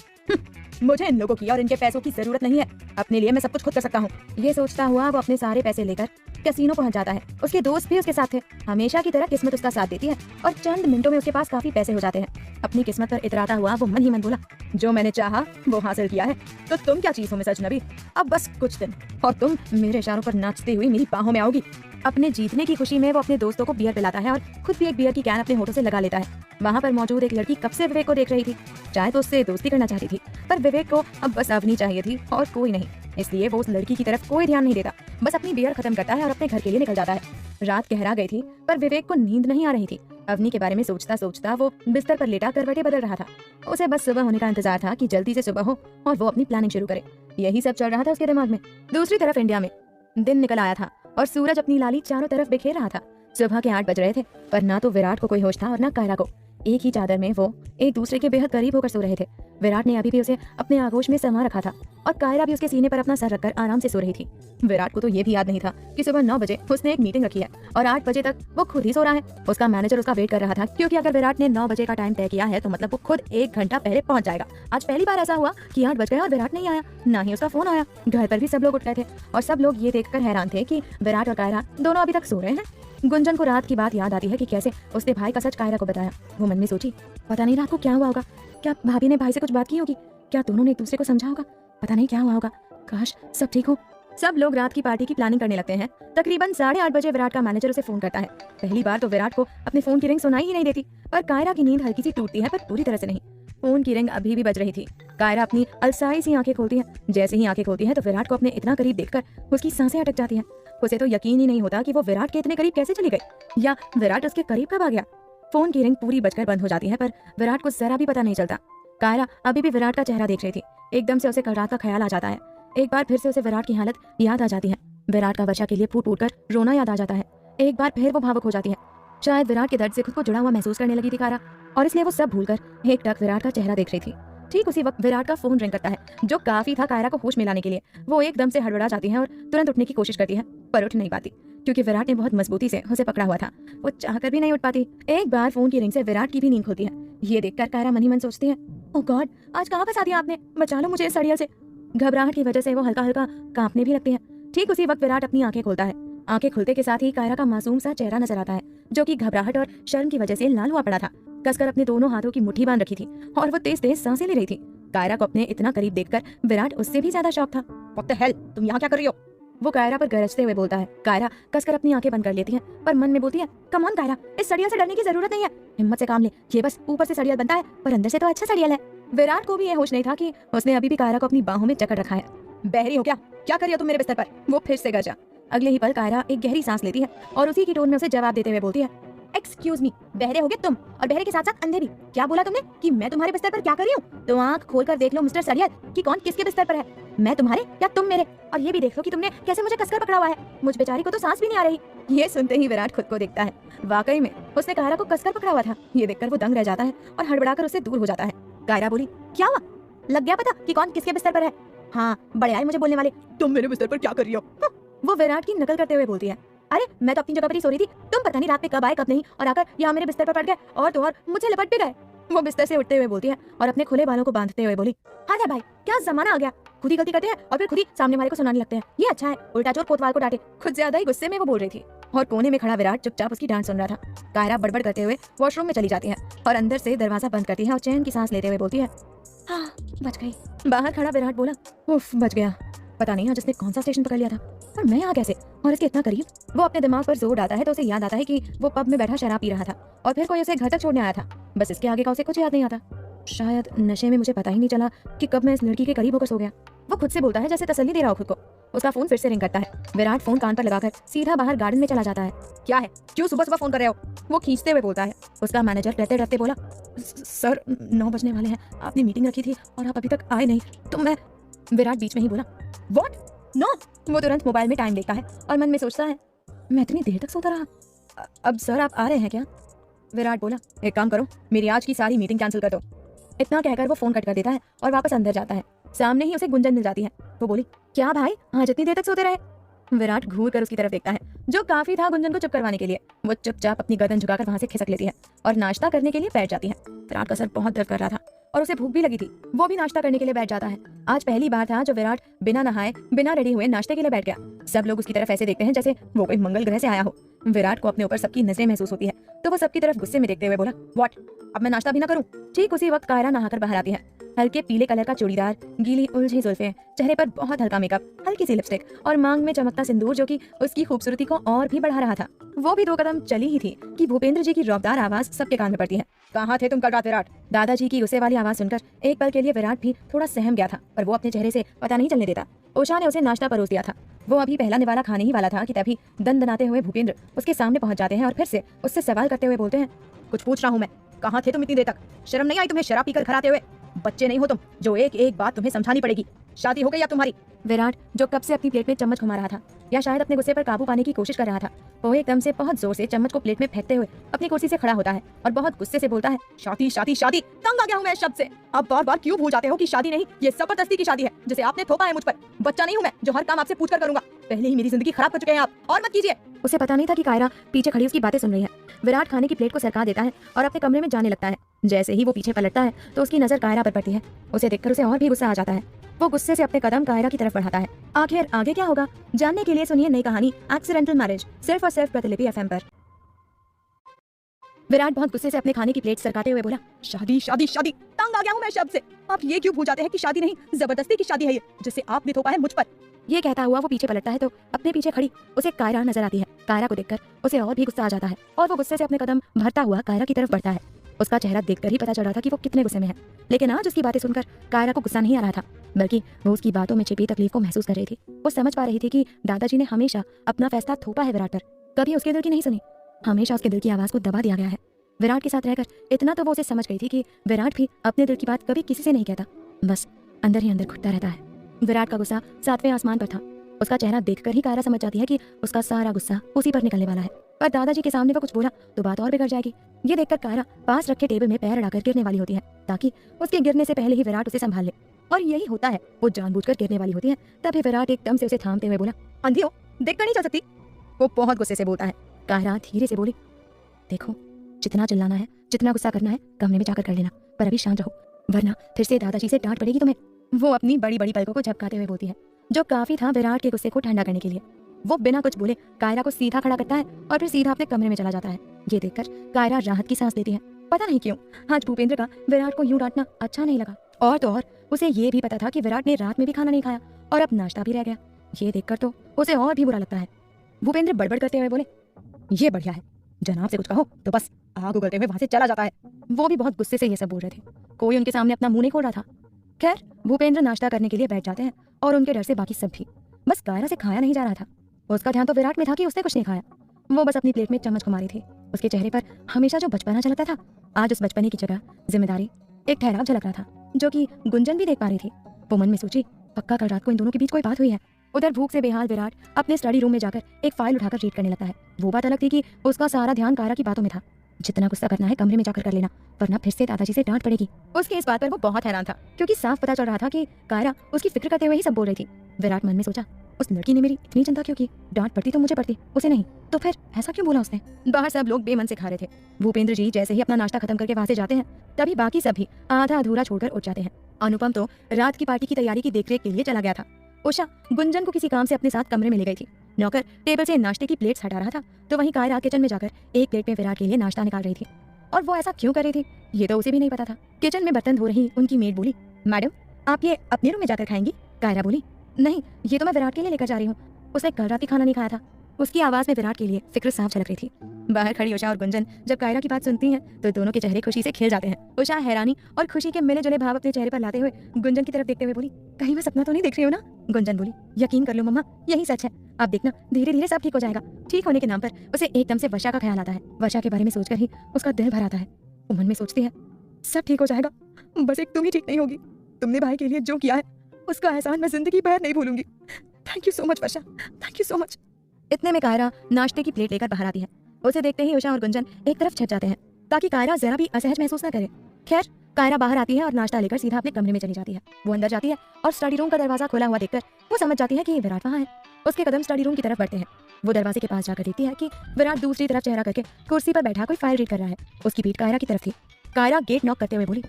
मुझे इन लोगों की और इनके पैसों की जरूरत नहीं है, अपने लिए मैं सब कुछ खुद कर सकता हूँ। ये सोचता हुआ वो अपने सारे पैसे लेकर कैसीनो पहुंच जाता है। उसके दोस्त भी उसके साथ थे। हमेशा की तरह किस्मत उसका साथ देती है और चंद मिनटों में उसके पास काफी पैसे हो जाते हैं। अपनी किस्मत पर इतराता हुआ वो मन ही मन बोला, जो मैंने चाहा वो हासिल किया है, तो तुम क्या चीज हो मिस अजनबी। अब बस कुछ दिन और तुम मेरे इशारों पर नाचती हुई मेरी बाहों में आओगी। अपने जीतने की खुशी में वो अपने दोस्तों को बियर पिलाता है और खुद भी एक बियर की कैन अपने होठों से लगा लेता है। वहाँ पर मौजूद एक लड़की कब से विवेक को देख रही थी। चाहे तो उससे दोस्ती करना चाहती थी, पर विवेक को अब बस अवनी चाहिए थी और कोई नहीं। इसलिए वो उस लड़की की तरफ कोई ध्यान नहीं देता, बस अपनी बियर खत्म करता है और अपने घर के लिए निकल जाता है। रात गहरा गई थी, पर विवेक को नींद नहीं आ रही थी। अवनी के बारे में सोचता सोचता वो बिस्तर पर लेटा करवटें बदल रहा था। उसे बस सुबह होने का इंतजार था कि जल्दी से सुबह हो और वो अपनी प्लानिंग शुरू करे। यही सब चल रहा था उसके दिमाग में। दूसरी तरफ इंडिया में दिन निकल आया था और सूरज अपनी लाली चारों तरफ बिखेर रहा था। सुबह के 8 बज रहे थे, पर ना तो विराट को कोई होश था और ना कायरा को। एक ही चादर में वो एक दूसरे के बेहद करीब होकर सो रहे थे। विराट ने अभी भी उसे अपने आगोश में समा रखा था और कायरा भी उसके सीने पर अपना सर रखकर आराम से सो रही थी। विराट को तो ये भी याद नहीं था कि सुबह 9 बजे उसने एक मीटिंग रखी है और 8 बजे तक वो खुद ही सो रहा है। उसका मैनेजर उसका वेट कर रहा था, क्योंकि अगर विराट ने 9 बजे का टाइम तय किया है तो मतलब वो खुद 1 घंटा पहले पहुंच जाएगा। आज पहली बार ऐसा हुआ कि 8 बज गए और विराट नहीं आया, ना ही उसका फोन आया। घर पर भी सब लोग उठ गए थे और सब लोग ये देखकर हैरान थे कि विराट और कायरा दोनों अभी तक सो रहे हैं। गुंजन को रात की बात याद आती है कि कैसे उसने भाई का सच कायरा को बताया। वो मन में सोची, पता नहीं रात को क्या हुआ होगा, क्या भाभी ने भाई से कुछ बात की होगी, क्या दोनों ने एक दूसरे को समझा होगा, पता नहीं क्या हुआ होगा, काश सब ठीक हो। सब लोग रात की पार्टी की प्लानिंग करने लगते हैं। तकरीबन 8:30 बजे विराट का मैनेजर उसे फोन करता है। पहली बार तो विराट को अपने फोन की रिंग सुनाई ही नहीं देती, पर कायरा की नींद हल्की सी टूटती है, पर पूरी तरह से नहीं। फोन की रिंग अभी भी बज रही थी। कायरा अपनी अलसाई सी आंखें खोलती है। जैसे ही आंखें खोलती है तो विराट को अपने इतना करीब देखकर उसकी सांसें अटक जाती हैं। उसे तो यकीन ही नहीं होता कि वो विराट के इतने करीब कैसे चली गई, या विराट उसके करीब कब आ गया। फोन की रिंग पूरी बजकर बंद हो जाती है, पर विराट को जरा भी पता नहीं चलता। कायरा अभी भी विराट का चेहरा देख रही थी। एकदम से उसे कल रात का ख्याल आ जाता है। एक बार फिर से उसे विराट की हालत याद आ जाती है। विराट का वर्षा के लिए फूट फूट कर रोना याद आ जाता है। एक बार फिर वो भावुक हो जाती है। शायद विराट के दर्द से खुद को जुड़ा हुआ महसूस करने लगी थी कायरा, और इसलिए वो सब भूलकर एकटक विराट का चेहरा देख रही थी। ठीक उसी वक्त विराट का फोन रिंग करता है, जो काफी था कायरा को होश में लाने के लिए। वो एकदम से हड़बड़ा जाती है और तुरंत उठने की कोशिश करती है, पर उठ नहीं पाती क्योंकि विराट ने बहुत मजबूती से उसे पकड़ा हुआ था। वो चाहकर भी नहीं उठ पाती। एक बार फोन की रिंग से विराट की भी नींद खुलती है। ये देखकर कायरा मन ही मन सोचती है, ओह गॉड, आज कहाँ फंसा दिया आपने, बचा लो मुझे इस सड़ियल से। घबराहट की वजह से वो हल्का हल्का कांपने भी लगती है। ठीक उसी वक्त विराट अपनी आंखें खोलता है। आंखें खुलते के साथ ही कायरा का मासूम सा चेहरा नजर आता है, जो कि घबराहट और शर्म की वजह से लाल हुआ पड़ा था। कसकर अपने दोनों हाथों की मुट्ठी बांध रखी थी और वो तेज तेज सांसें ले रही थी। कायरा को अपने इतना करीब देखकर विराट उससे भी ज्यादा शॉक था। व्हाट द हेल, तुम यहाँ क्या कर रही हो? वो कायरा पर गरजते हुए बोलता है। कायरा कसकर अपनी आंखें बंद कर लेती है, पर मन में बोलती है, कम ऑन कायरा, इस सड़ियल से डरने की जरूरत नहीं है, हिम्मत से काम ले, ये बस ऊपर से सड़ियल बनता है पर अंदर से तो अच्छा सड़ियल है। विराट को भी ये होश नहीं था कि उसने अभी भी कायरा को अपनी बाहों में जकड़ रखा है। बहरी हो क्या? क्या कर रही हो तुम मेरे बिस्तर पर? वो फिर से गरजा। अगले ही पल कायरा एक गहरी सांस लेती है और उसी की टोन में उसे जवाब देते हुए बोलती है, एक्सक्यूज मी, बहरे होगे तुम, और बहरे के साथ साथ अंधे भी। क्या बोला तुमने कि मैं तुम्हारे बिस्तर पर क्या कर रही हूँ? तो आंख खोलकर देख लो मिस्टर सड़ियल कि कौन किसके बिस्तर पर है, मैं तुम्हारे या तुम मेरे। और ये भी देख लो कि तुमने कैसे मुझे कसकर पकड़ा हुआ है, मुझ बेचारी को तो सांस भी नहीं आ रही। ये सुनते ही विराट खुद को देखता है। वाकई में उसने कायरा को कसकर पकड़ा हुआ था। ये देखकर वो दंग रह जाता है और हड़बड़ाकर उससे दूर हो जाता है। कायरा बोली, क्या हुआ? लग गया पता कि कौन किसके बिस्तर पर है? हाँ, बड़े आए मुझे बोलने वाले। तुम मेरे बिस्तर पर क्या कर रही हो? वो विराट की नकल करते हुए बोलती है, अरे मैं तो अपनी जगह पर ही सो रही थी, तुम पता नहीं रात में कब आए कब नहीं, और आकर यहाँ मेरे बिस्तर पर पड़ गए और तो और मुझे लपट भी गए। वो बिस्तर से उठते हुए बोलती है और अपने खुले बालों को बांधते हुए बोली, हाँ भाई, क्या जमाना आ गया, खुद ही गलती करते हैं और फिर खुद ही सामने वाले को सुनाने लगते हैं। ये अच्छा है, उल्टा चोर कोतवाल को डांटे। खुद ज्यादा ही गुस्से में वो बोल रही थी और कोने में खड़ा विराट चुपचाप उसकी डांट सुन रहा था। कायरा बड़बड़ करते हुए वॉशरूम में चली जाती है और अंदर से दरवाजा बंद करती है और चैन की सांस लेते हुए बोलती है, हाँ बच गई। बाहर खड़ा विराट बोला, उफ बच गया। पता नहीं आज इसने कौन सा स्टेशन पकड़ लिया था, पर मैं यहाँ कैसे और इसके इतना करीब। वो अपने दिमाग पर जोर डालता है तो उसे याद आता है कि वो पब में बैठा शराब पी रहा था और फिर कोई उसे घर तक छोड़ने आया था। बस इसके आगे का उसे कुछ याद नहीं आता। शायद नशे में मुझे पता ही नहीं चला कि कब मैं इस लड़की के करीब होकर सो गया। वो खुद से बोलता है जैसे तसल्ली दे रहा हो खुद को। उसका फोन फिर से रिंग करता है। विराट फोन कान पर लगाकर सीधा बाहर गार्डन में चला जाता है। क्या है, क्यों सुबह सुबह फोन कर रहे हो? वो खींचते हुए बोलता है। उसका मैनेजर डरते डरते बोला, सर 9 बजने वाले हैं, आपने मीटिंग रखी थी और आप अभी तक आए नहीं, तो मैं। विराट बीच में ही बोला, व्हाट? नो। वो तुरंत मोबाइल में टाइम देखता है और मन में सोचता है, मैं इतनी देर तक सोता रहा। अब सर आप आ रहे हैं क्या? विराट बोला, एक काम करो, मेरी आज की सारी मीटिंग कैंसिल कर दो। इतना कहकर वो फोन कट कर देता है और वापस अंदर जाता है। सामने ही उसे गुंजन मिल जाती है। वो बोली, क्या भाई आज इतनी देर तक सोते रहे? विराट घूर कर उसकी तरफ देखता है, जो काफी था गुंजन को चुप करवाने के लिए। वो चुपचाप अपनी गर्दन झुकाकर वहां से खिसक लेती है और नाश्ता करने के लिए बैठ जाती है। विराट का सर बहुत दर्द कर रहा था और उसे भूख भी लगी थी। वो भी नाश्ता करने के लिए बैठ जाता है। आज पहली बार था जो विराट बिना नहाए बिना रेडी हुए नाश्ते के लिए बैठ गया। सब लोग उसकी तरफ ऐसे देखते हैं जैसे वो कोई मंगल ग्रह से आया हो। विराट को अपने ऊपर सबकी नजरें महसूस होती है, तो वो सबकी तरफ गुस्से में देखते हुए बोला, व्हाट, अब मैं नाश्ता भी ना करूं? ठीक उसी वक्त कायरा नहाकर बाहर आती है। हल्के पीले कलर का चूड़ीदार, गीली उलझी जुल्फें, चेहरे पर बहुत हल्का मेकअप, हल्की सी लिपस्टिक और मांग में चमकता सिंदूर जो कि उसकी खूबसूरती को और भी बढ़ा रहा था। वो भी 2 कदम चली ही थी कि भूपेंद्र जी की रौबदार आवाज सबके कान में पड़ती है। कहाँ थे तुम कल रात विराट? दादाजी की गुस्से वाली आवाज सुनकर एक पल के लिए विराट भी थोड़ा सहम गया था, पर वो अपने चेहरे से पता नहीं चलने देता। उषा ने उसे नाश्ता परोस दिया था। वो अभी पहला निवाला खाने ही वाला था कि तभी दनाते हुए भूपेंद्र उसके सामने पहुंच जाते हैं और फिर से उससे सवाल करते हुए बोलते हैं, कुछ पूछ रहा हूँ मैं, कहाँ थे तुम इतनी देर तक? शर्म नहीं आई तुम्हें शराब पीकर घर आते हुए? बच्चे नहीं हो तुम जो एक एक बात तुम्हें समझानी पड़ेगी। शादी हो गई अब तुम्हारी? विराट जो कब से अपनी प्लेट में चम्मच घुमा रहा था या शायद अपने गुस्से पर काबू पाने की कोशिश कर रहा था, वो एकदम से बहुत जोर से चम्मच को प्लेट में फेंकते हुए अपनी कुर्सी से खड़ा होता है और बहुत गुस्से से बोलता है, शादी शादी शादी, तंग आ गया हूँ मैं इस शब्द से। अब बार बार क्यों भूल जाते हो कि शादी नहीं, ये जबरदस्ती की शादी है जिसे आपने थोपा है मुझ पर। बच्चा नहीं हूँ मैं जो हर काम आपसे पूछ कर करूंगा। पहले ही मेरी जिंदगी खराब कर चुके हैं आप, और मत कीजिए। उसे पता नहीं था कि कायरा पीछे खड़ी उसकी बातें सुन रही है। विराट खाने की प्लेट को सरका देता है और अपने कमरे में जाने लगता है। जैसे ही वो पीछे पलटता है तो उसकी नजर कायरा पर पड़ती है। उसे देखकर उसे और भी गुस्सा आ जाता है। वो गुस्से से अपने कदम कायरा की तरफ बढ़ाता है। आखिर आगे क्या होगा जानने के लिए सुनिए नई कहानी एक्सीडेंटल मैरिज, सिर्फ और सिर्फ प्रतिलिपि एफएम पर। विराट बहुत गुस्से से अपने खाने की प्लेट सरकाते हुए बोला, शादी शादी शादी, तंग आ गया हूँ मैं शब्द से। आप ये क्यों भूल जाते हैं कि शादी नहीं, जबरदस्ती की शादी है ये, जिसे आपने थोपा है मुझ पर। ये कहता हुआ वो पीछे पलटता है तो अपने पीछे खड़ी उसे कायरा नजर आती है। कायरा को देखकर उसे और भी गुस्सा आ जाता है और वो गुस्से से अपने कदम भरता हुआ कायरा की तरफ बढ़ता है। उसका चेहरा देखकर ही पता चल रहा था कि वो कितने गुस्से में है, लेकिन आज उसकी बातें सुनकर कायरा को गुस्सा नहीं आ रहा था, बल्कि वो उसकी बातों में छिपी तकलीफ को महसूस कर रही थी। वो समझ पा रही थी कि दादाजी ने हमेशा अपना फैसला थोपा है विराट पर, कभी उसके दिल की नहीं सुनी, हमेशा उसके दिल की आवाज को दबा दिया गया है। विराट के साथ रहकर इतना तो वो उसे समझ गई थी कि विराट भी अपने दिल की बात कभी किसी से नहीं कहता, बस अंदर ही अंदर घुटता रहता है। विराट का गुस्सा 7वें आसमान पर था। उसका चेहरा देखकर ही कायरा समझ जाती है कि उसका सारा गुस्सा उसी पर निकलने वाला है। पर दादाजी के सामने वो कुछ बोला तो बात और बिगड़ जाएगी। ये देखकर कायरा पास रखे टेबल में पैर अड़ाकर गिरने वाली होती है ताकि उसके गिरने से पहले ही विराट उसे संभाल ले। और यही होता है, वो जानबूझकर गिरने वाली होती है। तभी विराट एकदम से उसे थामते हुए बोला, अंधी हो, देखकर नहीं चल सकती। वो बहुत गुस्से से बोलता है। कायरा धीरे से बोली, देखो, जितना चिल्लाना है, जितना गुस्सा करना है, कमरे में जाकर कर लेना, पर अभी शांत रहो, वरना फिर से दादाजी से डांट पड़ेगी तुम्हें। वो अपनी बड़ी बड़ी पलकों को झपकाते हुए बोलती है, जो काफी था विराट के गुस्से को ठंडा करने के लिए। वो बिना कुछ बोले कायरा को सीधा खड़ा करता है और फिर सीधा अपने कमरे में चला जाता है। ये देखकर कायरा राहत की सांस लेती है। पता नहीं क्यों आज भूपेंद्र का विराट को यूं डांटना अच्छा नहीं लगा। और तो और उसे ये भी पता था कि विराट ने रात में भी खाना नहीं खाया और अब नाश्ता भी रह गया। ये देखकर तो उसे और भी बुरा लगता है। भूपेंद्र बड़बड़ करते हुए बोले, ये बढ़िया है, जनाब से कुछ कहो तो बस आग उगलते हुए वहां से चला जाता है। वो भी बहुत गुस्से से ये सब बोल रहे थे। कोई उनके सामने अपना मुंह नहीं खोल रहा था। खैर, भूपेंद्र नाश्ता करने के लिए बैठ जाते हैं और उनके डर से बाकी सब भी। बस कायरा से खाया नहीं जा रहा था। उसका ध्यान तो विराट में था कि उसने कुछ नहीं खाया। वो बस अपनी प्लेट में चम्मच घुमा रही थी। उसके चेहरे पर हमेशा जो बचपना झलकता था, आज उस बचपने की जगह जिम्मेदारी, एक ठहराव झलक रहा था, जो कि गुंजन भी देख पा रही थी। वो मन में सोची, पक्का कल रात को इन दोनों के बीच कोई बात हुई है। उधर भूख से बेहाल विराट अपने स्टडी रूम में जाकर एक फाइल उठाकर रीड करने लगता है। वो बात अलग थी कि उसका सारा ध्यान कायरा की बातों में था। जितना गुस्सा करना है कमरे में जाकर कर लेना, वरना फिर से दादाजी से डांट पड़ेगी। उसके इस बात पर वो बहुत हैरान था, क्योंकि साफ पता चल रहा था कि कायरा उसकी फिक्र करते हुए ही सब बोल रही थी। विराट मन में सोचा, उस लड़की ने मेरी इतनी चिंता क्यों की? डांट पड़ती तो मुझे पड़ती, उसे नहीं। तो फिर ऐसा क्यों बोला उसने? बाहर सब लोग बेमन से खा रहे थे। भूपेंद्र जी जैसे ही अपना नाश्ता खत्म करके वहां से जाते हैं, तभी बाकी सब भी आधा अधूरा छोड़कर उठ जाते हैं। अनुपम तो रात की पार्टी की तैयारी की देखरेख के लिए चला गया था। उषा गुंजन को किसी काम से अपने साथ कमरे में ले गई थी। नौकर टेबल से नाश्ते की प्लेट्स हटा रहा था, तो वहीं कायरा किचन में जाकर एक प्लेट में विराट के लिए नाश्ता निकाल रही थी। और वो ऐसा क्यों कर रही थी, ये तो उसे भी नहीं पता था। किचन में बर्तन धो रही उनकी मेड बोली, मैडम आप ये अपने रूम में जाकर खाएंगी? कायरा बोली, नहीं, ये तो मैं विराट के लिए लेकर जा रही हूँ, उसने कल रात ही खाना नहीं खाया था। उसकी आवाज में विराट के लिए फिक्र साफ झलक रही थी। बाहर खड़ी उषा और गुंजन जब कायरा की बात सुनती हैं, तो दोनों के चेहरे खुशी से खिल जाते हैं। उषा हैरानी और खुशी के मिले जुले भाव अपने चेहरे पर लाते हुए गुंजन की तरफ देखते हुए बोली, कहीं मैं सपना तो नहीं देख रही हूँ ना? गुंजन बोली, यकीन कर लो मम्मा, यही सच है। आप देखना, धीरे धीरे सब ठीक हो जाएगा। ठीक होने के नाम पर उसे एकदम से वर्षा का ख्याल आता है। वर्षा के बारे में सोचकर ही उसका दिल भर आता है। वो मन में सोचती है, सब ठीक हो जाएगा, बस एक तुम ही ठीक नहीं होगी। तुमने भाई के लिए जो किया है, उसका एहसान मैं जिंदगी भर नहीं भूलूंगी। Thank you so much Varsha, thank you so much. इतने में कायरा नाश्ते की प्लेट लेकर बाहर आती है। उसे देखते ही उषा और गुंजन एक तरफ छट जाते हैं, ताकि कायरा जरा भी असहज महसूस न करे। खैर, कायरा बाहर आती है और नाश्ता लेकर सीधा अपने कमरे में चली जाती है। वो अंदर जाती है और स्टडी रूम का दरवाजा खुला हुआ देखकर वो समझ जाती है कि विराट वहाँ है। उसके कदम स्टडी रूम की तरफ बढ़ते हैं। वो दरवाजे के पास जाकर देखती है कि विराट दूसरी तरफ चेहरा करके कुर्सी पर बैठा कोई फाइल रीड कर रहा है। उसकी पीठ कायरा की तरफ थी। कायरा गेट नॉक करते हुए बोली,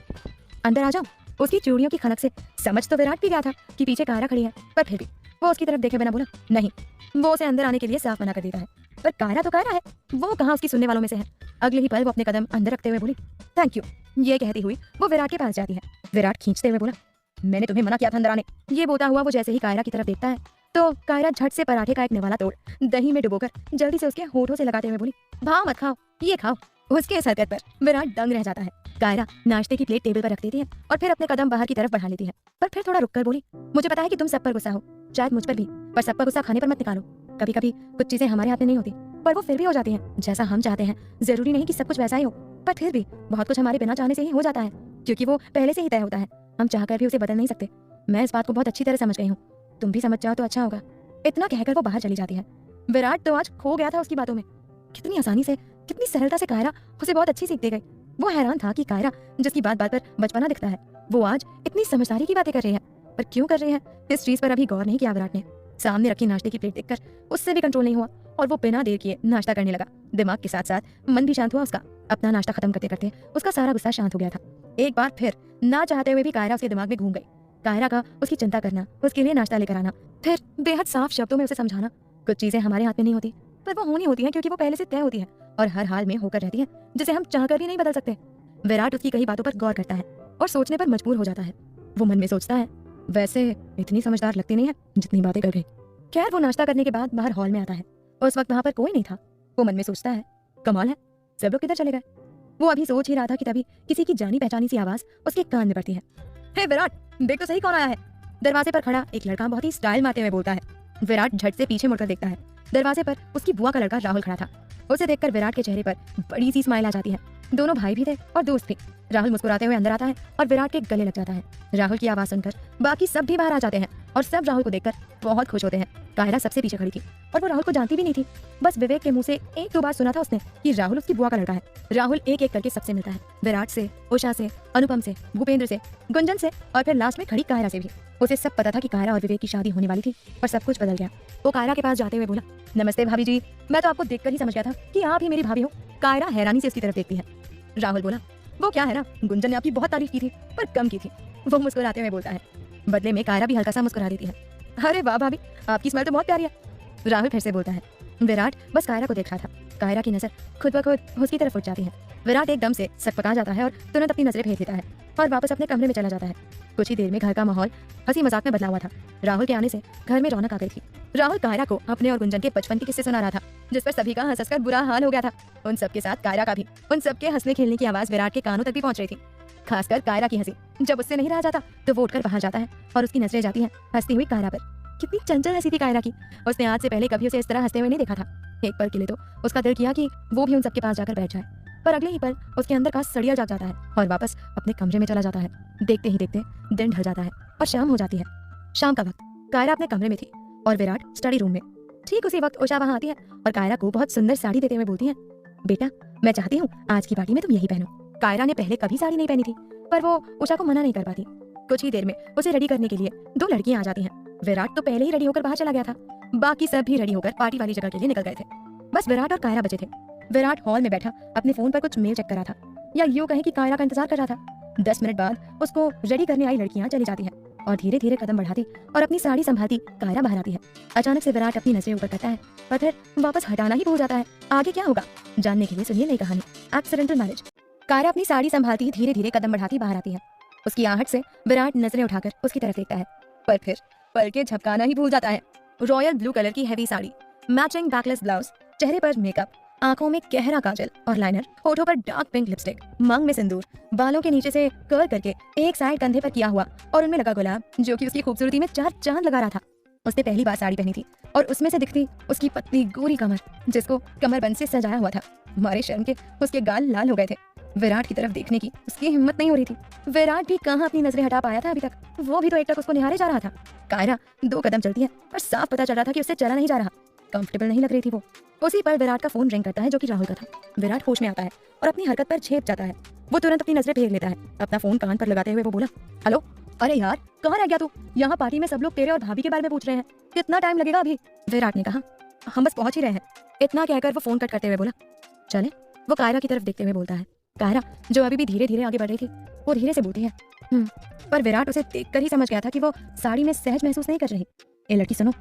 अंदर आ जाओ। उसकी चूड़ियों की खनक से समझ तो विराट भी गया था कि पीछे कायरा खड़ी है, पर फिर भी वो उसकी तरफ देखे बिना बोला नहीं। वो उसे अंदर आने के लिए साफ मना कर देता है, पर कायरा तो कायरा है, वो कहाँ उसकी सुनने वालों में से है। अगले ही पल वो अपने कदम अंदर रखते हुए बोली, थैंक यू। ये कहती हुई वो विराट के पास जाती है। विराट खींचते हुए बोला, मैंने तुम्हें मना किया था अंदर आने। ये बोलता हुआ वो जैसे ही कायरा की तरफ देखता है, तो कायरा झट से पराठे का एक निवाला तोड़ दही में डुबोकर जल्दी से उसके होठों से लगाते हुए बोली, भाव मत खाओ, ये खाओ। उसके इस हरकत पर विराट दंग रह जाता है। कायरा नाश्ते की प्लेट टेबल पर रख देती है और फिर अपने कदम बाहर की तरफ बढ़ा लेती है, पर फिर थोड़ा रुककर बोली, मुझे पता है कि तुम सब पर गुस्सा हो, शायद मुझ पर भी, पर सब पर गुस्सा खाने पर मत निकालो। कभी कभी कुछ चीजें हमारे हाथ में नहीं होती, पर वो फिर भी हो जाती हैं जैसा हम चाहते हैं। जरूरी नहीं कि सब कुछ वैसा ही हो, पर फिर भी बहुत कुछ हमारे बिना चाहने से ही हो जाता है, क्योंकि वो पहले से ही तय होता है। हम चाहकर भी उसे बदल नहीं सकते। मैं इस बात को बहुत अच्छी तरह समझ गई हूँ, तुम भी समझ जाओ तो अच्छा होगा। इतना कहकर वो बाहर चली जाती है। विराट तो आज खो गया था उसकी बातों में। कितनी आसानी से, कितनी सरलता से कायरा उसे बहुत अच्छी सीख दे गई। वो हैरान था कि कायरा, जिसकी बात बात पर बचपना दिखता है, वो आज इतनी समझदारी की बातें कर रही है। पर क्यों कर रही है, इस चीज पर अभी गौर नहीं किया विराट ने। सामने रखी नाश्ते की प्लेट देखकर उससे भी कंट्रोल नहीं हुआ और वो बिना देर किए नाश्ता करने लगा। दिमाग के साथ साथ मन भी शांत हुआ उसका। अपना नाश्ता खत्म करते करते उसका सारा गुस्सा शांत हो गया था। एक बार फिर ना चाहते हुए भी कायरा उसके दिमाग में घूम गई। कायरा का उसकी चिंता करना, उसके लिए नाश्ता लेकर आना, फिर बेहद साफ शब्दों में उसे समझाना। कुछ चीजें हमारे हाथ में नहीं होती, पर वो होनी होती है क्योंकि वो पहले से तय होती है और हर हाल में होकर रहती है, जिसे हम चाहकर भी नहीं बदल सकते। विराट उसकी कई बातों पर गौर करता है और सोचने पर मजबूर हो जाता है। वो मन में सोचता है, वैसे इतनी समझदार लगती नहीं है जितनी बातें कर गई। खैर, वो नाश्ता करने के बाद बाहर हॉल में आता है। उस वक्त वहां पर कोई नहीं था। वो मन में सोचता है, कमाल है, सब लोग किधर चले गए। वो अभी सोच ही रहा था कि तभी किसी की जानी पहचानी सी आवाज उसके कान में पड़ती है। हे विराट, देख तो सही कौन आया है। दरवाजे पर खड़ा एक लड़का बहुत ही स्टाइल मारते हुए बोलता है। विराट झट से पीछे मुड़कर देखता है। दरवाजे पर उसकी बुआ का लड़का राहुल खड़ा था। उसे देखकर विराट के चेहरे पर बड़ी सी स्माइल आ जाती है। दोनों भाई भी थे और दोस्त भी। राहुल मुस्कुराते हुए अंदर आता है और विराट के गले लग जाता है। राहुल की आवाज सुनकर बाकी सब भी बाहर आ जाते हैं और सब राहुल को देखकर बहुत खुश होते हैं। कायरा सबसे पीछे खड़ी थी और वो राहुल को जानती भी नहीं थी। बस विवेक के मुंह से एक दो बार सुना था उसने कि राहुल उसकी बुआ का लड़का है। राहुल एक एक करके सबसे मिलता है, विराट से, उषा से, अनुपम से, भूपेंद्र से, गुंजन से और फिर लास्ट में खड़ी कायरा से भी। उसे सब पता था कि कायरा और विवेक की शादी होने वाली थी, पर सब कुछ बदल गया। वो कायरा के पास जाते हुए बोला, नमस्ते भाभी जी, मैं तो आपको देखकर ही समझ गया था कि आप ही मेरी भाभी हो। कायरा हैरानी से उसकी तरफ देखती है। राहुल बोला, वो क्या है ना, गुंजन ने आपकी बहुत तारीफ की थी पर कम की थी। वो मुस्कुराते हुए बोलता है। बदले में कायरा भी हल्का सा मुस्कुरा देती है। अरे वाह भाभी, आपकी स्मेल तो बहुत प्यारी है। राहुल फिर से बोलता है। विराट बस कायरा को देख रहा था। कायरा की नजर खुद ब खुद उसकी तरफ उठ जाती है। विराट एकदम से सकपका जाता है और तुरंत अपनी नजरें फेर लेता है और वापस अपने कमरे में चला जाता है। कुछ ही देर में घर का माहौल हंसी मजाक में बदला हुआ था। राहुल के आने से घर में रौनक आ गई थी। राहुल कायरा को अपने और गुंजन के बचपन के किस्से सुना रहा था, जिस पर सभी का हंस हंसकर बुरा हाल हो गया था। उन सबके साथ कायरा का भी। उन सबके हंसने खेलने की आवाज विराट के कानों तक भी पहुंच रही थी। खासकर कायरा की हंसी। जब उससे नहीं रहा जाता तो वो उठकर बाहर जाता है और उसकी नजरें जाती हैं हंसती हुई कायरा पर। कितनी चंचल हंसी थी कायरा की। उसने आज से पहले कभी उसे इस तरह हंसते हुए नहीं देखा था। एक पल के लिए तो उसका दिल किया कि वो भी उन सबके पास जाकर बैठ जाए, पर अगले ही पल उसके अंदर का सड़िया जाग जाता है और वापस अपने कमरे में चला जाता है। देखते ही देखते दिन ढल जाता है और शाम हो जाती है। शाम का वक्त, कायरा अपने कमरे में थी और विराट स्टडी रूम में। ठीक उसी वक्त उषा वहां आती है और कायरा को बहुत सुंदर साड़ी देते हुए बोलती है, बेटा मैं चाहती हूँ आज की पार्टी में तुम यही पहनो। कायरा ने पहले कभी साड़ी नहीं पहनी थी, पर वो उषा को मना नहीं कर पाती। कुछ ही देर में उसे रेडी करने के लिए दो लड़कियां आ जाती हैं। विराट तो पहले ही रेडी होकर बाहर चला गया था। बाकी सब भी रेडी होकर पार्टी वाली जगह के लिए निकल गए थे। बस विराट और कायरा बचे थे। विराट हॉल में बैठा अपने फोन पर कुछ मेल चेक कर रहा था, या यूं कहें कि कायरा का इंतजार कर रहा था। 10 मिनट बाद उसको रेडी करने आई लड़कियां चली जाती हैं और धीरे धीरे कदम बढ़ाती और अपनी साड़ी संभालती कायरा बाहर आती है। अचानक से विराट अपनी नजरें ऊपर करता है और फिर वापस हटाना ही भूल जाता है। आगे क्या होगा जानने के लिए सुनिए नई कहानी, एक्सीडेंटल मैरिज। कायरा अपनी साड़ी संभालती धीरे धीरे कदम बढ़ाती बाहर आती है। उसकी आहट से विराट नजरें उठाकर उसकी तरफ देखता है, पर फिर पल के झपकाना ही भूल जाता है। रॉयल ब्लू कलर की heavy sari, matching backless blouse, चेहरे पर मेकअप, आंखों में गहरा काजल और लाइनर, होठों पर डार्क पिंक लिपस्टिक, मांग में सिंदूर, बालों के नीचे से कर्ल करके एक साइड कंधे पर किया हुआ और उनमें लगा गुलाब, जो कि उसकी खूबसूरती में 4 चांद लगा रहा था। उसने पहली बार साड़ी पहनी थी और उसमें से दिखती उसकी पतली गोरी कमर, जिसको कमरबंद से सजाया हुआ था। हमारे शर्म के उसके गाल लाल हो गए थे। विराट की तरफ देखने की उसकी हिम्मत नहीं हो रही थी। विराट भी कहाँ अपनी नजरें हटा पाया था अभी तक। वो भी तो एकटक उसको निहारे जा रहा था। कायरा 2 कदम चलती है पर साफ पता चल रहा था कि उससे चला नहीं जा रहा। कंफर्टेबल नहीं लग रही थी वो। उसी पर विराट का फोन रिंग करता है, जो कि राहुल का था। विराट होश में आता है और अपनी हरकत पर झेप जाता है। वो तुरंत अपनी नजरें फेर लेता है। अपना फोन कान पर लगाते हुए वो बोला, हेलो, अरे यार कहाँ रह गया तू? यहाँ पार्टी में सब लोग तेरे और भाभी के बारे में पूछ रहे हैं, कितना टाइम लगेगा अभी? विराट ने कहा, हम बस पहुंच ही रहे हैं। इतना कहकर वो फोन कट करते हुए बोला, चले। वो कायरा की तरफ देखते हुए बोलता है। कायरा, जो अभी भी धीरे धीरे आगे बढ़ रही थी, वो धीरे से बोलती है, पर विराट उसे देखकर ही समझ गया था कि वो साड़ी में सहज महसूस नहीं कर रही। ए लड़की सुनो,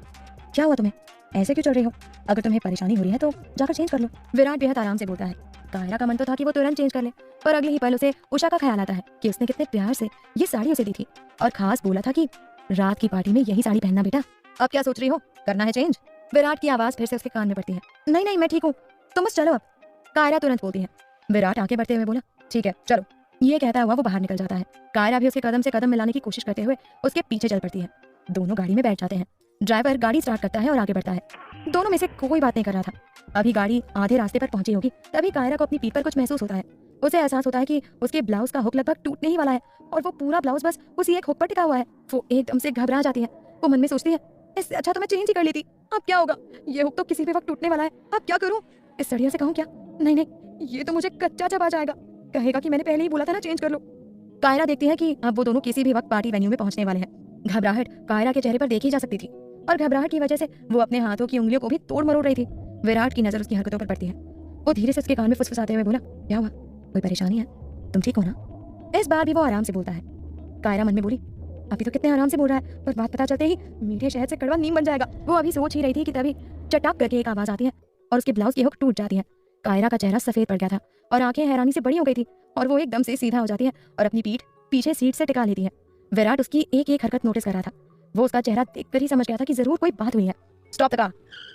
क्या हुआ तुम्हें? ऐसे क्यों चल रही हो? अगर तुम्हें परेशानी हो रही है तो जाकर चेंज कर लो। विराट बेहद आराम से बोलता है। कायरा का मन तो था कि वो तुरंत चेंज कर ले, पर अगले ही पल उसे उषा का ख्याल आता है कि उसने कितने प्यार से ये साड़ी उसे दी थी और खास बोला था कि रात की पार्टी में यही साड़ी पहनना बेटा। अब क्या सोच रही हो, करना है चेंज? विराट की आवाज फिर से उसके कान में पड़ती है। नहीं नहीं, मैं ठीक हूँ, तुम बस चलो अब। कायरा तुरंत बोलती है। विराट आगे बढ़ते हुए बोला, ठीक है चलो। ये कहता हुआ वो बाहर निकल जाता है। कायरा भी उसके कदम से कदम मिलाने की कोशिश करते हुए उसके पीछे चल पड़ती है। दोनों गाड़ी में बैठ जाते हैं। ड्राइवर गाड़ी स्टार्ट करता है और आगे बढ़ता है। दोनों में से कोई बात नहीं कर रहा था। अभी गाड़ी आधे रास्ते पर पहुंची होगी, तभी कायरा को अपनी पीठ पर कुछ महसूस होता है। उसे एहसास होता है कि उसके ब्लाउज का हुक लगभग टूटने ही वाला है और वो पूरा ब्लाउज बस उसी एक हुक पर टिका हुआ है। वो एकदम से घबरा जाती है। वो मन में सोचती है, इससे अच्छा तो मैं चेंज ही कर लेती। अब क्या होगा, ये हुक तो किसी भी वक्त टूटने वाला है। अब क्या करूं? इस सड़िया से कहूं क्या? नहीं नहीं, ये तो मुझे कच्चा चबा जाएगा। कहेगा कि मैंने पहले ही बोला था ना चेंज कर लो। कायरा देखती है कि अब वो दोनों किसी भी वक्त पार्टी वेन्यू में पहुंचने वाले हैं। घबराहट कायरा के चेहरे पर देखी जा सकती थी और घबराहट की वजह से वो अपने हाथों की उंगलियों को भी तोड़ मरोड़ रही थी। विराट की नजर उसकी हरकतों पर पड़ती है। वो धीरे से उसके कान में फुसफुसाते हुए बोला, क्या हुआ, कोई परेशानी है? तुम ठीक हो ना? इस बार भी वो आराम से बोलता है। कायरा मन में बोली, अभी तो कितने आराम से बोल रहा है, पर बात पता चलते ही मीठे शहद से कड़वा नीम बन जाएगा। वो अभी सोच ही रही थी कि तभी चटाक करके एक आवाज आती है और उसके ब्लाउज की हुक टूट जाती है। कायरा का चेहरा सफेद पड़ गया था और आंखें हैरानी से बड़ी हो गई थी और वो एकदम से सीधा हो जाती है और अपनी पीठ पीछे सीट से टिका लेती है। विराट उसकी एक एक हरकत नोटिस कर रहा था। वो उसका चेहरा देखकर ही समझ गया था कि जरूर कोई बात हुई है। स्टॉप द कार,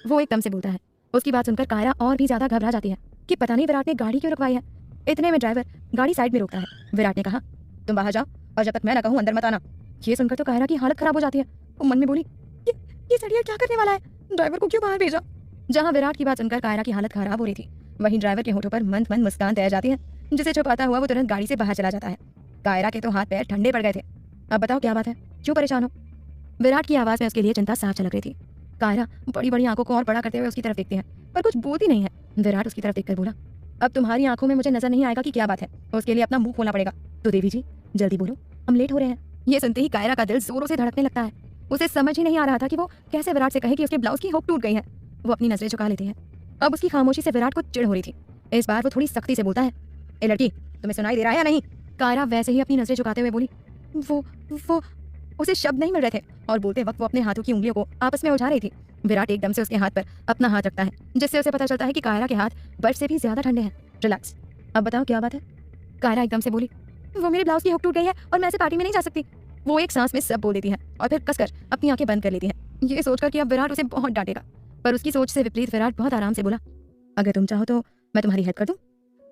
वो एकदम से बोलता है। उसकी बात सुनकर कायरा और भी ज्यादा घबरा जाती है कि पता नहीं विराट ने गाड़ी क्यों रुकवाई है। इतने में ड्राइवर गाड़ी साइड में रोकता है। विराट ने कहा, तुम बाहर जाओ और जब तक मैं ना कहूँ अंदर मत आना। ये सुनकर तो कायरा की हालत खराब हो जाती है। वो मन में बोली, ये सड़िया क्या करने वाला है, ड्राइवर को क्यों बाहर भेजा? जहाँ विराट की बात सुनकर कायरा की हालत खराब हो रही थी, वहीं ड्राइवर के होठों पर मंद मंद मुस्कान तैर जाती है, जिसे छुपाता हुआ वो तुरंत गाड़ी से बाहर चला जाता है। कायरा के तो हाथ पैर ठंडे पड़ गए थे। अब बताओ क्या बात है, क्यों परेशान हो? विराट की आवाज में उसके लिए चिंता साफ झलक रही थी। कायरा बड़ी बड़ी आंखों को और बड़ा करते हुए उसकी तरफ देखती है, पर कुछ बोलती नहीं है। विराट उसकी तरफ देखकर बोला, अब तुम्हारी आंखों में मुझे नजर नहीं आएगा कि क्या बात है, उसके लिए अपना मुंह खोलना पड़ेगा। तो देवी जी जल्दी बोलो, हम लेट हो रहे हैं। ये सुनते ही कायरा का दिल जोरों से धड़कने लगता है। उसे समझ ही नहीं आ रहा था कि वो कैसे विराट से कहे कि उसके ब्लाउज की हुक टूट गई है। वो अपनी नजरें झुका लेती है। अब उसकी खामोशी से विराट को चिढ़ हो रही थी। इस बार वो थोड़ी सख्ती से बोलता है, ए लड़की, तुम्हें सुनाई दे रहा है या नहीं? कायरा वैसे ही अपनी नजरें झुकाते हुए बोली, वो उसे शब्द नहीं मिल रहे थे और बोलते वक्त वो अपने हाथों की उंगलियों को आपस में उलझा रही थी। विराट एकदम से उसके हाथ पर अपना हाथ रखता है, जिससे उसे पता चलता है कि कायरा के हाथ बर्फ से भी ज्यादा ठंडे हैं। रिलैक्स, अब बताओ क्या बात है? कायरा एकदम से बोली, वो मेरे ब्लाउज की हुक टूट गई है और मैं ऐसे पार्टी में नहीं जा सकती। वो एक सांस में सब बोल देती है और फिर कसकर अपनी आंखें बंद कर लेती है, ये सोचकर कि अब विराट उसे बहुत डांटेगा। पर उसकी सोच से विपरीत विराट बहुत आराम से बोला, अगर तुम चाहो तो मैं तुम्हारी हेल्प कर दूं।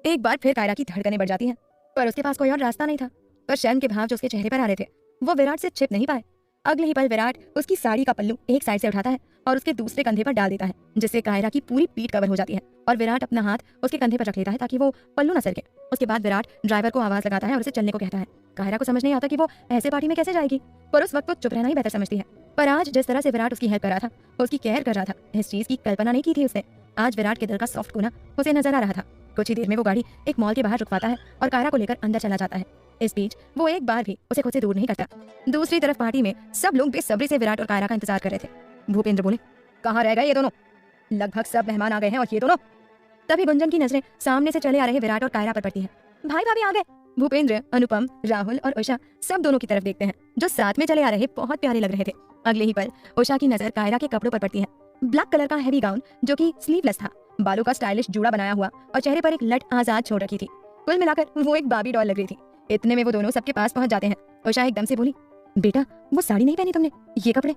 एक बार फिर कायरा की धड़कनें बढ़ जाती हैं, पर उसके पास कोई और रास्ता नहीं था। पर शर्म के भाव जो उसके चेहरे पर आ रहे थे वो विराट से छिप नहीं पाए। अगले ही पल विराट उसकी साड़ी का पल्लू एक साइड से उठाता है और उसके दूसरे कंधे पर डाल देता है, जिससे कायरा की पूरी पीठ कवर हो जाती है और विराट अपना हाथ उसके कंधे पर रख लेता है ताकि वो पल्लू न सरके। उसके बाद विराट ड्राइवर को आवाज लगाता है और उसे चलने को कहता है। कायरा को समझ नहीं आता कि वो ऐसे पार्टी में कैसे जाएगी, पर उस वक्त वो चुप रहना ही बेहतर समझती है। पर आज जिस तरह से विराट उसकी हेल्प कर रहा था, उसकी केयर कर रहा था, इस चीज की कल्पना नहीं की थी उसने। आज विराट के दिल का सॉफ्ट कोना उसे नजर आ रहा था। कुछ ही देर में वो गाड़ी एक मॉल के बाहर रुकवाता है और कायरा को लेकर अंदर चला जाता है। इस बीच वो एक बार भी उसे खुद से दूर नहीं करता। दूसरी तरफ पार्टी में सब लोग बेसब्री से विराट और कायरा का इंतजार कर रहे थे। भूपेंद्र बोले, कहाँ रह गए ये दोनों? लगभग सब मेहमान आ गए हैं और ये दोनों। तभी गुंजन की नजरें सामने से चले आ रहे विराट और कायरा पर पड़ती है। भाई भाभी आ गए। भूपेंद्र, अनुपम, राहुल और उषा सब दोनों की तरफ देखते हैं, जो साथ में चले आ रहे बहुत प्यारे लग रहे थे। अगले ही पल उषा की नजर कायरा के कपड़ों पर पड़ती है। ब्लैक कलर का हैवी गाउन जो कि स्लीवलेस था, बालों का स्टाइलिश जूड़ा बनाया हुआ और चेहरे पर एक लट आजाद छोड़ रखी थी। कुल मिलाकर वो एक बाबी डॉल लग रही थी। इतने में वो दोनों सबके पास पहुंच जाते हैं। उषा एकदम से बोली, बेटा वो साड़ी नहीं पहनी तुमने, ये कपड़े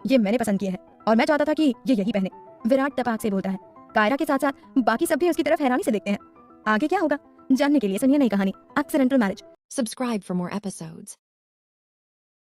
ये मैंने पसंद किए हैं और मैं चाहता था कि ये यही पहने। विराट तपाक से बोलता है। कायरा के साथ साथ बाकी सब भी उसकी तरफ हैरानी से देखते हैं। आगे क्या होगा जानने के लिए सुनिए नई कहानी accidental marriage. Subscribe for more episodes.